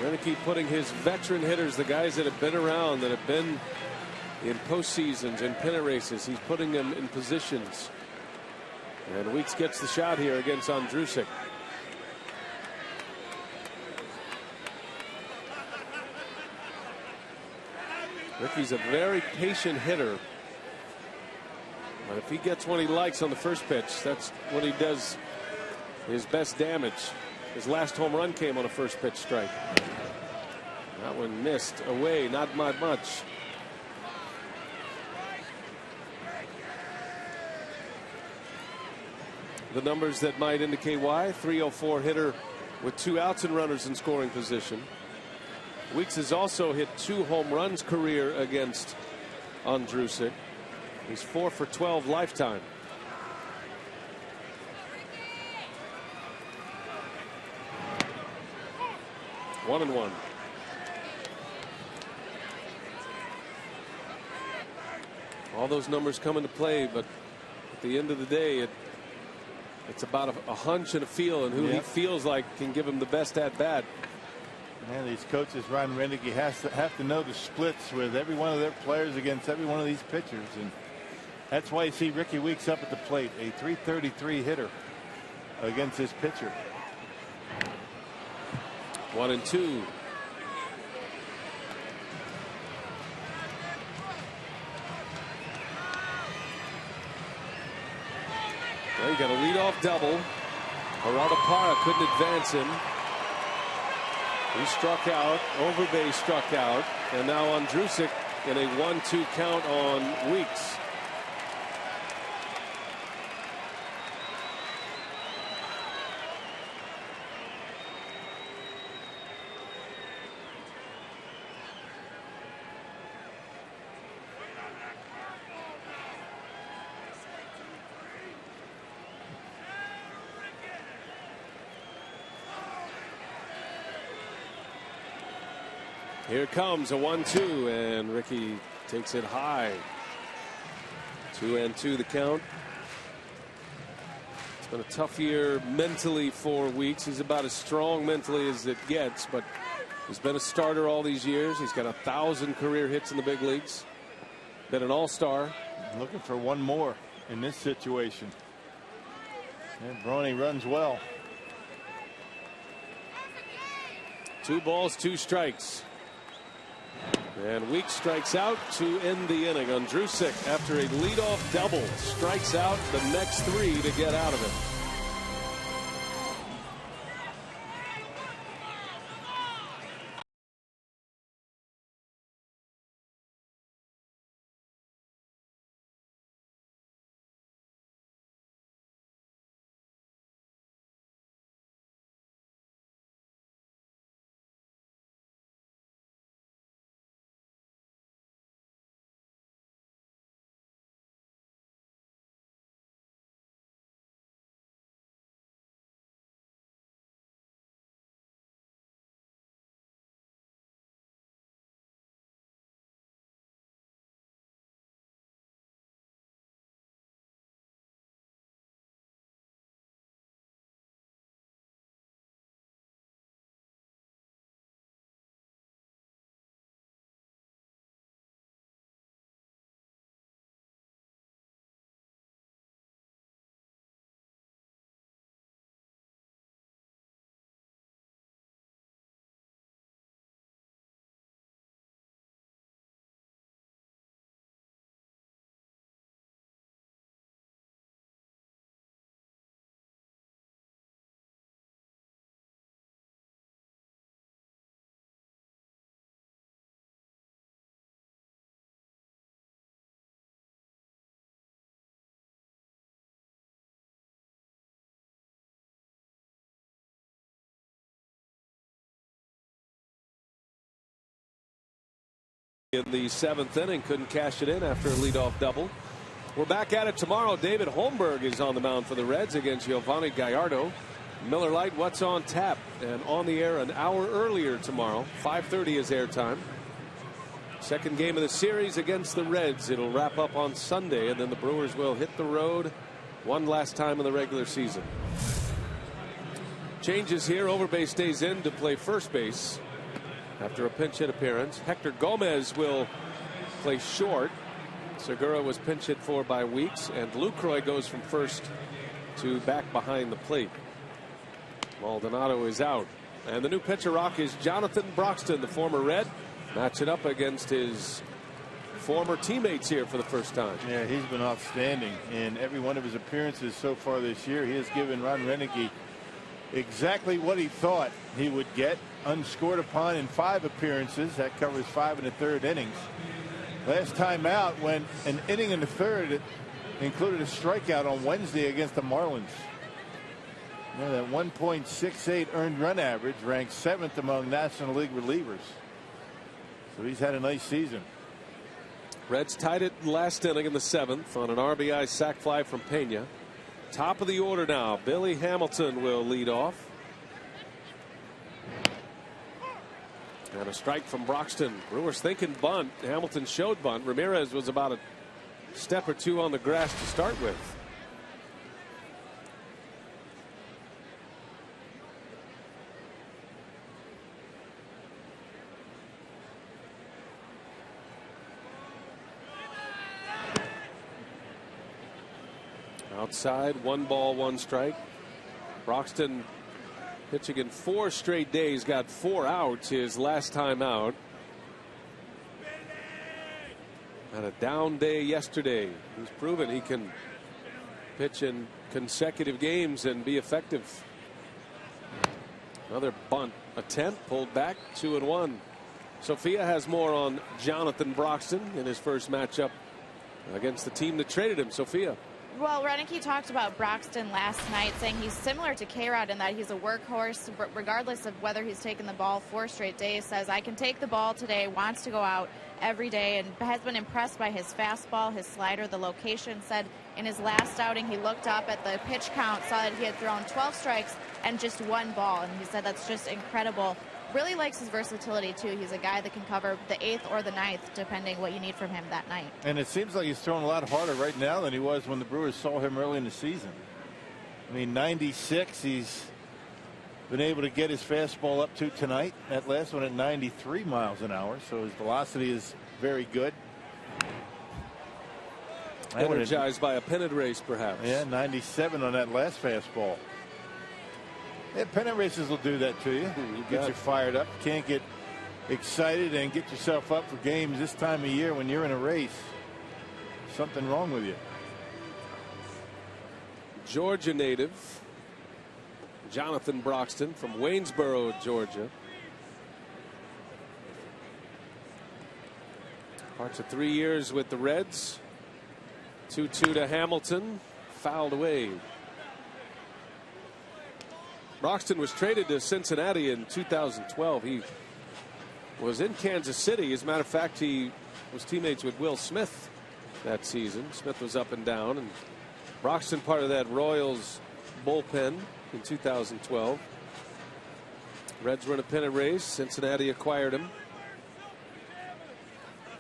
Renicky putting his veteran hitters, the guys that have been around, that have been in postseasons and pennant races, he's putting them in positions. And Weeks gets the shot here against Andrusik. Ricky's a very patient hitter. But if he gets one he likes on the first pitch, that's when he does his best damage. His last home run came on a first pitch strike. That one missed away, not much. The numbers that might indicate why. 304 hitter with 2 outs and runners in scoring position. Weeks has also hit 2 home runs career against Andrusik. He's 4 for 12 lifetime. One and one. All those numbers come into play, but at the end of the day, it's about a hunch and a feel, and who he feels like can give him the best at bat. Man, these coaches, Ron Renicky, have to know the splits with every one of their players against every one of these pitchers, and that's why you see Ricky Weeks up at the plate, a .333 hitter against his pitcher. 1 and 2. Well, you got a leadoff double. Geraldo Parra couldn't advance him. He struck out. Overbay struck out. And now Andrusik in a 1-2 count on Weeks. Here comes a 1-2, and Ricky takes it high. 2-2 the count. It's been a tough year mentally for Weeks. He's about as strong mentally as it gets, but he's been a starter all these years. He's got 1,000 career hits in the big leagues. Been an all-star. Looking for one more in this situation. And Brony runs well. 2 balls, 2 strikes. And Weeks strikes out to end the inning. Andrusik, after a leadoff double, strikes out the next 3 to get out of it. in the 7th inning, couldn't cash it in after a leadoff double. We're back at it tomorrow. David Holmberg is on the mound for the Reds against Giovanni Gallardo. Miller Lite, what's on tap, and on the air an hour earlier tomorrow. 5:30 is airtime. Second game of the series against the Reds. It'll wrap up on Sunday, and then the Brewers will hit the road one last time in the regular season. Changes here. Overbase stays in to play first base after a pinch hit appearance. Hector Gomez will play short. Segura was pinch hit for by Weeks, and Lucroy goes from first to back behind the plate. Maldonado is out, and the new pitcher rock is Jonathan Broxton, the former Red, matching up against his former teammates here for the first time. Yeah, he's been outstanding in every one of his appearances so far this year. He has given Ron Renneke exactly what he thought he would get. Unscored upon in 5 appearances. That covers 5 1/3 innings. Last time out, when an inning in the 3rd, it included a strikeout on Wednesday against the Marlins. Yeah, that 1.68 earned run average ranks 7th among National League relievers. So he's had a nice season. Reds tied it last inning in the 7th on an RBI sac fly from Pena. Top of the order now. Billy Hamilton will lead off. And a strike from Broxton. Brewers thinking bunt. Hamilton showed bunt. Ramirez was about a step or two on the grass to start with. Outside, 1 ball, 1 strike. Broxton pitching in 4 straight days, got 4 outs his last time out. Had a down day yesterday. He's proven he can pitch in consecutive games and be effective. Another bunt attempt, pulled back, 2-1. Sophia has more on Jonathan Broxton in his first matchup against the team that traded him. Sophia. Well, Renneke talked about Broxton last night, saying he's similar to K-Rod in that he's a workhorse, regardless of whether he's taken the ball 4 straight days. Says, I can take the ball today, wants to go out every day, and has been impressed by his fastball, his slider, the location. Said in his last outing, he looked up at the pitch count, saw that he had thrown 12 strikes and just 1 ball, and he said that's just incredible. Really likes his versatility, too. He's a guy that can cover the 8th or the 9th, depending what you need from him that night. And it seems like he's throwing a lot harder right now than he was when the Brewers saw him early in the season. I mean, 96, he's been able to get his fastball up to tonight. That last one at 93 miles an hour, so his velocity is very good. Energized by a pennant race, perhaps. Yeah, 97 on that last fastball. Yeah, pennant races will do that to you. Get you fired up. You can't get excited and get yourself up for games this time of year when you're in a race. Something wrong with you. Georgia native Jonathan Broxton from Waynesboro, Georgia. Parts of 3 years with the Reds. 2-2 to Hamilton. Fouled away. Broxton was traded to Cincinnati in 2012. He was in Kansas City. As a matter of fact, he was teammates with Will Smith that season. Smith was up and down, and Broxton part of that Royals bullpen in 2012. Reds were in a pennant race. Cincinnati acquired him.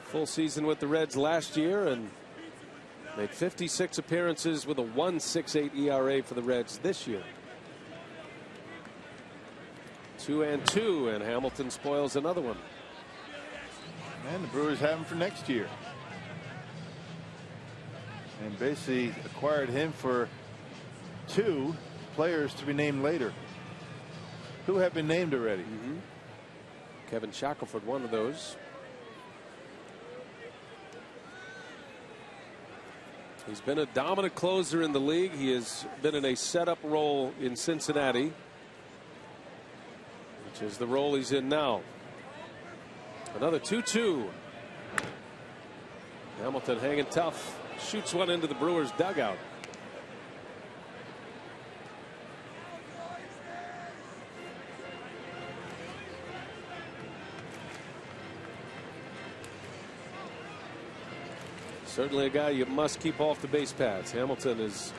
Full season with the Reds last year and made 56 appearances with a 1.68 ERA for the Reds this year. 2-2, and Hamilton spoils another one. And the Brewers have him for next year. And basically acquired him for 2 players to be named later, who have been named already. Kevin Shackelford, one of those. He's been a dominant closer in the league. He has been in a setup role in Cincinnati, which is the role he's in now. Another 2-2. Hamilton hanging tough. Shoots one into the Brewers dugout. Certainly a guy you must keep off the base paths. Hamilton is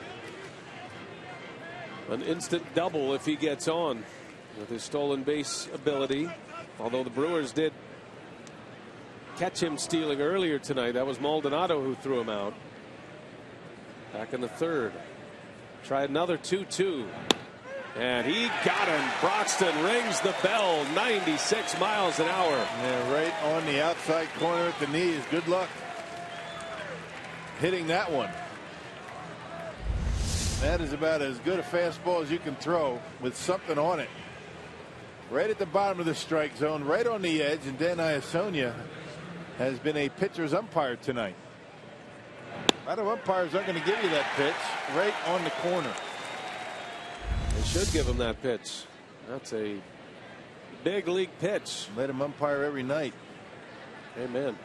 an instant double if he gets on with his stolen base ability. Although the Brewers did catch him stealing earlier tonight. That was Maldonado who threw him out back in the third. Try another 2-2. And he got him. Broxton rings the bell. 96 miles an hour. Yeah, right on the outside corner at the knees. Good luck hitting that one. That is about as good a fastball as you can throw with something on it. Right at the bottom of the strike zone, right on the edge. And Dan Iasonia has been a pitcher's umpire tonight. A lot of umpires aren't going to give you that pitch right on the corner. They should give him that pitch. That's a big league pitch. Let him umpire every night. Amen.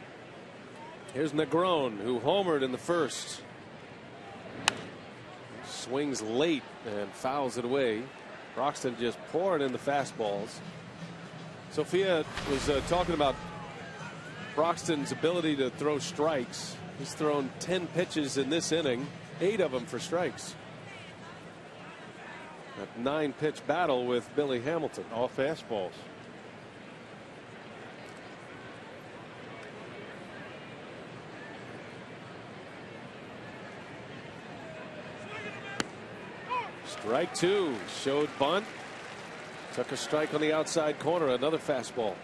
Here's Negron, who homered in the first. Swings late and fouls it away. Broxton just pouring in the fastballs. Sophia was talking about Broxton's ability to throw strikes. He's thrown 10 pitches in this inning, 8 of them for strikes. A 9-pitch battle with Billy Hamilton. All fastballs. Strike 2. Showed bunt. Took a strike on the outside corner. Another fastball.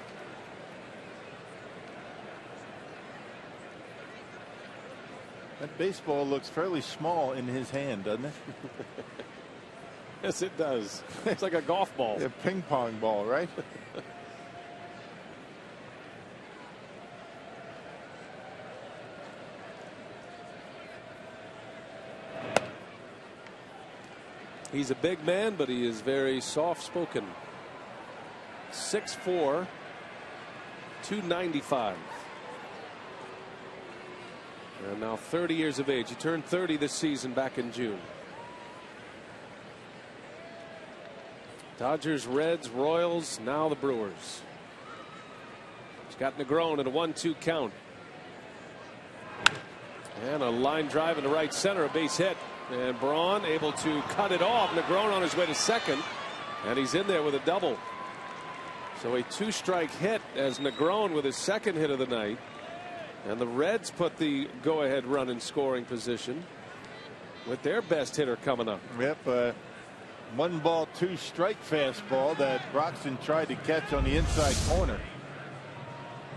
That baseball looks fairly small in his hand, doesn't it? Yes, it does. It's like a golf ball. A ping pong ball, right? He's a big man, but he is very soft-spoken. 6'4", 295. And now 30 years of age. He turned 30 this season back in June. Dodgers, Reds, Royals, now the Brewers. He's got Negron in a 1-2 count. And a line drive into right center, a base hit. And Braun able to cut it off. Negron on his way to second. And he's in there with a double. So a 2-strike hit as Negron with his second hit of the night. And the Reds put the go-ahead run in scoring position with their best hitter coming up. Yep. 1-ball, 2-strike fastball that Broxton tried to catch on the inside corner.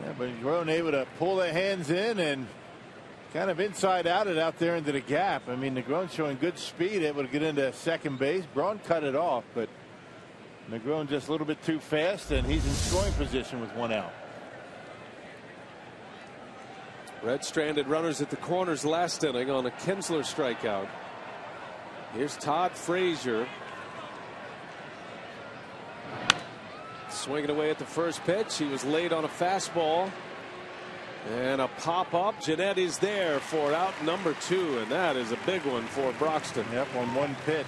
Yeah, but Negron able to pull the hands in and kind of inside out it out there into the gap. I mean, Negron showing good speed, able to get into second base. Braun cut it off, but Negron just a little bit too fast, and he's in scoring position with 1 out. Red stranded runners at the corners last inning on a Kinsler strikeout. Here's Todd Frazier. Swinging away at the first pitch. He was late on a fastball. And a pop-up. Jeanette is there for out number 2, and that is a big one for Broxton. Yep, on 1 pitch.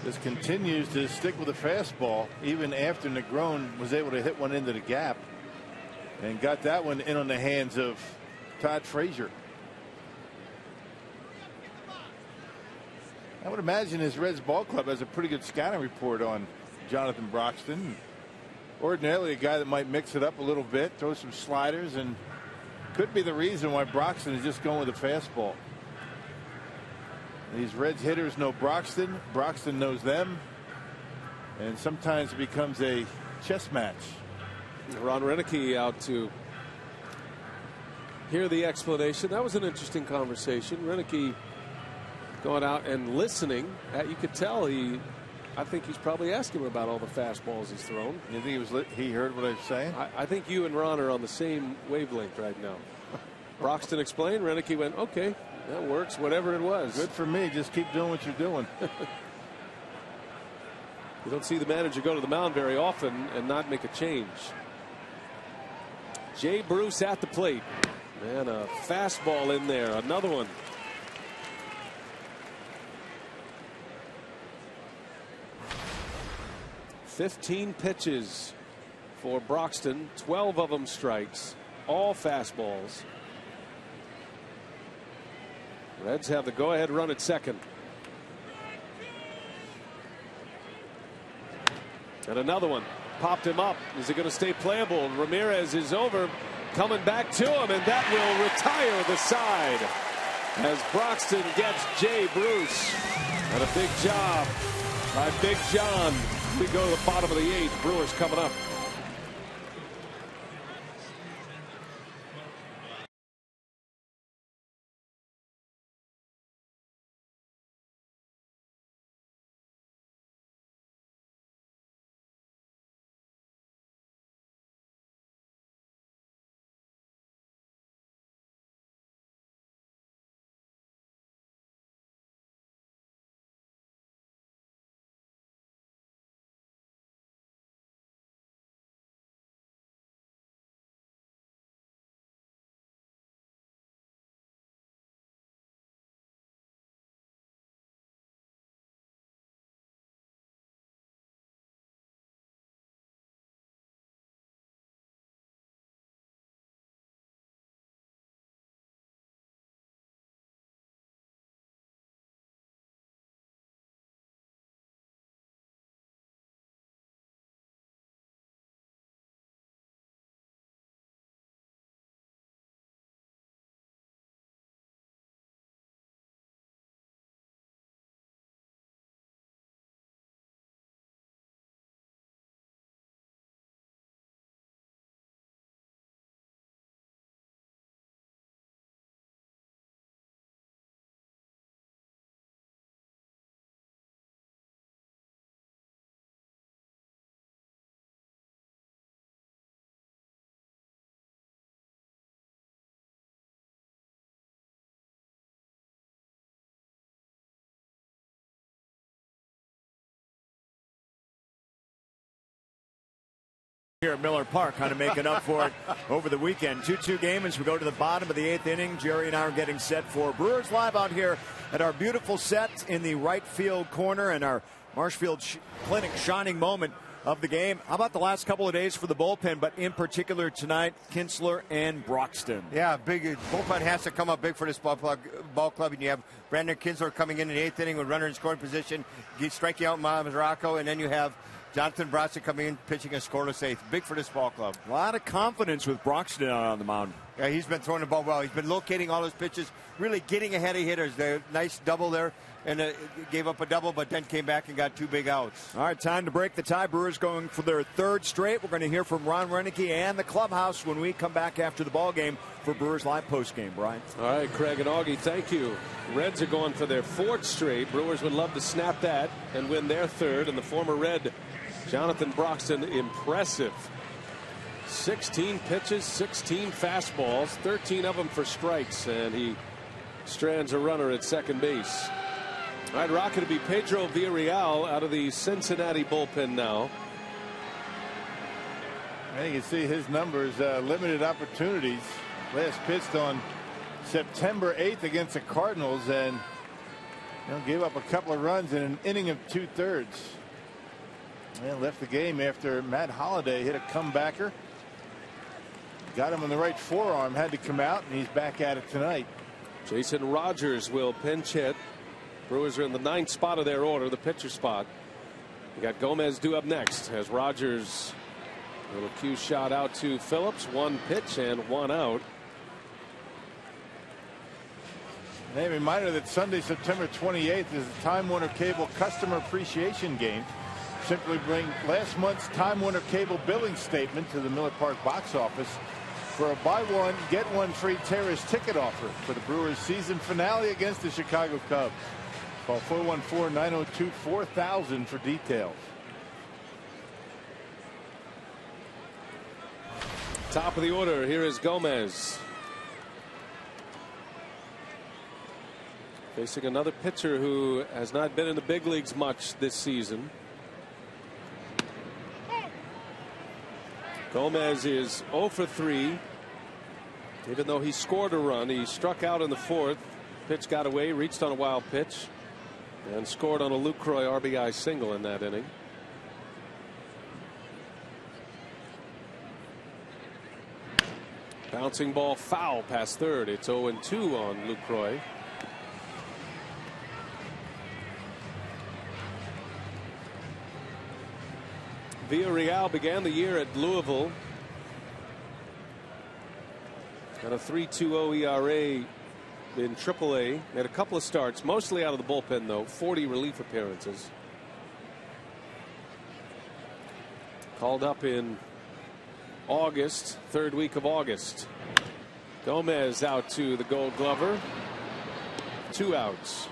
This continues to stick with the fastball even after Negron was able to hit one into the gap and got that one in on the hands of Todd Frazier. I would imagine his Reds ball club has a pretty good scouting report on Jonathan Broxton. Ordinarily a guy that might mix it up a little bit, throw some sliders, and could be the reason why Broxton is just going with a fastball. These Reds hitters know Broxton. Broxton knows them. And sometimes it becomes a chess match. Ron Renicky out to hear the explanation. That was an interesting conversation. Renicky going out and listening. You could tell I think he's probably asking him about all the fastballs he's thrown. You think he heard what I was saying? I think you and Ron are on the same wavelength right now. Broxton explained. Renicky went, okay, that works, whatever it was. Good for me. Just keep doing what you're doing. You don't see the manager go to the mound very often and not make a change. Jay Bruce at the plate. And a fastball in there. Another one. 15 pitches for Broxton, 12 of them strikes, all fastballs. Reds have the go-ahead run at second. And another one popped him up. Is it going to stay playable? Ramirez is over, coming back to him, and that will retire the side as Broxton gets Jay Bruce. And a big job by Big John. We go to the bottom of the 8th. Brewers coming up. Here at Miller Park, kind of making up for it over the weekend. 2-2 game as we go to the bottom of the 8th inning. Jerry and I are getting set for Brewers Live out here at our beautiful set in the right field corner and our Marshfield Clinic shining moment of the game. How about the last couple of days for the bullpen, but in particular tonight, Kinsler and Broxton? Yeah, big bullpen has to come up big for this ball club. And you have Brandon Kinsler coming in the 8th inning with runner in scoring position, striking out Mazaraco, and then you have Jonathan Broxton coming in, pitching a scoreless 8th. Big for this ball club. A lot of confidence with Broxton out on the mound. Yeah, he's been throwing the ball well. He's been locating all his pitches, really getting ahead of hitters. The nice double there, and gave up a double, but then came back and got 2 big outs. All right, time to break the tie. Brewers going for their 3rd straight. We're going to hear from Ron Renneke and the clubhouse when we come back after the ball game for Brewers Live postgame. Brian. All right, Craig and Augie, thank you. Reds are going for their 4th straight. Brewers would love to snap that and win their 3rd, and the former Red Jonathan Broxton, impressive. 16 pitches, 16 fastballs, 13 of them for strikes, and he strands a runner at second base. All right, Rocket, to be Pedro Villarreal out of the Cincinnati bullpen now. And you can see his numbers, limited opportunities. Last pitched on September 8th against the Cardinals, and gave up a couple of runs in an inning of 2/3. And left the game after Matt Holliday hit a comebacker. Got him on the right forearm, had to come out, and he's back at it tonight. Jason Rogers will pinch hit. Brewers are in the 9th spot of their order, the pitcher spot. You got Gomez due up next as Rogers, a little cue shot out to Phillips. 1 pitch and 1 out. And a reminder that Sunday, September 28th is the Time Warner Cable Customer Appreciation Game. Simply bring last month's Time Warner Cable billing statement to the Miller Park box office for a buy one, get one free terrace ticket offer for the Brewers season finale against the Chicago Cubs. Call 414-902-4000 for details. Top of the order, here is Gomez. Facing another pitcher who has not been in the big leagues much this season. Gomez is 0 for 3. Even though he scored a run, he struck out in the 4th. Pitch got away, reached on a wild pitch, and scored on a Lucroy RBI single in that inning. Bouncing ball foul past third. It's 0-2 on Lucroy. Villarreal began the year at Louisville. Got a 3.20 ERA in AAA. Had a couple of starts, mostly out of the bullpen though. 40 relief appearances. Called up in August, third week of August. Gomez out to the Gold Glover. 2 outs.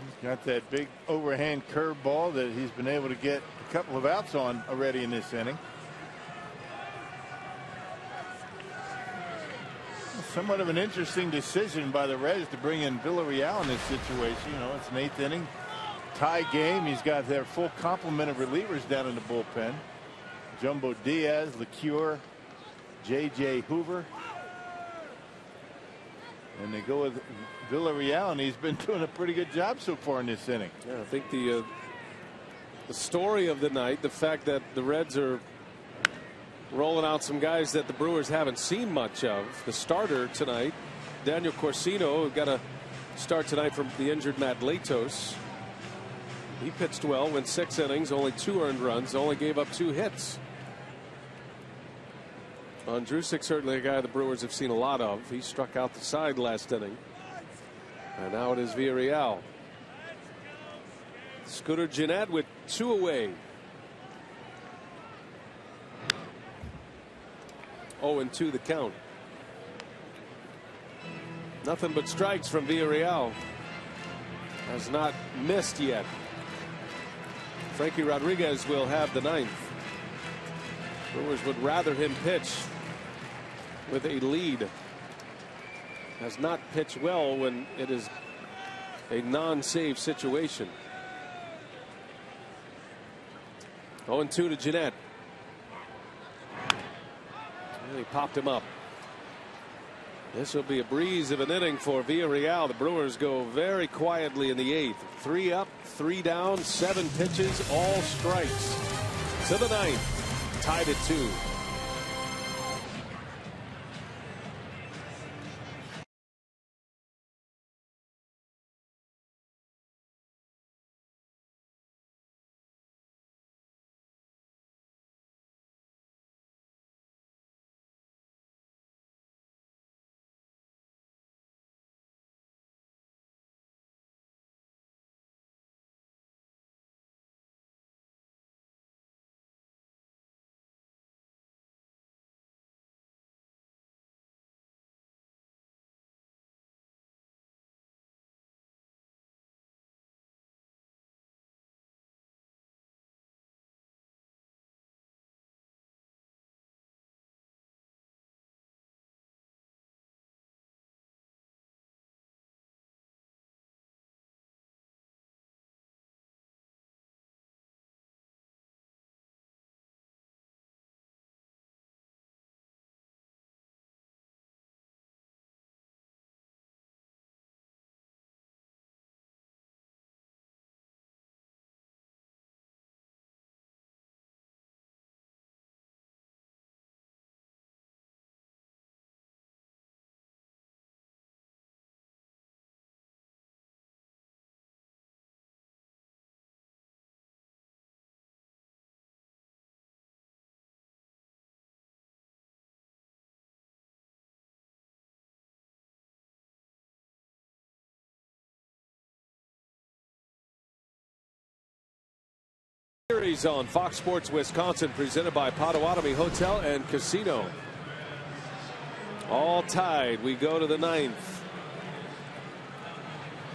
He's got that big overhand curve ball that he's been able to get a couple of outs on already in this inning. Somewhat of an interesting decision by the Reds to bring in Villarreal in this situation. You know, it's an 8th inning tie game. He's got their full complement of relievers down in the bullpen. Jumbo Diaz, LeCure, J.J. Hoover. And they go with Villarreal, and he's been doing a pretty good job so far in this inning. Yeah, I think the story of the night, the fact that the Reds are rolling out some guys that the Brewers haven't seen much of. The starter tonight, Daniel Corsino, got a start tonight from the injured Matt Latos. He pitched well, went 6 innings, only 2 earned runs, only gave up 2 hits. Andrusik, certainly a guy the Brewers have seen a lot of. He struck out the side last inning. And now it is Villarreal. Scooter Gennett with 2 away. 0-2 the count. Nothing but strikes from Villarreal. Has not missed yet. Frankie Rodriguez will have the 9th. Brewers would rather him pitch with a lead. Has not pitched well when it is a non-save situation. 0-2 to Gennett. And he popped him up. This will be a breeze of an inning for Villarreal. The Brewers go very quietly in the 8th. 3 up, 3 down, 7 pitches, all strikes. To the 9th, tied at 2. Series on Fox Sports Wisconsin, presented by Potawatomi Hotel and Casino. All tied. We go to the 9th.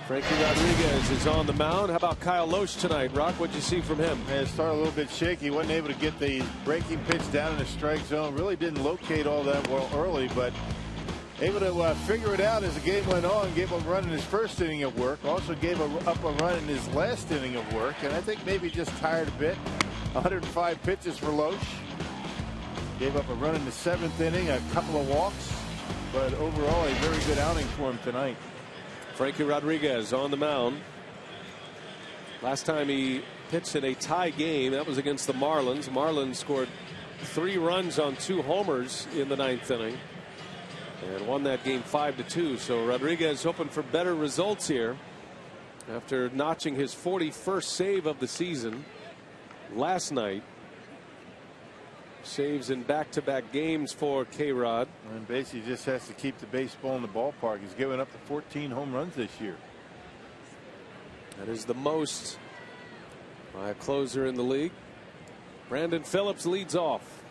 Frankie Rodriguez is on the mound. How about Kyle Loesch tonight, Rock? What'd you see from him? It started a little bit shaky. Wasn't able to get the breaking pitch down in the strike zone. Really didn't locate all that well early, but able to figure it out as the game went on. Gave up a run in his first inning of work. Also gave up a run in his last inning of work. And I think maybe just tired a bit. 105 pitches for Loesch. Gave up a run in the 7th inning. A couple of walks. But overall, a very good outing for him tonight. Frankie Rodriguez on the mound. Last time he pitched in a tie game, that was against the Marlins. Marlins scored 3 runs on 2 homers in the 9th inning and won that game 5-2. So Rodriguez hoping for better results here after notching his 41st save of the season last night. Saves in back-to-back games for K-Rod. And basically just has to keep the baseball in the ballpark. He's given up to 14 home runs this year. That is the most by a closer in the league. Brandon Phillips leads off.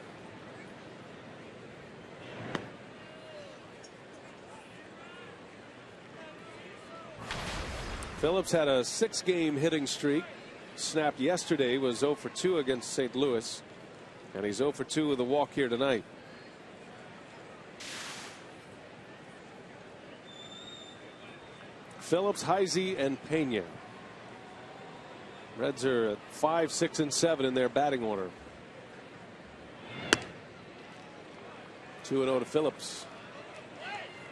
Phillips had a 6-game hitting streak. Snapped yesterday, was 0 for 2 against St. Louis. And he's 0 for 2 with a walk here tonight. Phillips, Heisey, and Pena. Reds are at 5, 6, and 7 in their batting order. 2-0 to Phillips.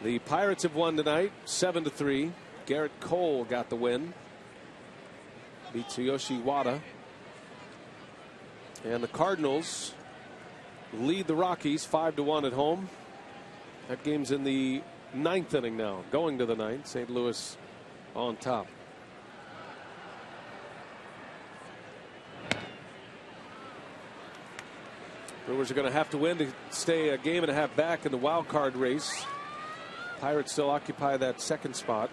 The Pirates have won tonight 7-3. Garrett Cole got the win. Beat Tsuyoshi Wada. And the Cardinals lead the Rockies 5-1 at home. That game's in the 9th inning now, going to the 9th. St. Louis on top. Brewers are going to have to win to stay a game and a half back in the wild card race. Pirates still occupy that 2nd spot.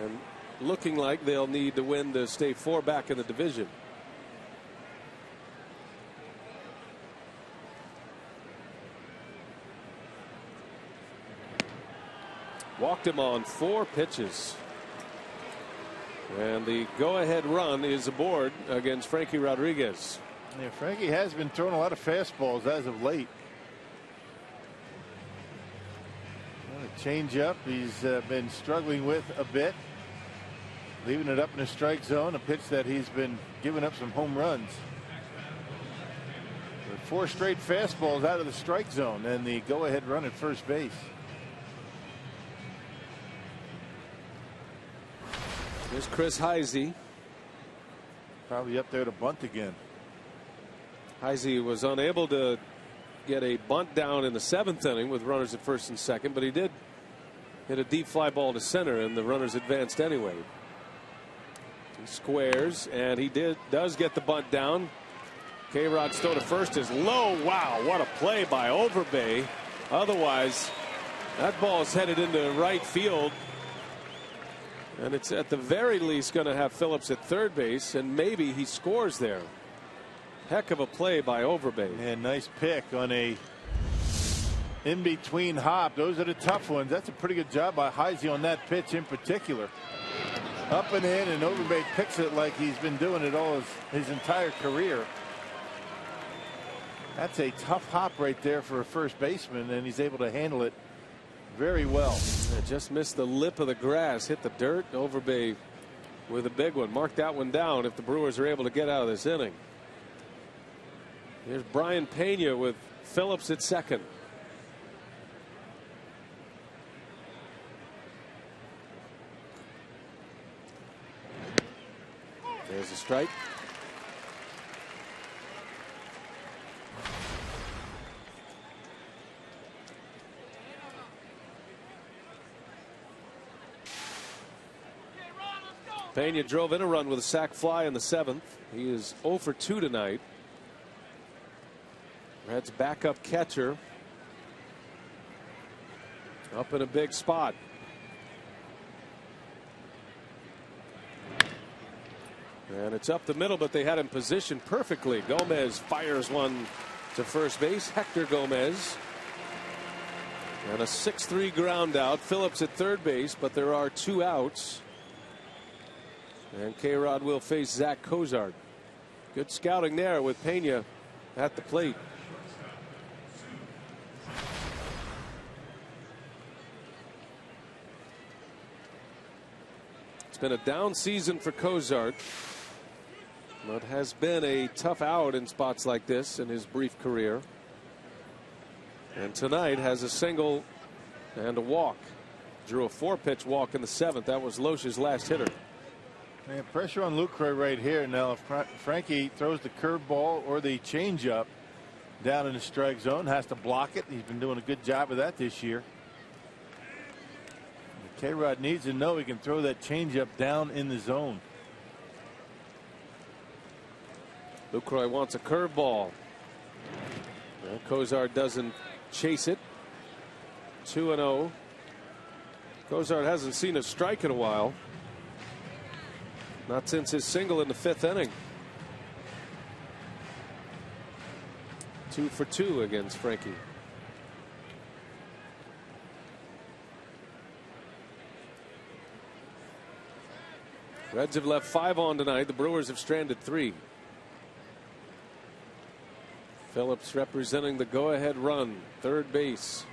And looking like they'll need to win to stay 4 back in the division. Walked him on 4 pitches. And the go-ahead run is aboard against Frankie Rodriguez. Yeah, Frankie has been throwing a lot of fastballs as of late. A change-up he's been struggling with a bit. Leaving it up in the strike zone, a pitch that he's been giving up some home runs. With 4 straight fastballs out of the strike zone and the go-ahead run at first base. Here's Chris Heisey. Probably up there to bunt again. Heisey was unable to get a bunt down in the 7th inning with runners at 1st and 2nd, but he did hit a deep fly ball to center, and the runners advanced anyway. He squares, and he does get the bunt down. K-Rod's throw to first is low. Wow, what a play by Overbay. Otherwise, that ball is headed into right field. And it's at the very least going to have Phillips at 3rd base, and maybe he scores there. Heck of a play by Overbay. And nice pick on a in-between hop. Those are the tough ones. That's a pretty good job by Heisey on that pitch in particular. Up and in, and Overbay picks it like he's been doing it all his entire career. That's a tough hop right there for a first baseman, and he's able to handle it very well. It just missed the lip of the grass, hit the dirt. Overbay with a big one. Mark that one down if the Brewers are able to get out of this inning. Here's Brian Pena with Phillips at 2nd. There's a strike. Pena drove in a run with a sac fly in the 7th. He is 0 for 2 tonight. Reds backup catcher up in a big spot. And it's up the middle, but they had him positioned perfectly. Gomez fires one to first base. Hector Gomez. And a 6-3 ground out. Phillips at 3rd base, but there are 2 outs. And K-Rod will face Zach Cozart. Good scouting there with Pena at the plate. It's been a down season for Cozart, but has been a tough out in spots like this in his brief career. And tonight has a single and a walk. Drew a 4-pitch walk in the 7th. That was Loesch's last hitter. Man, pressure on Lucroy right here. Now, if Frankie throws the curveball or the changeup down in the strike zone, has to block it. He's been doing a good job of that this year. K-Rod needs to know he can throw that changeup down in the zone. Lucroy wants a curveball. Cozart doesn't chase it. 2-0. Cozart hasn't seen a strike in a while. Not since his single in the 5th inning. 2 for 2 against Frankie. Reds have left 5 on tonight. The Brewers have stranded 3. Phillips representing the go-ahead run, third base.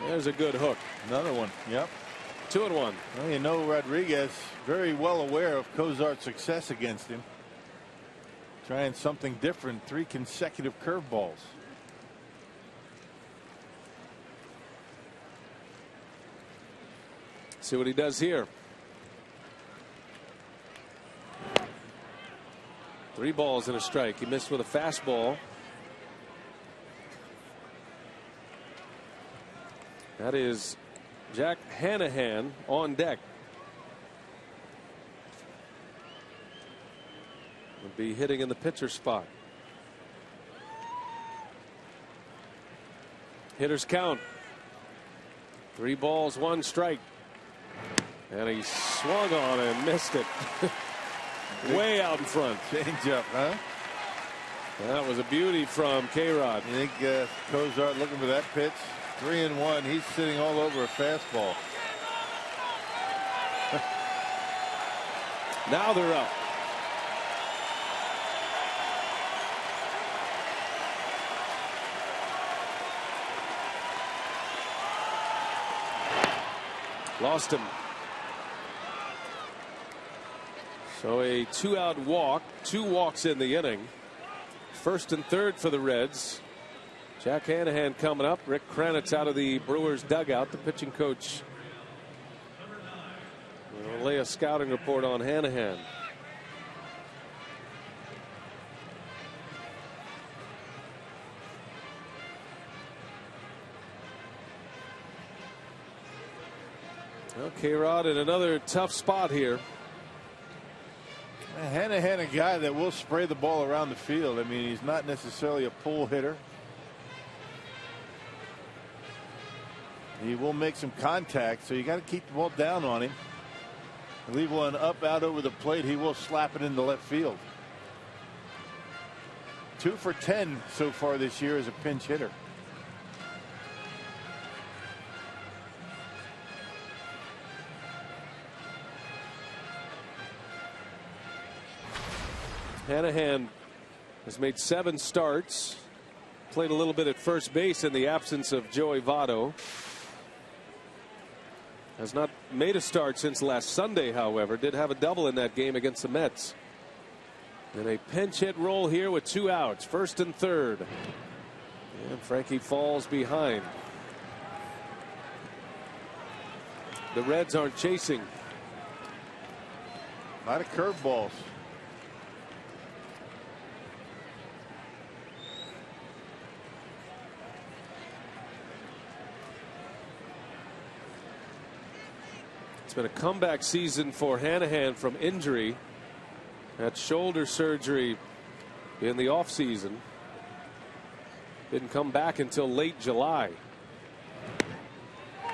There's a good hook. Another one. Yep. 2-1. Well, you know, Rodriguez very well aware of Cozart's success against him. Trying something different. 3 consecutive curveballs. See what he does here. 3 balls and a strike. He missed with a fastball. That is Jack Hanahan on deck. Would be hitting in the pitcher spot. Hitters count. 3 balls, 1 strike. And he swung on and missed it. Way out in front. Change up, huh? That was a beauty from K-Rod. You think Cozart looking for that pitch? 3-1. He's sitting all over a fastball. Now they're up. Lost him. So a 2-out walk, 2 walks in the inning. 1st and 3rd for the Reds. Jack Hanahan coming up. Rick Kranitz out of the Brewers dugout. The pitching coach will lay a scouting report on Hanahan. Well, K-Rod in another tough spot here. Hanahan, a guy that will spray the ball around the field. I mean, he's not necessarily a pull hitter. He will make some contact, so you got to keep the ball down on him. Leave one up out over the plate, he will slap it into left field. 2 for 10 so far this year as a pinch hitter. Hanahan has made 7 starts. Played a little bit at first base in the absence of Joey Votto. Has not made a start since last Sunday, however. Did have a double in that game against the Mets. And a pinch hit roll here with 2 outs. 1st and 3rd. And Frankie falls behind. The Reds aren't chasing. A lot of curveballs. It's been a comeback season for Hanahan from injury. Had shoulder surgery in the offseason. Didn't come back until late July.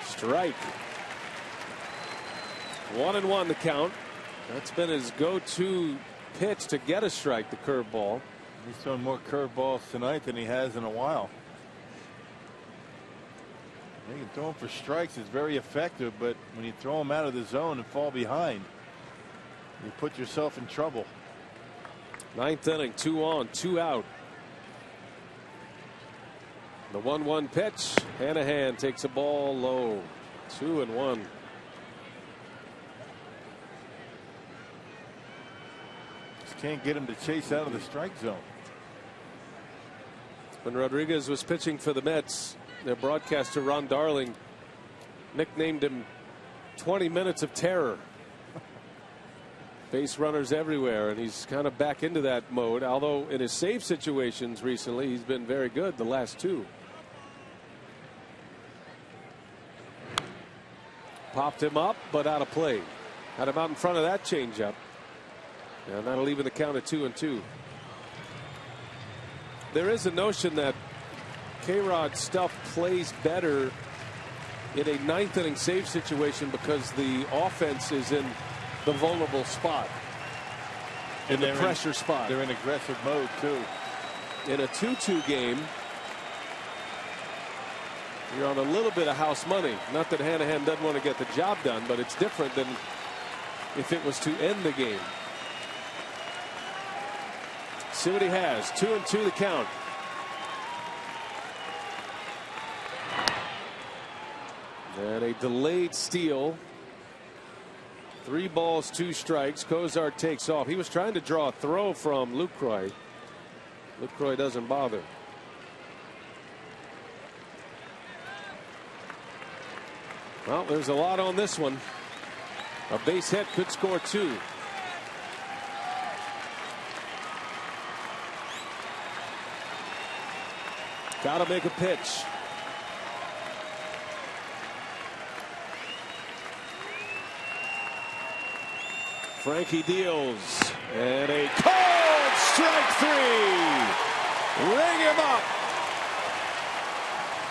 Strike. 1-1 the count. That's been his go-to pitch to get a strike, the curveball. He's throwing more curveballs tonight than he has in a while. You can throw them for strikes. It's very effective, but when you throw them out of the zone and fall behind, you put yourself in trouble. 9th inning, 2 on, 2 out. The 1-1 pitch. Hanahan takes a ball low. 2-1. Just can't get him to chase out of the strike zone. When Rodriguez was pitching for the Mets, their broadcaster Ron Darling nicknamed him 20 minutes of terror. Base runners everywhere, and he's kind of back into that mode. Although in his save situations recently, he's been very good the last two. Popped him up, but out of play. Had him out in front of that changeup. And that'll even the count at 2-2. There is a notion that K-Rod stuff plays better in a ninth inning save situation because the offense is in the vulnerable spot, in the pressure spot. They're in aggressive mode too. In a 2-2 game, you're on a little bit of house money. Not that Hanahan doesn't want to get the job done, but it's different than if it was to end the game. See what he has. 2-2 the count. And a delayed steal. 3 balls, 2 strikes. Kozar takes off. He was trying to draw a throw from Lucroy. Lucroy doesn't bother. Well, there's a lot on this one. A base hit could score 2. Got to make a pitch. Frankie deals, and a cold strike 3. Ring him up.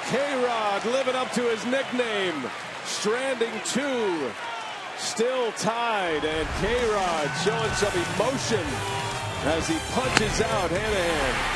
K-Rod living up to his nickname. Stranding 2. Still tied, and K-Rod showing some emotion as he punches out Hanahan.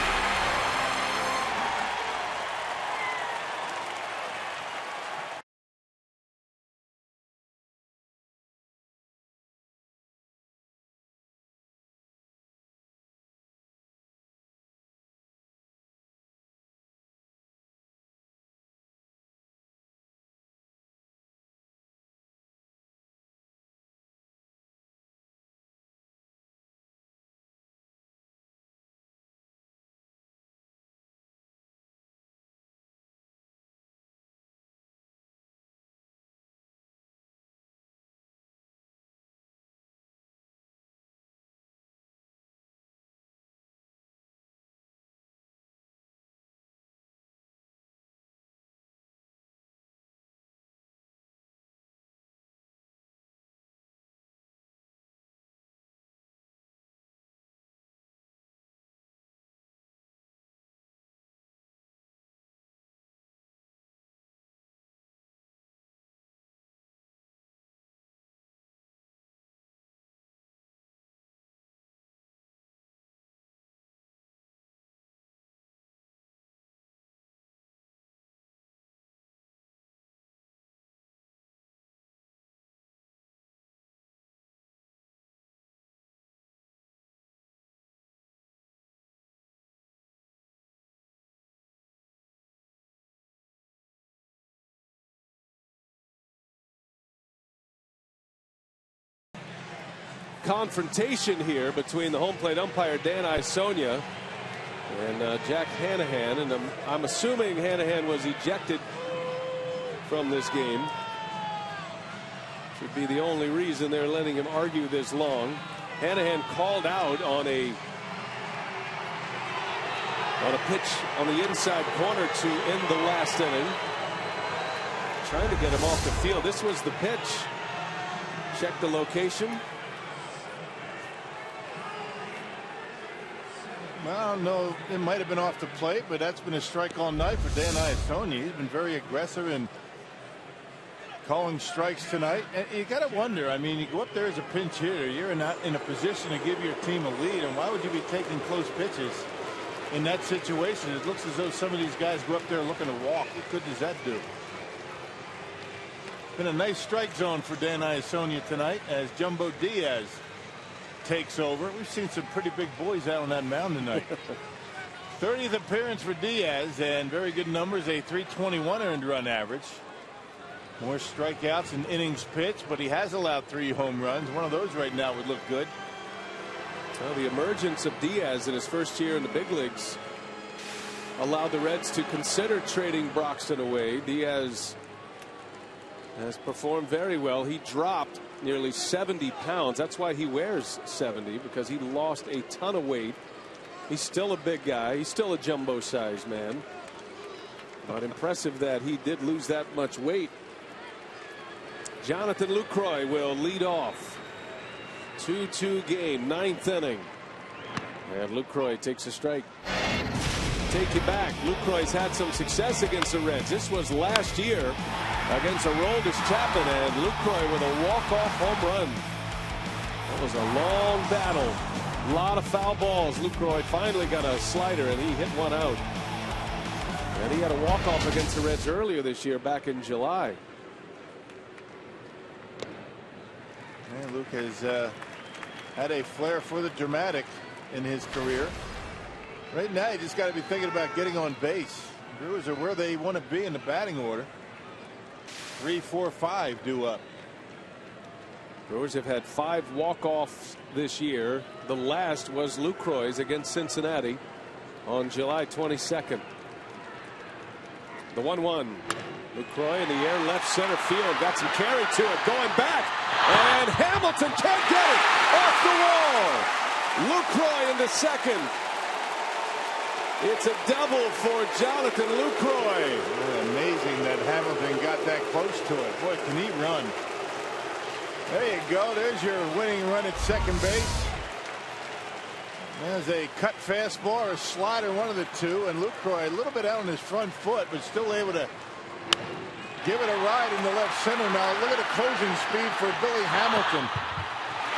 Confrontation here between the home plate umpire Dan Isonia and Jack Hanahan, and I'm assuming Hanahan was ejected from this game. Should be the only reason they're letting him argue this long. Hanahan called out on a pitch on the inside corner to end the last inning. Trying to get him off the field. This was the pitch. Check the location. Well, I don't know. It might have been off the plate, but that's been a strike all night for Dan Isonia. He's been very aggressive in calling strikes tonight. And you got to wonder, I mean, you go up there as a pinch hitter, you're not in a position to give your team a lead, and why would you be taking close pitches in that situation? It looks as though some of these guys go up there looking to walk. What good does that do? Been a nice strike zone for Dan Isonia tonight as Jumbo Diaz takes over. We've seen some pretty big boys out on that mound tonight. 30th appearance for Diaz, and very good numbers, a .321 earned run average. More strikeouts and innings pitched, but he has allowed 3 home runs. One of those right now would look good. Well, the emergence of Diaz in his first year in the big leagues allowed the Reds to consider trading Broxton away. Diaz has performed very well. He dropped nearly 70 pounds. That's why he wears 70, because he lost a ton of weight. He's still a big guy. He's still a jumbo size man. But impressive that he did lose that much weight. Jonathan Lucroy will lead off. 2-2 game, 9th inning. And Lucroy takes a strike. Take you back. Lucroy's had some success against the Reds. This was last year against Aroldis Chapman, and Lucroy with a walk-off home run. That was a long battle. A lot of foul balls. Lucroy finally got a slider, and he hit one out. And he had a walk-off against the Reds earlier this year, back in July. And Luke has had a flair for the dramatic in his career. Right now, you just got to be thinking about getting on base. Brewers are where they want to be in the batting order. 3, 4, 5 due up. Brewers have had 5 walk-offs this year. The last was Lucroy's against Cincinnati on July 22nd. The 1-1. Lucroy in the air, left center field, got some carry to it, going back, and Hamilton can't get it off the wall. Lucroy into second. It's a double for Jonathan Lucroy. Amazing that Hamilton got that close to it. Boy, can he run. There you go. There's your winning run at second base. There's a cut fastball or a slider, one of the two, and Lucroy a little bit out on his front foot, but still able to give it a ride in the left center. Now look at the closing speed for Billy Hamilton.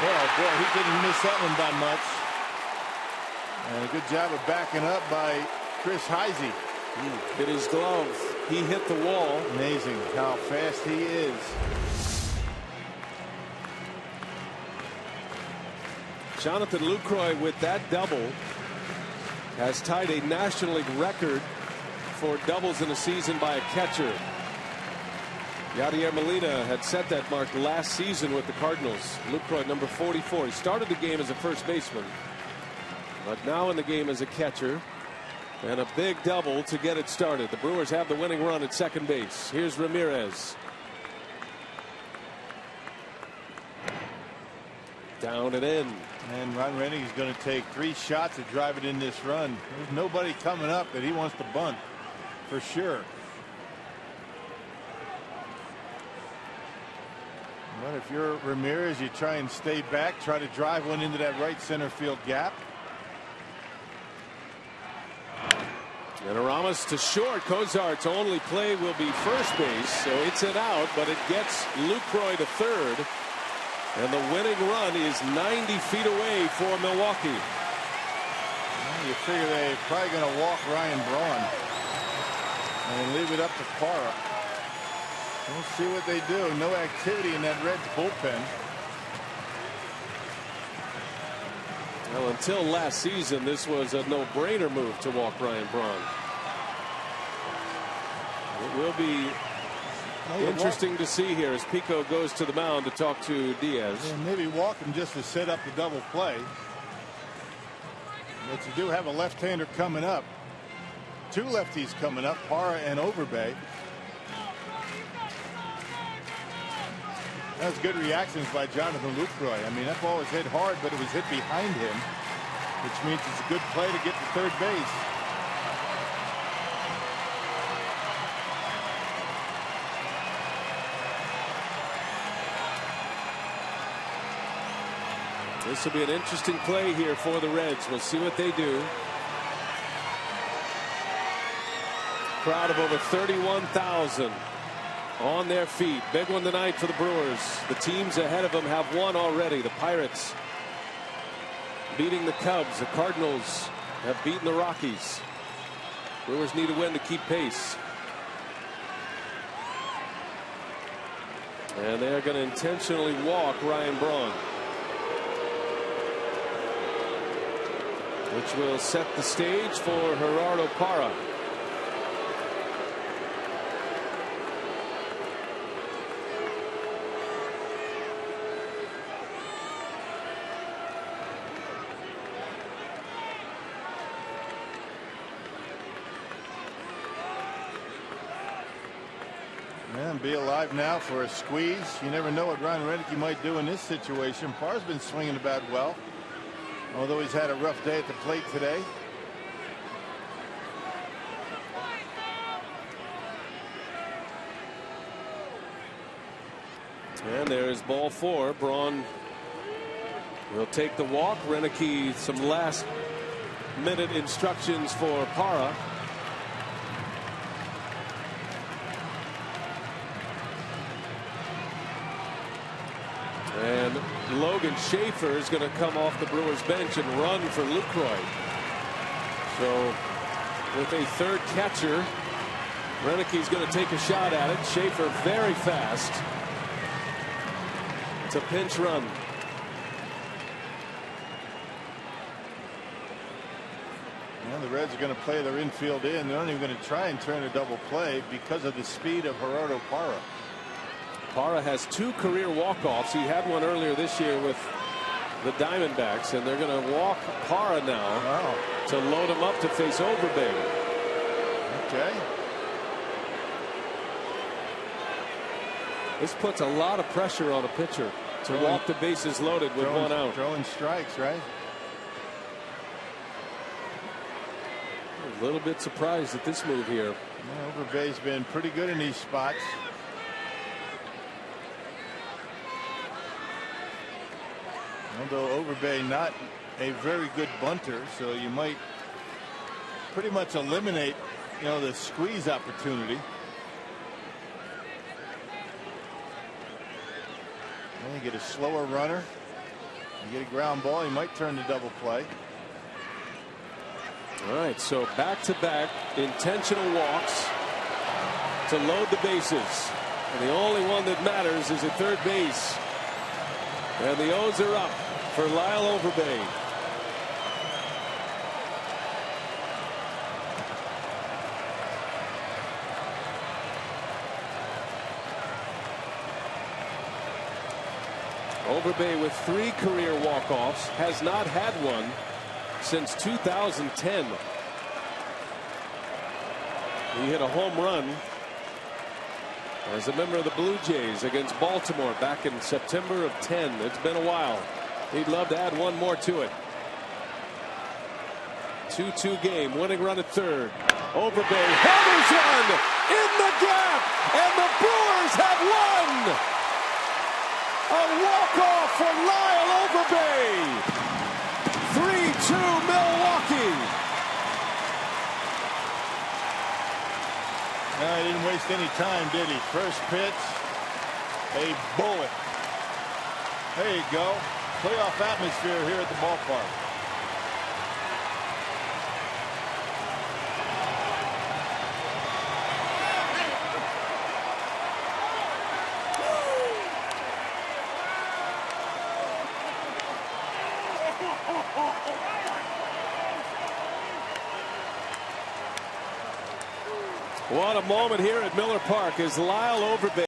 Oh boy, he didn't miss that one by much. And a good job of backing up by Chris Heisey. Hit his glove. He hit the wall. Amazing how fast he is. Jonathan Lucroy with that double has tied a National League record for doubles in a season by a catcher. Yadier Molina had set that mark last season with the Cardinals. Lucroy, number 44. He started the game as a first baseman, but now in the game as a catcher. And a big double to get it started. The Brewers have the winning run at second base. Here's Ramirez. Down and in. And Ron Renning is going to take 3 shots to drive it in this run. There's nobody coming up that he wants to bunt for sure. But if you're Ramirez, you try and stay back, try to drive one into that right center field gap. And Aramis to short. Cozart's only play will be first base, so it's an out, but it gets Lucroy to third. And the winning run is 90 feet away for Milwaukee. Well, you figure they're probably going to walk Ryan Braun and leave it up to Parra. We'll see what they do. No activity in that Reds bullpen. Well, until last season, this was a no-brainer move to walk Ryan Braun. It will be interesting to see here as Pico goes to the mound to talk to Diaz. Yeah, maybe walk him just to set up the double play. But you do have a left-hander coming up. 2 lefties coming up, Parra and Overbay. That was good reactions by Jonathan Lucroy. I mean, that ball was hit hard, but it was hit behind him, which means it's a good play to get to third base. This will be an interesting play here for the Reds. We'll see what they do. Crowd of over 31,000 on their feet. Big one tonight for the Brewers. The teams ahead of them have won already. The Pirates beating the Cubs. The Cardinals have beaten the Rockies. Brewers need a win to keep pace. And they're going to intentionally walk Ryan Braun, which will set the stage for Gerardo Parra. be alive now for a squeeze. You never know what Ron Renicky might do in this situation. Parr's been swinging the bat well, although he's had a rough day at the plate today. And there's ball 4. Braun will take the walk. Renicky some last minute instructions for Parra. And Logan Schaefer is going to come off the Brewers bench and run for Lucroy. So with a third catcher, Renicky's going to take a shot at it. Schaefer very fast. It's a pinch run. Well, the Reds are going to play their infield in. They're not even going to try and turn a double play because of the speed of Gerardo Parra. Parra has 2 career walk-offs. He had one earlier this year with the Diamondbacks, and they're going to walk Parra now to load him up to face Overbay. Okay. This puts a lot of pressure on a pitcher to walk the bases loaded with 1 out. Throwing strikes, right? A little bit surprised at this move here. Yeah, Overbay's been pretty good in these spots. Although Overbay not a very good bunter, so you might pretty much eliminate, the squeeze opportunity. You get a slower runner, you get a ground ball, you might turn to double play. All right, so back-to-back intentional walks to load the bases, and the only one that matters is at third base. And the O's are up for Lyle Overbay. Overbay with 3 career walk-offs, has not had one since 2010. He hit a home run as a member of the Blue Jays against Baltimore back in September of 10. It's been a while. He'd love to add one more to it. 2-2 game, winning run at third. Overbay hammers one in the gap, and the Brewers have won. A walk-off for Lyle Overbay. 3-2 Milwaukee. No, he didn't waste any time, did he? First pitch, a bullet. There you go. Playoff atmosphere here at the ballpark. What a moment here at Miller Park as Lyle Overbay